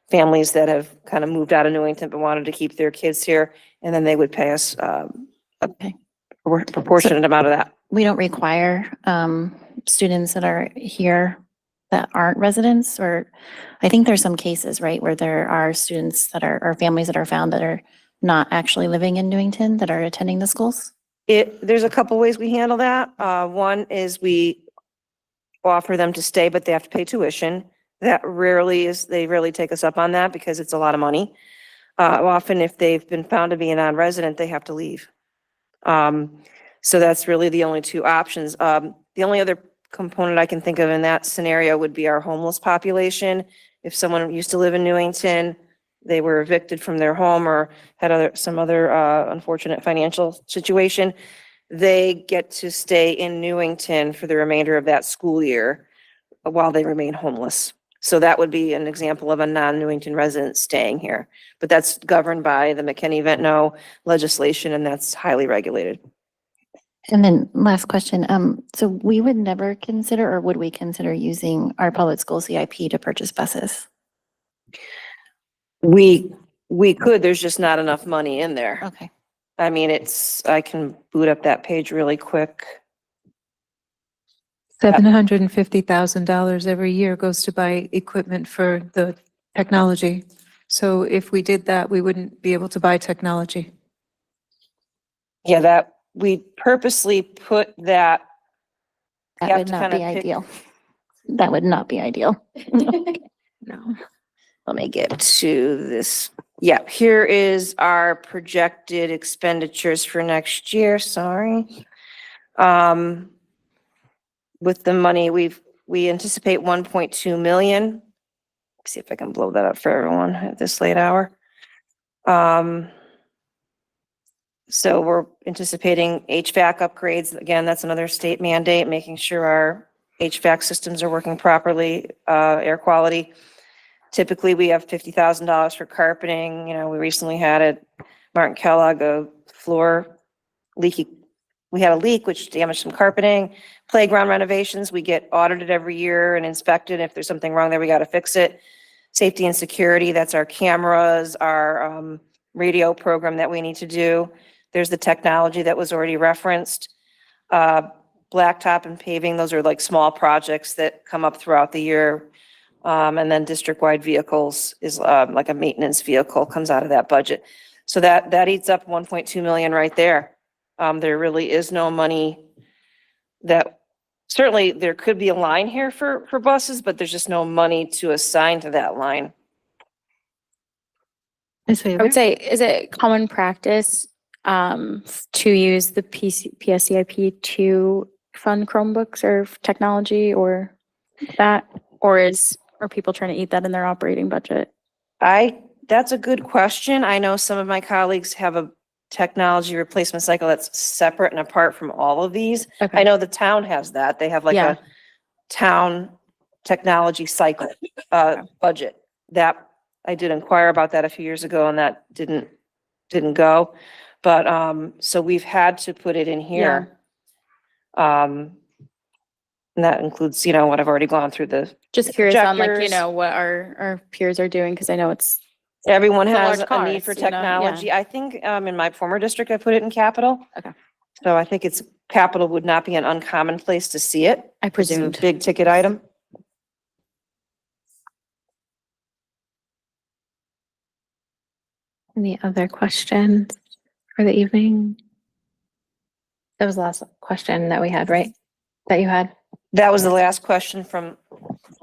families that have kind of moved out of Newington but wanted to keep their kids here, and then they would pay us a proportionate amount of that. We don't require students that are here that aren't residents, or I think there's some cases, right, where there are students that are, or families that are found that are not actually living in Newington that are attending the schools? There's a couple ways we handle that. One is we offer them to stay, but they have to pay tuition. They rarely take us up on that because it's a lot of money. Often if they've been found to be a non-resident, they have to leave. So that's really the only two options. The only other component I can think of in that scenario would be our homeless population. If someone used to live in Newington, they were evicted from their home or had some other unfortunate financial situation, they get to stay in Newington for the remainder of that school year while they remain homeless. So that would be an example of a non-Newington resident staying here. But that's governed by the McKinney-Ventnor legislation, and that's highly regulated. And then last question, so we would never consider, or would we consider using our public school CIP to purchase buses? We could, there's just not enough money in there. Okay. I mean, I can boot up that page really quick. $750,000 every year goes to buy equipment for the technology. So if we did that, we wouldn't be able to buy technology. Yeah, we purposely put that. You That have would to not kinda be pick- ideal. That would not be ideal. No. Let me get to this. Yeah, here is our projected expenditures for next year, sorry. With the money, we anticipate 1.2 million. See if I can blow that up for everyone at this late hour. So we're anticipating HVAC upgrades. Again, that's another state mandate, making sure our HVAC systems are working properly, air quality. Typically, we have $50,000 for carpeting. You know, we recently had at Martin Kellogg a floor leaky. We had a leak which damaged some carpeting. Playground renovations, we get audited every year and inspected. If there's something wrong there, we got to fix it. Safety and security, that's our cameras, our radio program that we need to do. There's the technology that was already referenced. Blacktop and paving, those are like small projects that come up throughout the year. And then district-wide vehicles is like a maintenance vehicle comes out of that budget. So that eats up 1.2 million right there. There really is no money certainly there could be a line here for buses, but there's just no money to assign to that line. I would say, is it common practice to use the PSCIP to fund Chromebooks or technology or that? Or are people trying to eat that in their operating budget? That's a good question. I know some of my colleagues have a technology replacement cycle that's separate and apart from all of these. Okay. I know the town has that. They have like a town technology cycle budget. That I did inquire about that a few years ago and that didn't go. But so we've had to put it in here. And that includes, what I've already gone through Just curious on projectors. what our peers are doing, because I know Everyone it's a has large a need cost, for you know? Yeah. technology. I think in my former district, I put it in capital. Okay. So I think capital would not be an uncommon place to see it. I It's a presumed. big ticket item. Any other questions for the evening? That was the last question that we had, right? That you had? That was the last question from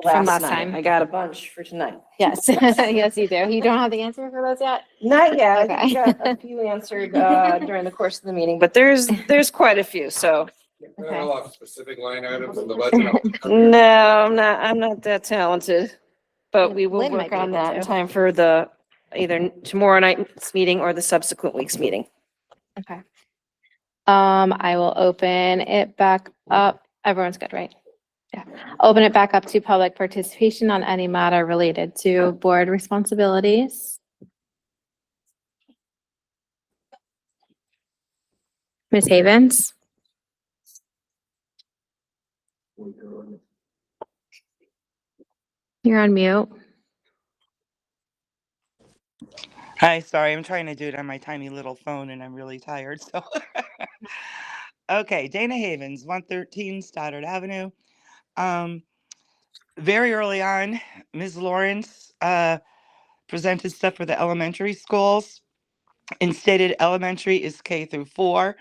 last last night. time. I got a bunch for tonight. Yes, yes, you do. You don't have the answer for those yet? Not yet. I Okay. think I got a few answered during the course of the meeting, but there's quite a few, so. Specific line items in the budget. No, I'm not that talented, but we will Lynn might work be on able that in to. time for either tomorrow night's meeting or the subsequent week's meeting. Okay. I will open it back up. Everyone's good, right? Yeah. Open it back up to public participation on any matter related to board responsibilities. Ms. Havens? You're on mute. Hi, sorry, I'm trying to do it on my tiny little phone and I'm really tired, so. Okay, Dana Havens, 113 Stoddard Avenue. Very early on, Ms. Lawrence presented stuff for the elementary schools and stated elementary is K through 4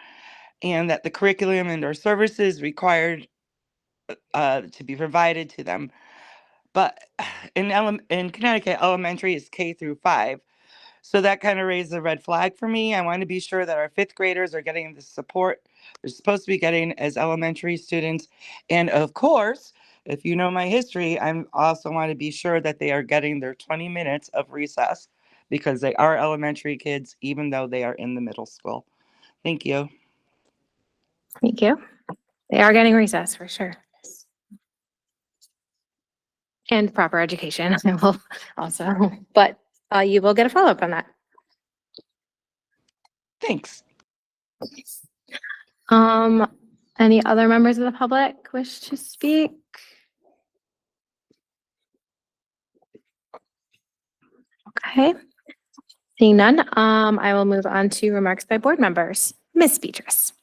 and that the curriculum and or services required to be provided to them. But in Connecticut, elementary is K through 5. So that kind of raised a red flag for me. I want to be sure that our 5th graders are getting the support they're supposed to be getting as elementary students. And of course, if you know my history, I also want to be sure that they are getting their 20 minutes of recess because they are elementary kids, even though they are in the middle school. Thank you. Thank you. They are getting recess for sure. And proper education also, but you will get a follow-up on that. Thanks. Any other members of the public wish to speak? Okay. Seeing none, I will move on to remarks by board members. Ms. Beatrice.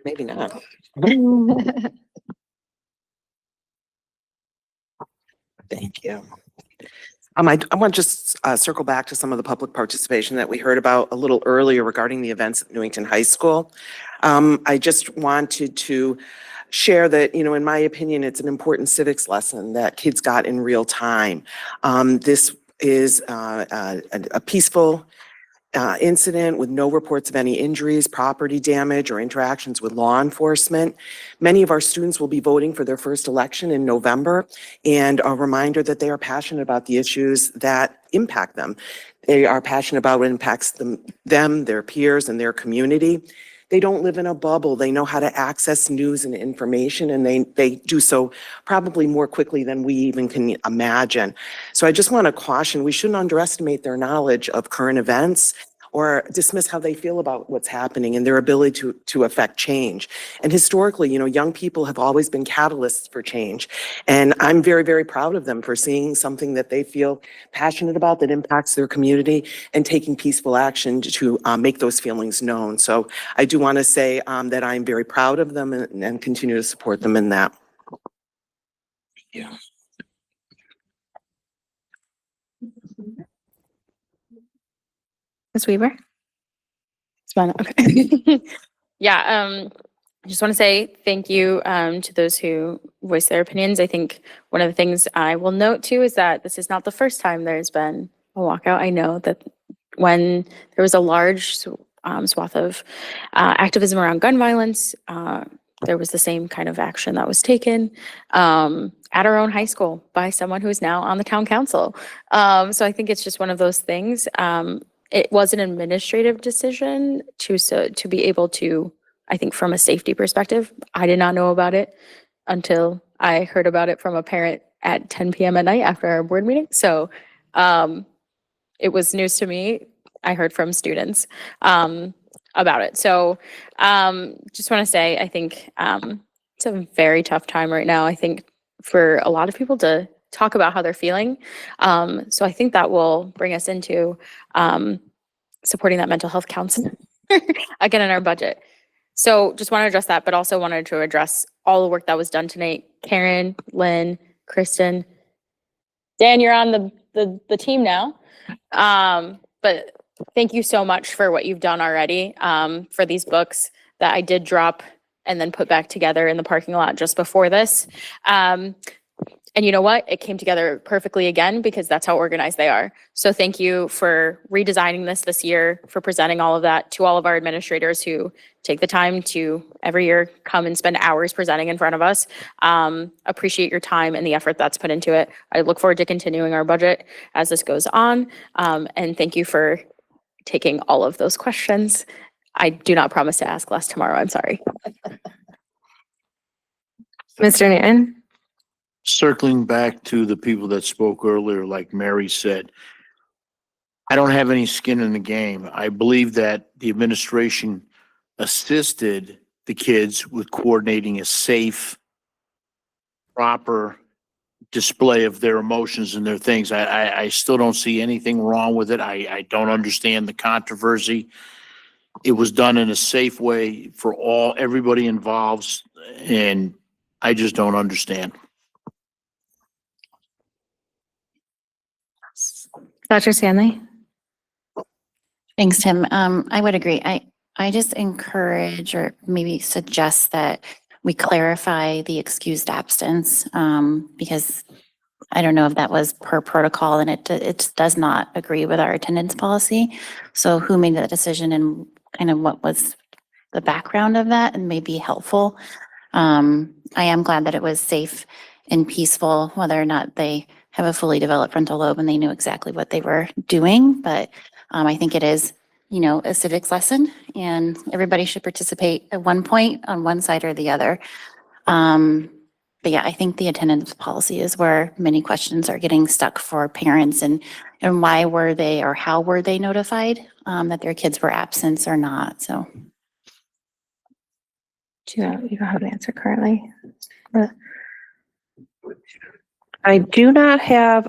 Maybe not. Thank you. I want to just circle back to some of the public participation that we heard about a little earlier regarding the events at Newington High School. I just wanted to share that, in my opinion, it's an important civics lesson that kids got in real time. This is a peaceful incident with no reports of any injuries, property damage, or interactions with law enforcement. Many of our students will be voting for their first election in November, and a reminder that they are passionate about the issues that impact them. They are passionate about what impacts them, their peers, and their community. They don't live in a bubble. They know how to access news and information, and they do so probably more quickly than we even can imagine. So I just want to caution, we shouldn't underestimate their knowledge of current events or dismiss how they feel about what's happening and their ability to affect change. And historically, young people have always been catalysts for change. And I'm very, very proud of them for seeing something that they feel passionate about that impacts their community and taking peaceful action to make those feelings known. So I do want to say that I'm very proud of them and continue to support them in that. Yeah. Ms. Weaver? It's fine. Okay. Yeah, I just want to say thank you to those who voiced their opinions. I think one of the things I will note too is that this is not the first time there's been a walkout. I know that when there was a large swath of activism around gun violence, there was the same kind of action that was taken at our own high school by someone who is now on the town council. So I think it's just one of those things. It was an administrative decision to be able to, I think from a safety perspective, I did not know about it until I heard about it from a parent at 10 p.m. at night after our board meeting. So it was news to me. I heard from students about it. So just want to say, I think it's a very tough time right now. I think for a lot of people to talk about how they're feeling. So I think that will bring us into supporting that mental health counselor again in our budget. So just want to address that, but also wanted to address all the work that was done tonight. Karen, Lynn, Kristen, Dan, you're on the team now. But thank you so much for what you've done already for these books that I did drop and then put back together in the parking lot just before this. And you know what? It came together perfectly again because that's how organized they are. So thank you for redesigning this year, for presenting all of that to all of our administrators who take the time to every year come and spend hours presenting in front of us. Appreciate your time and the effort that's put into it. I look forward to continuing our budget as this goes on. And thank you for taking all of those questions. I do not promise to ask less tomorrow. I'm sorry. Mr. Newton? Circling back to the people that spoke earlier, like Mary said, I don't have any skin in the game. I believe that the administration assisted the kids with coordinating a safe, proper display of their emotions and their things. I still don't see anything wrong with it. I don't understand the controversy. It was done in a safe way for everybody involved, and I just don't understand. Dr. Stanley? Thanks, Tim. I would agree. I just encourage or maybe suggest that we clarify the excused absence, because I don't know if that was per protocol and it does not agree with our attendance policy. So who made that decision and kind of what was the background of that and may be helpful. I am glad that it was safe and peaceful, whether or not they have a fully developed frontal lobe and they knew exactly what they were doing. But I think it is, a civics lesson and everybody should participate at one point on one side or the other. But yeah, I think the attendance policy is where many questions are getting stuck for parents and why were they or how were they notified that their kids were absent or not, so. You don't have an answer currently. I do not have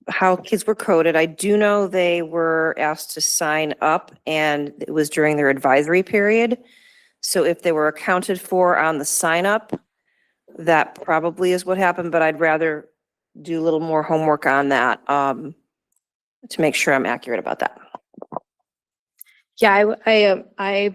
how kids were coded. I do know they were asked to sign up and it was during their advisory period. So if they were accounted for on the sign up, that probably is what happened, but I'd rather do a little more homework on that to make sure I'm accurate about that. Yeah, I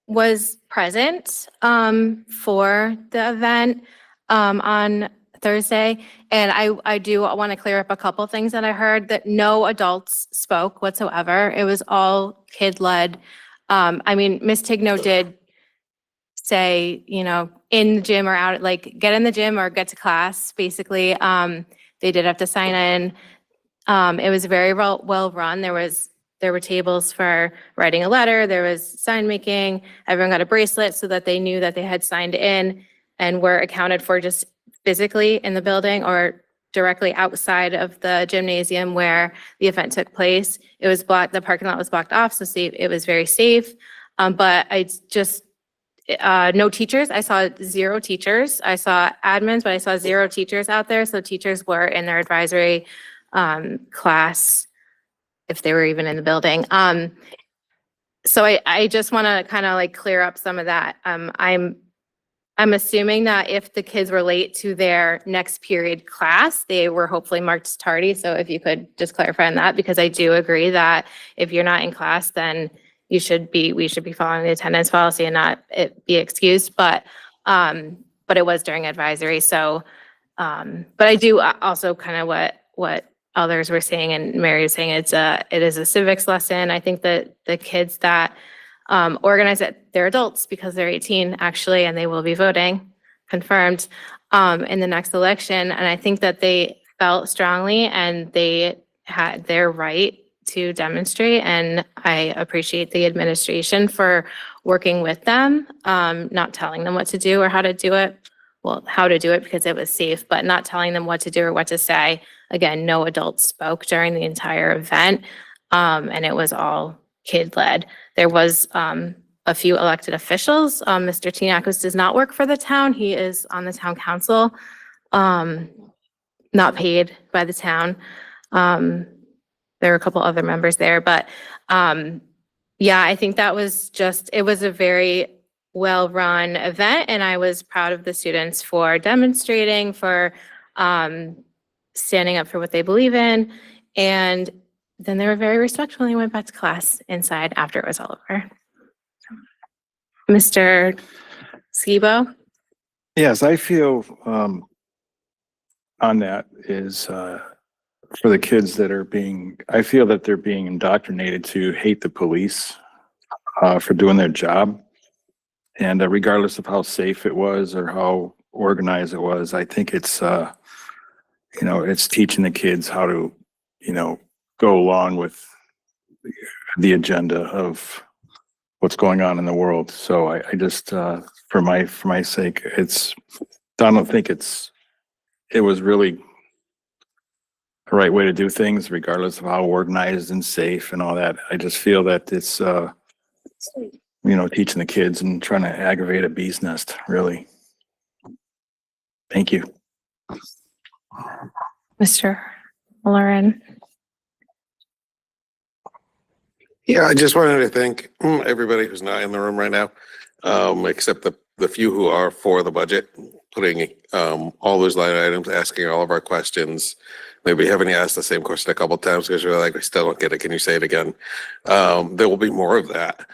was present for the event on Thursday, and I do want to clear up a couple things that I heard, that no adults spoke whatsoever. It was all kid-led. I mean, Miss Tigno did say, in the gym or out, like get in the gym or get to class, basically. They did have to sign in. It was very well run. There were tables for writing a letter. There was sign making. Everyone got a bracelet so that they knew that they had signed in and were accounted for just physically in the building or directly outside of the gymnasium where the event took place. It was blocked. The parking lot was blocked off, so it was very safe. But I just no teachers. I saw 0 teachers. I saw admins, but I saw 0 teachers out there. So teachers were in their advisory class, if they were even in the building. So I just want to kind of like clear up some of that. I'm assuming that if the kids were late to their next period class, they were hopefully marked tardy. So if you could just clarify on that, because I do agree that if you're not in class, then we should be following the attendance policy and not it be excused. But it was during advisory. So, but I do also kind of what others were saying and Mary was saying, it is a civics lesson. I think that the kids that organize it, they're adults because they're 18 actually, and they will be voting, confirmed, in the next election. And I think that they felt strongly and they had their right to demonstrate. And I appreciate the administration for working with them, not telling them what to do or how to do it. Well, how to do it because it was safe, but not telling them what to do or what to say. Again, no adults spoke during the entire event, and it was all kid-led. There was a few elected officials. Mr. Tinakos does not work for the town. He is on the town council, not paid by the town. There were a couple other members there, but yeah, I think that was it was a very well-run event, and I was proud of the students for demonstrating, for standing up for what they believe in, and then they were very respectful and they went back to class inside after it was all over. Mr. Skibo? Yes, I feel on that is for the kids that are I feel that they're being indoctrinated to hate the police for doing their job. And regardless of how safe it was or how organized it was, I think it's, it's teaching the kids how to, go along with the agenda of what's going on in the world. So I just, for my sake, I don't think it was really the right way to do things, regardless of how organized and safe and all that. I just feel that it's, teaching the kids and trying to aggravate a bee's nest, really. Thank you. Mr. Lauren. Yeah, I just wanted to thank everybody who's not in the room right now, except the few who are for the budget, putting all those line items, asking all of our questions. Maybe having asked the same question a couple times because we're like, we still don't get it. Can you say it again? There will be more of that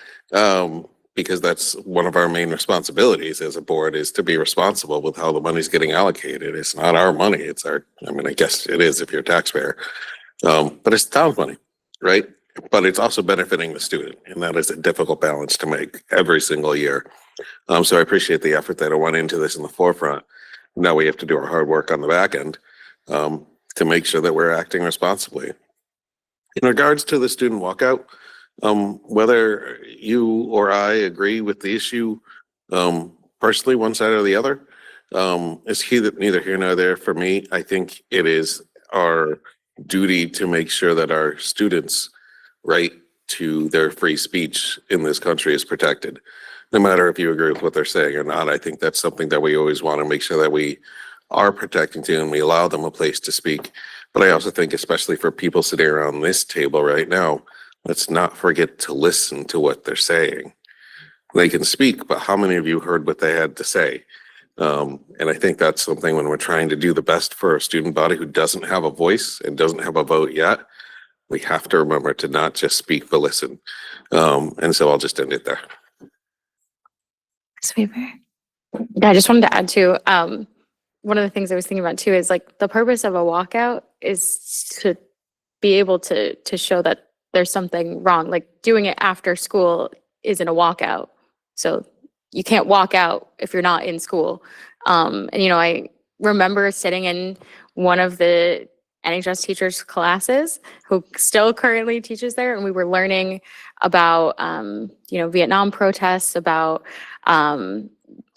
because that's one of our main responsibilities as a board is to be responsible with how the money's getting allocated. It's not our money. It's our, I mean, I guess it is if you're a taxpayer, but it's the town's money, right? But it's also benefiting the student, and that is a difficult balance to make every single year. So I appreciate the effort that went into this in the forefront. Now we have to do our hard work on the back end to make sure that we're acting responsibly. In regards to the student walkout, whether you or I agree with the issue personally, one side or the other, is neither here nor there for me. I think it is our duty to make sure that our students' right to their free speech in this country is protected. No matter if you agree with what they're saying or not, I think that's something that we always want to make sure that we are protecting to and we allow them a place to speak. But I also think, especially for people sitting around this table right now, let's not forget to listen to what they're saying. They can speak, but how many of you heard what they had to say? And I think that's something when we're trying to do the best for a student body who doesn't have a voice and doesn't have a vote yet, we have to remember to not just speak, but listen. And so I'll just end it there. Sweeper. Yeah, I just wanted to add to, one of the things I was thinking about too is like the purpose of a walkout is to be able to show that there's something wrong. Like doing it after school isn't a walkout. So you can't walk out if you're not in school. And I remember sitting in one of the NHS teachers classes who still currently teaches there. And we were learning about, Vietnam protests, about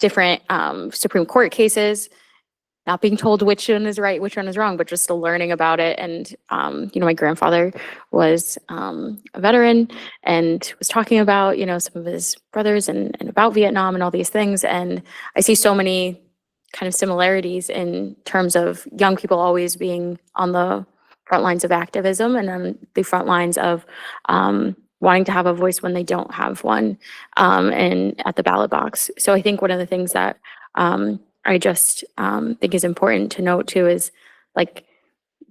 different Supreme Court cases, not being told which one is right, which one is wrong, but just still learning about it. And, my grandfather was a veteran and was talking about, some of his brothers and about Vietnam and all these things. And I see so many kind of similarities in terms of young people always being on the front lines of activism and on the front lines of wanting to have a voice when they don't have one, and at the ballot box. So I think one of the things that I just think is important to note too is like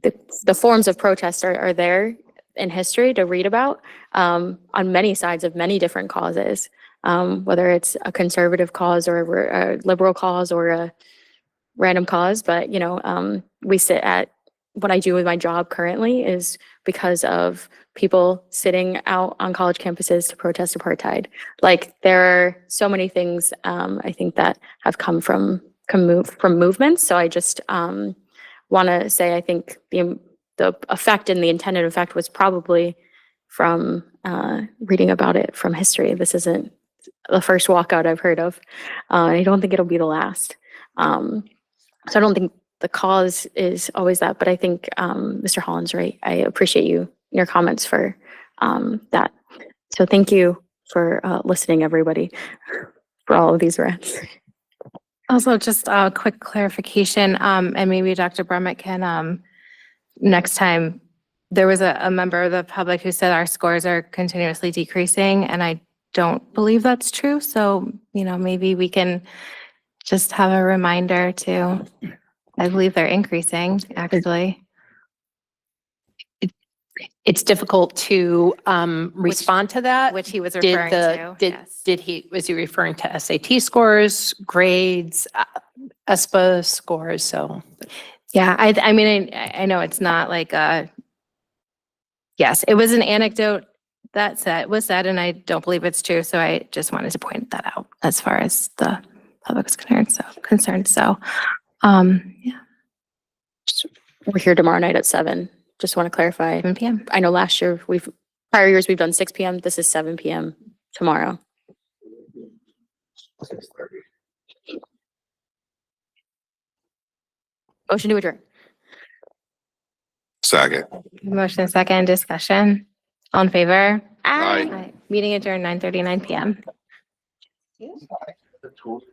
the forms of protest are there in history to read about on many sides of many different causes, whether it's a conservative cause or a liberal cause or a random cause. But, we sit at what I do with my job currently is because of people sitting out on college campuses to protest apartheid. Like there are so many things I think that have come from movements. So I just want to say I think the effect and the intended effect was probably from reading about it from history. This isn't the first walkout I've heard of. I don't think it'll be the last. So I don't think the cause is always that, but I think Mr. Holland's right. I appreciate your comments for that. So thank you for listening, everybody, for all of these rants. Also, just a quick clarification, and maybe Dr. Brummett can, next time, there was a member of the public who said our scores are continuously decreasing, and I don't believe that's true. So, maybe we can just have a reminder to, I believe they're increasing, actually. It's difficult to respond to that. Which he was referring to. Yes. Was he referring to SAT scores, grades, ESPA scores? So, yeah, I mean, I know it's not like yes, it was an anecdote that was said, and I don't believe it's true. So I just wanted to point that out as far as the public's concerned. So, yeah. We're here tomorrow night at 7. Just want to clarify. 7 p.m. I know last year prior years we've done 6 p.m. This is 7 p.m. tomorrow. Motion to adjourn. Second. Motion second, discussion. All in favor? Aye. Meeting adjourned 9:39 p.m. Yes. The tools.